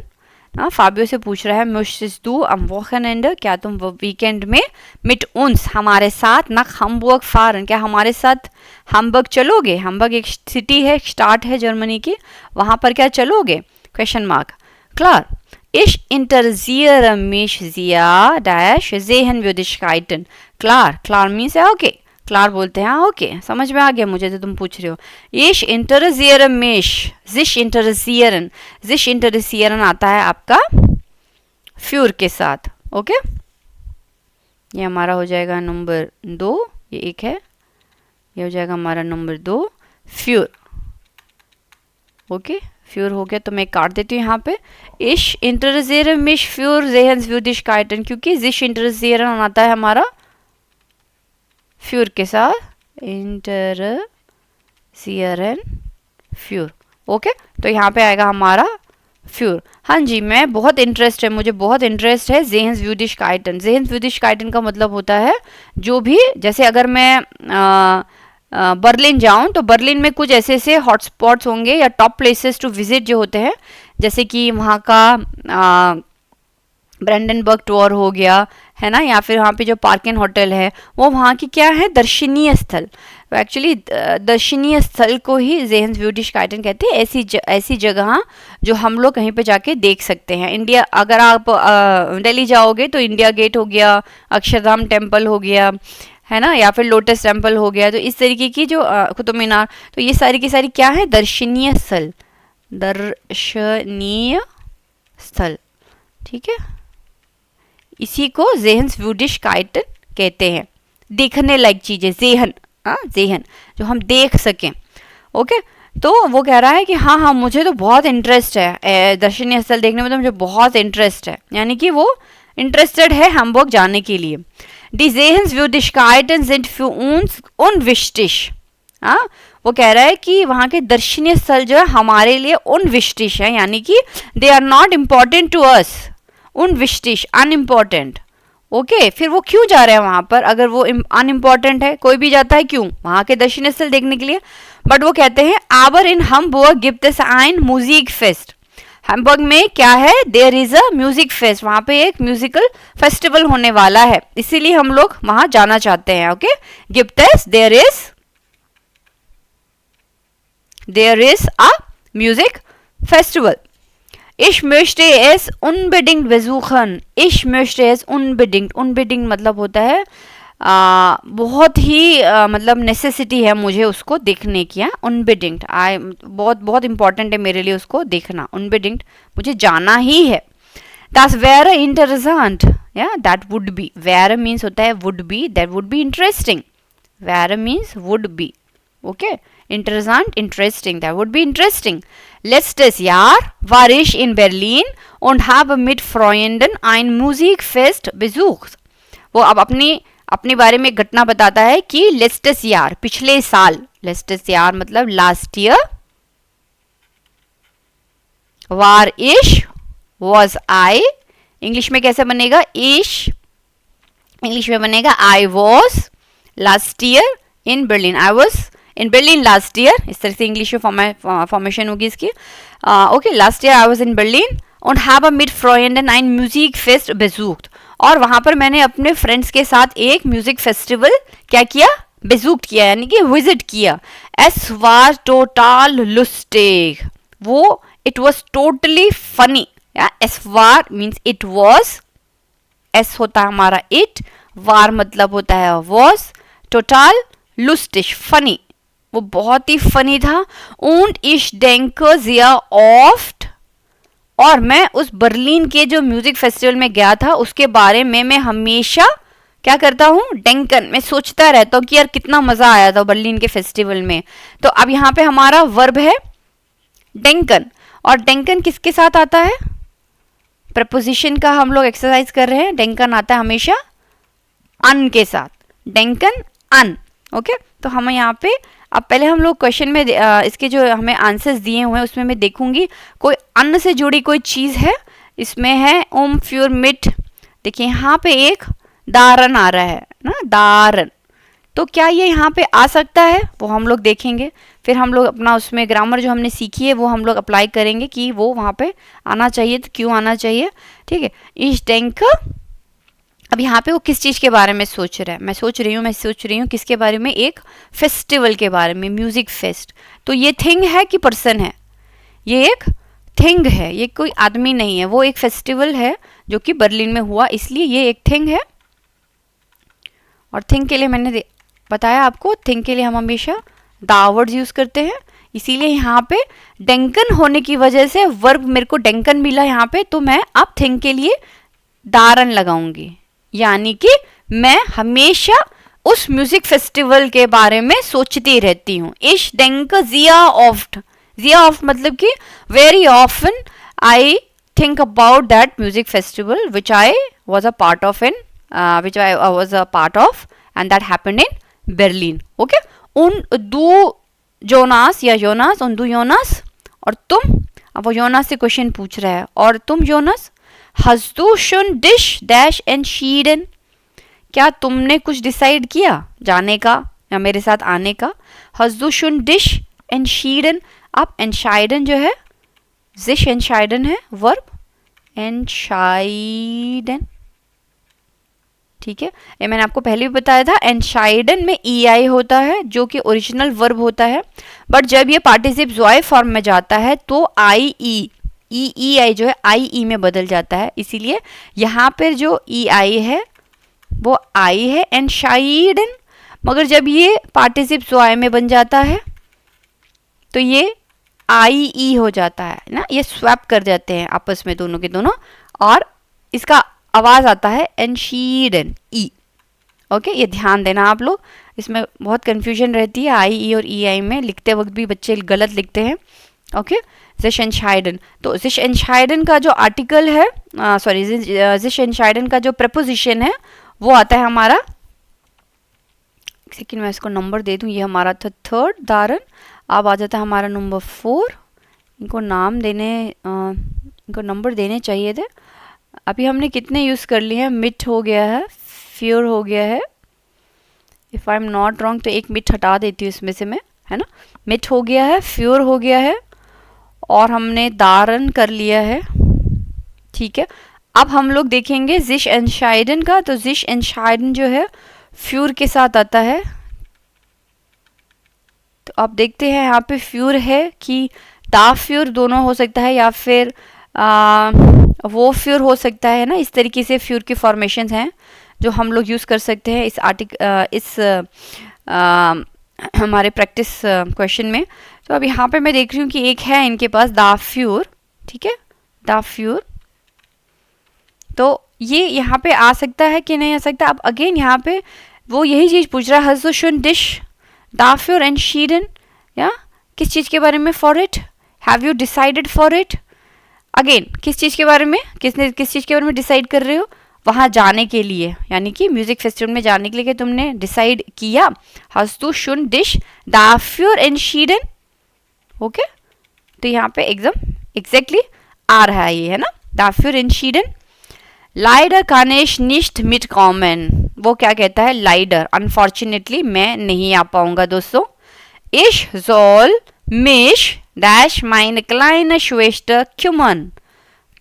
Fabio से पूछ रहा है möchtest du am Wochenende, क्या तुम वीकेंड में mit uns, हमारे साथ, nach Hamburg fahren, क्या हमारे साथ hamburg चलोगे? hamburg एक सिटी है, एक स्टार्ट है जर्मनी की, वहाँ पर क्या चलोगे? Question mark. Klar, ich interessiere mich sehr dash Sehenswürdigkeiten. Klar means है ओके. क्लार बोलते हैं हाँ ओके, समझ में आ गया मुझे, तो तुम पूछ रहे हो. ich interessiere mich, sich interessieren आता है आपका फ्यूर के साथ. ओके, ये हमारा हो जाएगा नंबर 2, ये एक है, ये हो जाएगा हमारा नंबर 2 फ्यूर. ओके, फ्यूर हो गया, तो मैं काट देती हूँ यहाँ पे. ich interessiere mich für Sehenswürdigkeiten, क्योंकि sich interessieren आता है हमारा फ्यूर के साथ, इंटरसियरन फ्यूर. ओके, तो यहाँ पे आएगा हमारा फ्यूर. हाँ जी, मैं बहुत इंटरेस्ट है, मुझे बहुत इंटरेस्ट है Sehenswürdigkeiten का मतलब होता है जो भी, जैसे अगर मैं बर्लिन जाऊं तो बर्लिन में कुछ ऐसे ऐसे हॉटस्पॉट्स होंगे या टॉप प्लेसेस टू विजिट जो होते हैं, जैसे कि वहाँ का ब्रेंडनबर्ग टूर हो गया है ना, या फिर वहाँ पे जो पार्किन होटल है वो वहाँ की क्या है, दर्शनीय स्थल. तो एक्चुअली दर्शनीय स्थल को ही Sehenswürdigkeiten कहते हैं, ऐसी जगह जो हम लोग कहीं पे जाके देख सकते हैं. इंडिया, अगर आप दिल्ली जाओगे तो इंडिया गेट हो गया, अक्षरधाम टेम्पल हो गया है ना, या फिर लोटस टेम्पल हो गया, तो इस तरीके की जो कुतुब मीनार, तो ये सारी की सारी क्या है, दर्शनीय स्थल. ठीक है, इसी को Sehenswürdigkeiten कहते हैं. देखने लायक चीजें, जेहन जो हम देख सकें. ओके, तो वो कह रहा है कि हाँ मुझे तो बहुत इंटरेस्ट है दर्शनीय स्थल देखने में, तो मुझे बहुत इंटरेस्ट है, यानी कि वो इंटरेस्टेड है हैम्बर्ग जाने के लिए. Die Sehenswürdigkeiten sind für uns unwichtig. वो कह रहा है कि वहाँ के दर्शनीय स्थल जो है हमारे लिए unwichtig है, यानी कि they are not important to us. unwichtig, unimportant. Okay, फिर वो क्यों जा रहे हैं वहाँ पर, अगर वो अनइम्पॉर्टेंट है? कोई भी जाता है क्यों वहाँ के दर्शनीय स्थल देखने के लिए? बट वो कहते हैं aber in Hamburg gibt es ein Musikfest. Hamburg में क्या है, there is a music fest, वहाँ पे एक म्यूजिकल फेस्टिवल होने वाला है, इसीलिए हम लोग वहाँ जाना चाहते हैं. ओके, गिफ्ट एस, there is a music festival. Ich möchte es unbedingt besuchen. Ich möchte es unbedingt. Unbedingt मतलब होता है बहुत ही मतलब नेसेसिटी है मुझे उसको देखने की. unbedingt बहुत इंपॉर्टेंट है मेरे लिए उसको देखना. unbedingt मुझे जाना ही है. Das wäre interessant. that would be. wäre means होता है would be. that would be interesting. wäre means would be. Okay, interessant, interesting. That would be interesting. Letztes Jahr war ich in Berlin und habe mit Freunden ein Musikfest besucht. वो अब अपने बारे में घटना बताता है कि लेस्टेस यार, पिछले साल. लेस्टेस यार मतलब लास्ट ईयर. वार इश, वॉज आई. इंग्लिश में कैसे बनेगा, इश इंग्लिश में बनेगा I was last year in Berlin. I was in Berlin last year, इस तरह से इंग्लिश में फॉर्मेशन होगी इसकी. Okay, last year I was in Berlin und habe mit Freunden ein Musikfest besucht. और वहाँ पर मैंने अपने फ्रेंड्स के साथ एक म्यूजिक फेस्टिवल क्या किया, बेसूक्ट किया, यानी कि विजिट किया. Es war total lustig. वो इट वॉज टोटली फनी, या S war means it was, S होता है हमारा इट, वार मतलब होता है वॉज, टोटल लुस्टिश फनी, वो बहुत ही फनी था। und ich denke sehr oft, और मैं उस बर्लिन के जो म्यूजिक फेस्टिवल में गया था उसके बारे में मैं हमेशा क्या करता हूँ, डेंकन, मैं सोचता रहता हूँ कि यार कितना मजा आया था बर्लिन के फेस्टिवल में। तो अब यहाँ पे हमारा वर्ब है डेंकन, और डेंकन किसके साथ आता है, प्रपोजिशन का हम लोग एक्सरसाइज कर रहे हैं। डेंकन आता है हमेशा अन के साथ, डेंकन अन। ओके, तो हम यहाँ पे अब पहले हम लोग क्वेश्चन में इसके जो हमें आंसर्स दिए हुए हैं उसमें मैं देखूंगी कोई अन्न से जुड़ी कोई चीज़ है। इसमें है ओम फ्यूर मिट, देखिए यहाँ पे एक दारन आ रहा है ना, दारन, तो क्या ये यहाँ पे आ सकता है, वो हम लोग देखेंगे। फिर हम लोग अपना उसमें ग्रामर जो हमने सीखी है वो हम लोग अप्लाई करेंगे कि वो वहाँ पे आना चाहिए तो क्यों आना चाहिए। ठीक है, इस टैंक, अब यहाँ पे वो किस चीज़ के बारे में सोच रहा है, मैं सोच रही हूँ किसके बारे में, एक फेस्टिवल के बारे में, म्यूजिक फेस्ट। तो ये थिंग है कि पर्सन है, ये एक थिंग है, ये कोई आदमी नहीं है, वो एक फेस्टिवल है जो कि बर्लिन में हुआ, इसलिए ये एक थिंग है। और थिंग के लिए मैंने बताया आपको, थिंग के लिए हम हमेशा द वर्ड्स यूज करते हैं, इसीलिए यहाँ पे डेंकन होने की वजह से वर्ब मेरे को डेंकन मिला यहाँ पे, तो मैं अब थिंग के लिए दारन लगाऊंगी, यानी कि मैं हमेशा उस म्यूजिक फेस्टिवल के बारे में सोचती रहती हूँ। इश डेंक जिया ऑफ्ट, जिया ऑफ्ट मतलब कि very often I think about that music festival which I was a part of in which I was a part of and that happened in Berlin. Okay, उन दो जोनास या योनास, उन दो योनास और तुम, अब वो योनास से क्वेश्चन पूछ रहा है, और तुम योनास, hast du schon dich dash entschieden, क्या तुमने कुछ डिसाइड किया जाने का या मेरे साथ आने का। hast du schon dich entschieden, अब entscheiden जो है sich entscheiden है वर्ब, entscheiden, ठीक है, ये मैंने आपको पहले भी बताया था। एनशाइडन में ई आई होता है जो कि ओरिजिनल वर्ब होता है, बट जब ये पार्टिसिप ज़ॉय फॉर्म में जाता है तो आई ई आई जो है आई ई में बदल जाता है, इसीलिए यहाँ पर जो ई आई है वो आई है एनशाइडन, मगर जब ये पार्टिसिप ज़ॉय में बन जाता है तो ये आई ई हो जाता है ना, ये स्वैप कर जाते हैं आपस में दोनों के दोनों, और इसका आवाज आता है एनशीडन ई। ओके, ये ध्यान देना आप लोग, इसमें बहुत कंफ्यूजन रहती है आई ई और ई आई में, लिखते वक्त भी बच्चे गलत लिखते हैं। ओके, जिश एनशाइडन, तो जिश एनशाइडन का जो आर्टिकल है, सॉरी जिश एनशाइडन का जो प्रपोजिशन है वो आता है हमारा, सेकंड मैं इसको नंबर दे दूं, ये हमारा था थर्ड दारन, अब आ जाता है हमारा नंबर 4। इनको नाम देने, इनको नंबर देने चाहिए थे। अभी हमने कितने यूज़ कर लिए हैं, मिट हो गया है, फ्योर हो गया है, if I am not wrong तो एक मिट हटा देती हूँ इसमें से मैं, है ना, मिट हो गया है, फ्योर हो गया है, और हमने दारन कर लिया है। ठीक है, अब हम लोग देखेंगे जिश एनशाइडन का, तो जिश एनशाइडन जो है फ्यूर के साथ आता है, तो आप देखते हैं यहाँ पे फ्यूर है कि दा फ्यूर दोनों हो सकता है, या फिर वो फ्यूर हो सकता है ना, इस तरीके से फ्यूर की फॉर्मेशन हैं जो हम लोग यूज़ कर सकते हैं इस हमारे प्रैक्टिस क्वेश्चन में। तो अब यहाँ पे मैं देख रही हूँ कि एक है इनके पास दा फ्यूर, ठीक है, दा फ्यूर, तो ये यहाँ पे आ सकता है कि नहीं आ सकता। अब अगेन यहाँ पे वो यही चीज़ पूछ रहा है, hast du schon dich dafür entschieden, या किस चीज़ के बारे में, for it, have you decided for it, again किस चीज़ के बारे में, किस चीज़ के बारे में डिसाइड कर रहे हो, वहाँ जाने के लिए, यानी कि म्यूजिक फेस्टिवल में जाने के लिए तुमने डिसाइड किया। hast du schon dich dafür entschieden, okay, तो यहाँ पे एकदम एग्जैक्टली आ रहा है ये, है ना, dafür entschieden। Leider kann ich nicht mitkommen, वो क्या कहता है, लाइडर, अनफॉर्चुनेटली मैं नहीं आ पाऊंगा दोस्तों। Ich soll mich dash meine kleine Schwester kümmern,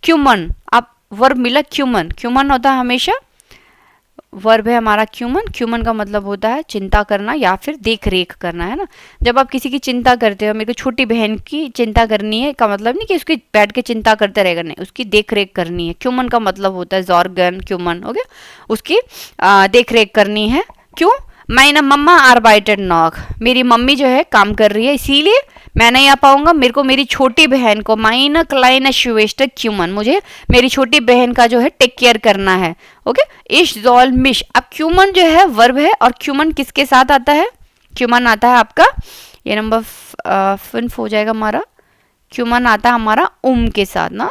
kümmern, अब वर्ब मिला क्यूमन, क्यूमन होता है हमेशा वर्ब है हमारा क्यूमन। क्यूमन का मतलब होता है चिंता करना या फिर देख रेख करना, है ना। जब आप किसी की चिंता करते हो, मेरे को छोटी बहन की चिंता करनी है का मतलब नहीं कि उसकी बैठ के चिंता करते रहेगा, नहीं, उसकी देख रेख करनी है। क्यूमन का मतलब होता है जॉर्गन क्यूमन, ओके, उसकी देख रेख करनी है। क्यों? meine मम्मा arbeitet noch, मेरी मम्मी जो है काम कर रही है, इसीलिए मैं नहीं आ पाऊंगा। मेरे को मेरी छोटी बहन को meine kleine Schwester kümmern, मुझे मेरी छोटी बहन का जो है टेक केयर करना है, ओके। ich soll mich, अब क्यूमन जो है वर्ब है और क्यूमन किसके साथ आता है? क्यूमन आता है आपका, ये नंबर 5 हो जाएगा हमारा। क्यूमन आता है हमारा के साथ ना,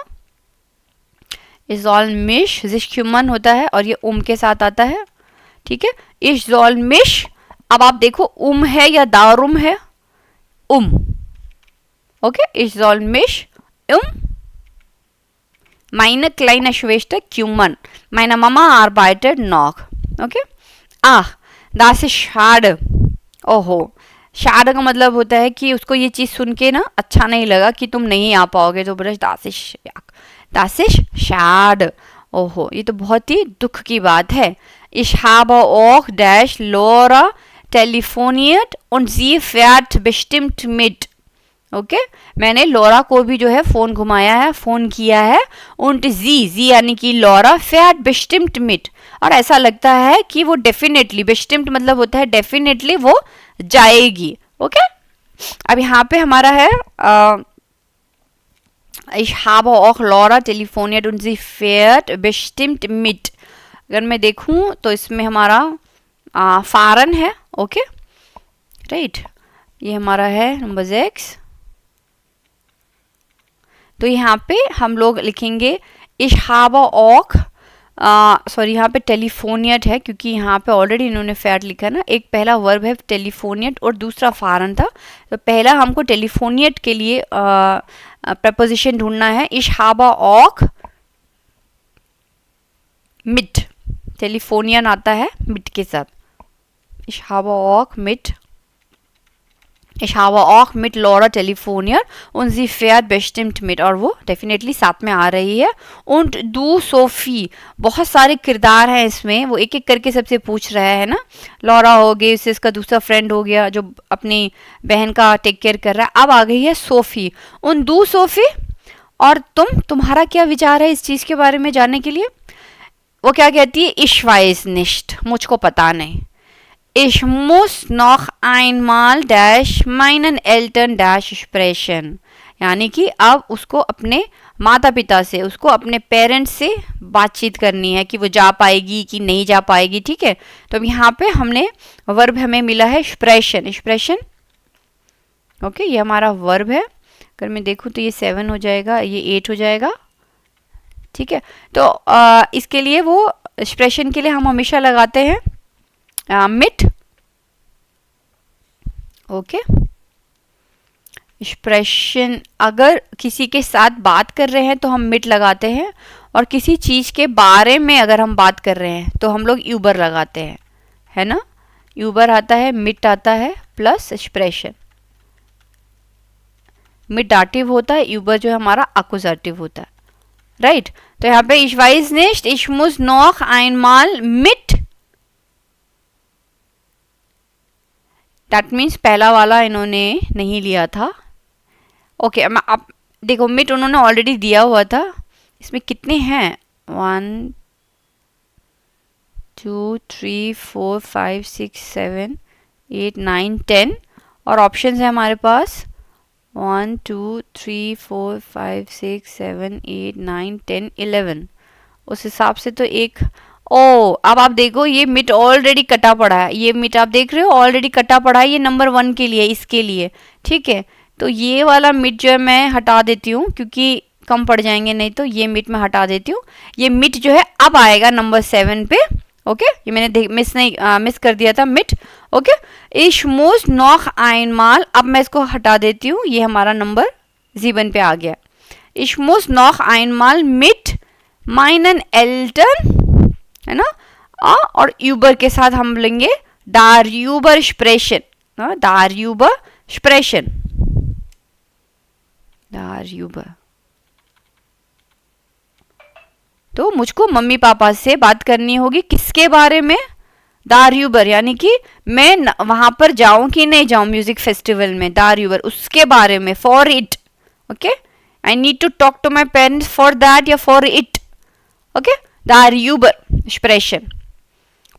ich soll mich, sich cumin होता है और ये के साथ आता है, ठीक है। ich soll mich, अब आप देखो है या दारुम है? Okay, ich soll mich meine kleine Schwester kümmern, meine Mama arbeitet noch, okay. das ist schade, ओहो, schade का मतलब होता है कि उसको ये चीज सुन के ना अच्छा नहीं लगा कि तुम नहीं आ पाओगे, तो बोला das ist schade, ओहो, ये तो बहुत ही दुख की बात है। Ich habe auch dash Laura telefoniert und sie fährt bestimmt mit, okay, मैंने लोरा को भी जो है फोन घुमाया है, फोन किया है। und जी यानी कि लोरा fährt bestimmt mit, और ऐसा लगता है कि वो डेफिनेटली, bestimmt मतलब होता है डेफिनेटली वो जाएगी, ओके। अब यहाँ पे हमारा है ich habe auch Laura telefoniert und sie fährt bestimmt mit। अगर मैं देखूं तो इसमें हमारा फारन है, ओके, राइट, ये हमारा है नंबर 6। तो यहाँ पे हम लोग लिखेंगे ich habe auch, सॉरी यहाँ पे टेलीफोनियट है क्योंकि यहाँ पे ऑलरेडी इन्होंने फैट लिखा है ना। एक पहला वर्ब है टेलीफोनियट और दूसरा फारन था, तो पहला हमको टेलीफोनियट के लिए प्रपोजिशन ढूंढना है। ich habe auch mit, टेलीफोनियन आता है mit के साथ। ich habe auch mit Laura telefoniert und sie fährt bestimmt mit, और वो डेफिनेटली साथ में आ रही है। und du Sophie, बहुत सारे किरदार हैं इसमें, वो एक एक करके सबसे पूछ रहा है ना। लॉरा हो गई, उससे इसका दूसरा फ्रेंड हो गया जो अपनी बहन का टेक केयर कर रहा है। अब आ गई है सोफी। und du Sophie, और तुम्हारा क्या विचार है इस चीज के बारे में जानने के लिए? वो क्या कहती है? ich weiß nicht, मुझको पता नहीं। Ich muss noch einmal dash meinen Eltern dash sprechen, यानी कि अब उसको अपने माता पिता से, उसको अपने पेरेंट्स से बातचीत करनी है कि वो जा पाएगी कि नहीं जा पाएगी, ठीक है। तो अब यहाँ पे हमने वर्ब हमें मिला है स्प्रेशन, ओके, ये हमारा वर्ब है। अगर मैं देखूँ तो ये 7 हो जाएगा, ये 8 हो जाएगा, ठीक है। तो इसके लिए वो एक्सप्रेशन के लिए हम हमेशा लगाते हैं मिट, ओके। एक्सप्रेशन, अगर किसी के साथ बात कर रहे हैं तो हम मिट लगाते हैं, और किसी चीज के बारे में अगर हम बात कर रहे हैं तो हम लोग यूबर लगाते हैं, है ना। यूबर आता है, मिट आता है प्लस एक्सप्रेशन। मिट डाटिव होता है, यूबर जो है हमारा अकुजाटिव होता है, राइट। तो यहाँ पे ich weiß nicht, ich muss noch einmal mit, that means पहला वाला इन्होंने नहीं लिया था, ओके। अब देखो मिट उन्होंने ऑलरेडी दिया हुआ था। इसमें कितने हैं? 1 2 3 4 5 6 7 8 9 10, और ऑप्शंस है हमारे पास 1 2 3 4 5 6 7 8 9 10 11। उस हिसाब से तो एक अब आप देखो ये मिट ऑलरेडी कटा पड़ा है, ये मिट आप देख रहे हो ऑलरेडी कटा पड़ा है, ये नंबर 1 के लिए, इसके लिए, ठीक है। तो ये वाला मिट जो है मैं हटा देती हूँ क्योंकि कम पड़ जाएंगे नहीं, तो ये मिट मैं हटा देती हूँ। ये मिट जो है अब आएगा नंबर 7 पे, ओके। ये मैंने मिस कर दिया था मिट, okay. ich muss noch einmal, अब मैं इसको हटा देती हूँ, ये हमारा नंबर 7 पे आ गया। ich muss noch einmal mit meinen Eltern, है ना, और यूबर के साथ हम लेंगे darüber sprechen, darüber sprechen, darüber। तो मुझको मम्मी पापा से बात करनी होगी किसके बारे में, दारयूबर, यानी कि मैं वहां पर जाऊं कि नहीं जाऊं म्यूजिक फेस्टिवल में, दारयूबर उसके बारे में, for it, okay, I need to talk to my parents for that या फॉर इट, ओके, दारयूबर एक्सप्रेशन,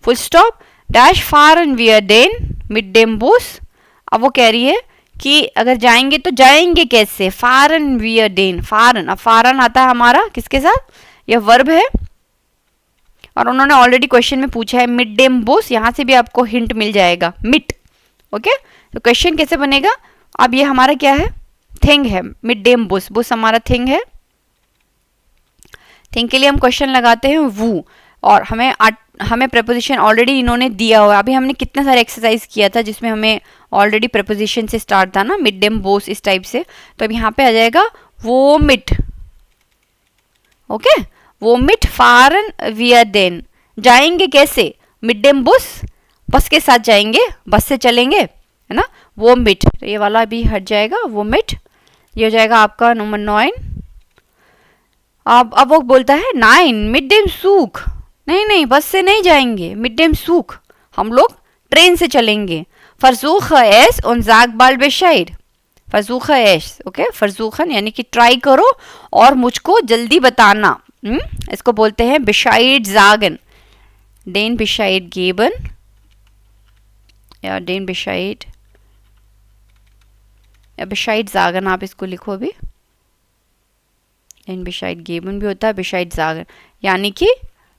फुल स्टॉप, डैश फारन वी आर देन मिड डेम बूस। अब वो कह रही है कि अगर जाएंगे तो जाएंगे कैसे, फारन वी आर देन, फारन, अब फारन आता है हमारा किसके साथ, यह वर्ब है, और उन्होंने ऑलरेडी क्वेश्चन में पूछा है मिड डेम बूस, यहां से भी आपको हिंट मिल जाएगा, मिड, ओके। तो क्वेश्चन कैसे बनेगा, अब ये हमारा क्या है, थिंग है, मिड डेम बूस, बूस हमारा थिंग है, थिंग के लिए हम क्वेश्चन लगाते हैं वू, और हमें प्रपोजिशन ऑलरेडी इन्होंने दिया हुआ है। अभी हमने कितने सारे एक्सरसाइज किया था जिसमें हमें ऑलरेडी प्रपोजिशन से स्टार्ट था ना, मिड डेम बोस इस टाइप से, तो अब यहाँ पे आ जाएगा वोमिट, ओके, वोमिट फारन वी आर देन, जाएंगे कैसे, मिड डेम बस, बस के साथ जाएंगे, बस से चलेंगे, है ना, वोमिट, तो ये वाला भी हट जाएगा, वोमिट, ये हो जाएगा आपका नंबर 9। अब वो बोलता है 9 मिड डेम सूख, नहीं बस से नहीं जाएंगे, मिड डेम सूख हम लोग ट्रेन से चलेंगे, फरसूख एस उन जाग बाल बेशाइड, फरसूख एस, ओके, फरसूखन यानी कि ट्राई करो और मुझको जल्दी बताना, इसको बोलते हैं बेशाइड जागन, डेन बेशाइड गेबन या डेन बेशाइड या बेशाइड जागन, आप इसको लिखो अभी, डेन बेशाइड गेबन भी होता है, बेशाइड जागन यानी कि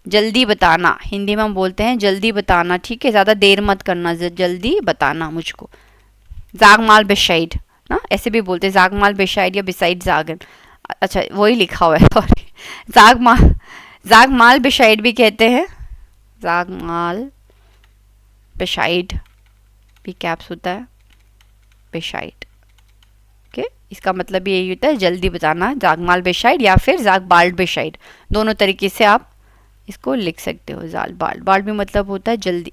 जल्दी बताना, हिंदी में हम बोलते हैं जल्दी बताना, ठीक है, ज़्यादा देर मत करना, जल्दी बताना मुझको, जागमाल बेशाइड ना, ऐसे भी बोलते हैं जागमाल बेशाइड या बिसाइड जागन, अच्छा वही लिखा हुआ है, सॉरी, जागमाल बेशाइड भी कहते हैं, जागमाल बेशाइड भी कैप्स होता है, बेशाइड, ओके, इसका मतलब यही होता है जल्दी बताना, जागमाल बेशाइड या फिर जागबाल्ड बेशाइड, दोनों तरीके से आप इसको लिख सकते हो, जाल बाल्ड, बाल्ड भी मतलब होता है जल्दी,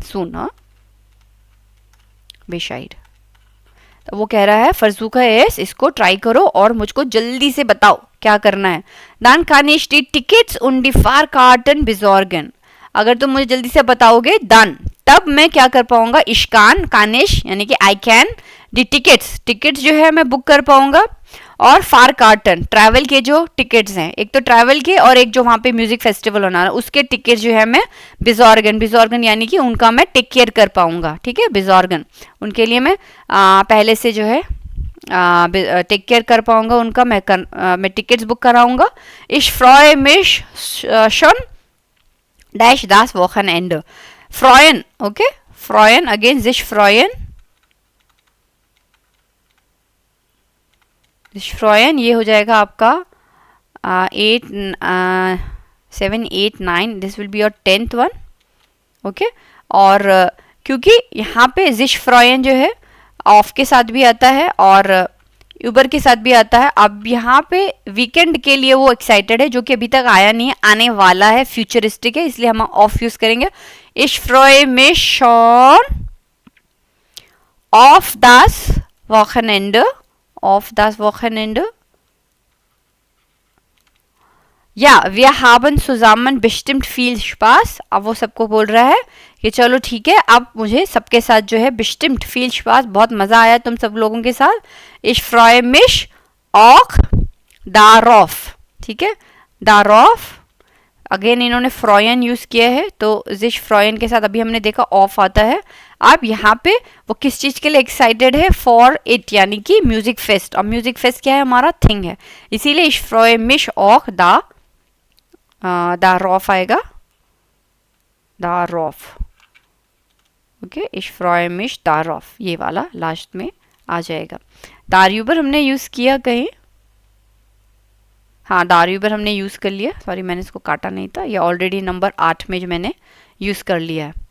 सुना, बेशाइड। तो वो कह रहा है फरसूखा एस, इसको ट्राई करो और मुझको जल्दी से बताओ क्या करना है, दान कानिश दी टिकट्स उन दी फार कार्टन बिजॉर्गन, अगर तुम मुझे जल्दी से बताओगे दान, तब मैं क्या कर पाऊंगा, इश्कान कानिश यानी कि I can, the tickets, tickets जो है मैं बुक कर पाऊंगा, और फार कार्टन ट्रैवल के जो टिकट्स हैं, एक तो ट्रैवल के और एक जो वहाँ पे म्यूजिक फेस्टिवल होना है उसके टिकट जो है मैं बिजॉर्गन, बिजॉर्गन यानी कि उनका मैं टेक केयर कर पाऊंगा, ठीक है, बिजॉर्गन उनके लिए मैं पहले से जो है टेक केयर कर पाऊंगा उनका, मैं टिकट्स बुक कराऊंगा, इश फ्रॉय मिश शन डैश दास वोखन एंड, फ्रॉयन, ओके, फ्रॉयन अगेन जिश फ्रॉयन, फ्रॉयन ये हो जाएगा आपका 8 7 8 9, this will be your 10th one, okay, और क्योंकि यहाँ पे जिश फ्रॉयन जो है ऑफ के साथ भी आता है और यूबर के साथ भी आता है, अब यहाँ पे वीकेंड के लिए वो एक्साइटेड है जो कि अभी तक आया नहीं है, आने वाला है, फ्यूचरिस्टिक है, इसलिए हम ऑफ यूज करेंगे, इश फ्रॉय में शॉन ऑफ दास वॉखनेंडर, of das Wochenende. Ja, wir haben zusammen bestimmt viel Spaß. अब वो सबको बोल रहा है कि चलो ठीक है, अब मुझे सबके साथ जो है bestimmt viel Spaß, बहुत मज़ा आया तुम सब लोगों के साथ, ich freue mich auch darauf, ठीक है, darauf, अगेन इन्होंने फ्रॉयन यूज किया है, तो जिश फ्रॉयन के साथ अभी हमने देखा ऑफ आता है, अब यहाँ पे वो किस चीज़ के लिए एक्साइटेड है, फॉर इट यानी कि म्यूजिक फेस्ट, और म्यूजिक फेस्ट क्या है हमारा, थिंग है, इसीलिए इश फ्रॉय मिश ऑक द रॉफ आएगा, द रॉफ, ओके, इश फ्रॉय मिश द रॉफ, ये वाला लास्ट में आ जाएगा। दारयूबर हमने यूज किया कहीं, हाँ दारयूबर हमने यूज कर लिया, सॉरी मैंने इसको काटा नहीं था, ये ऑलरेडी नंबर 8 में जो मैंने यूज कर लिया है।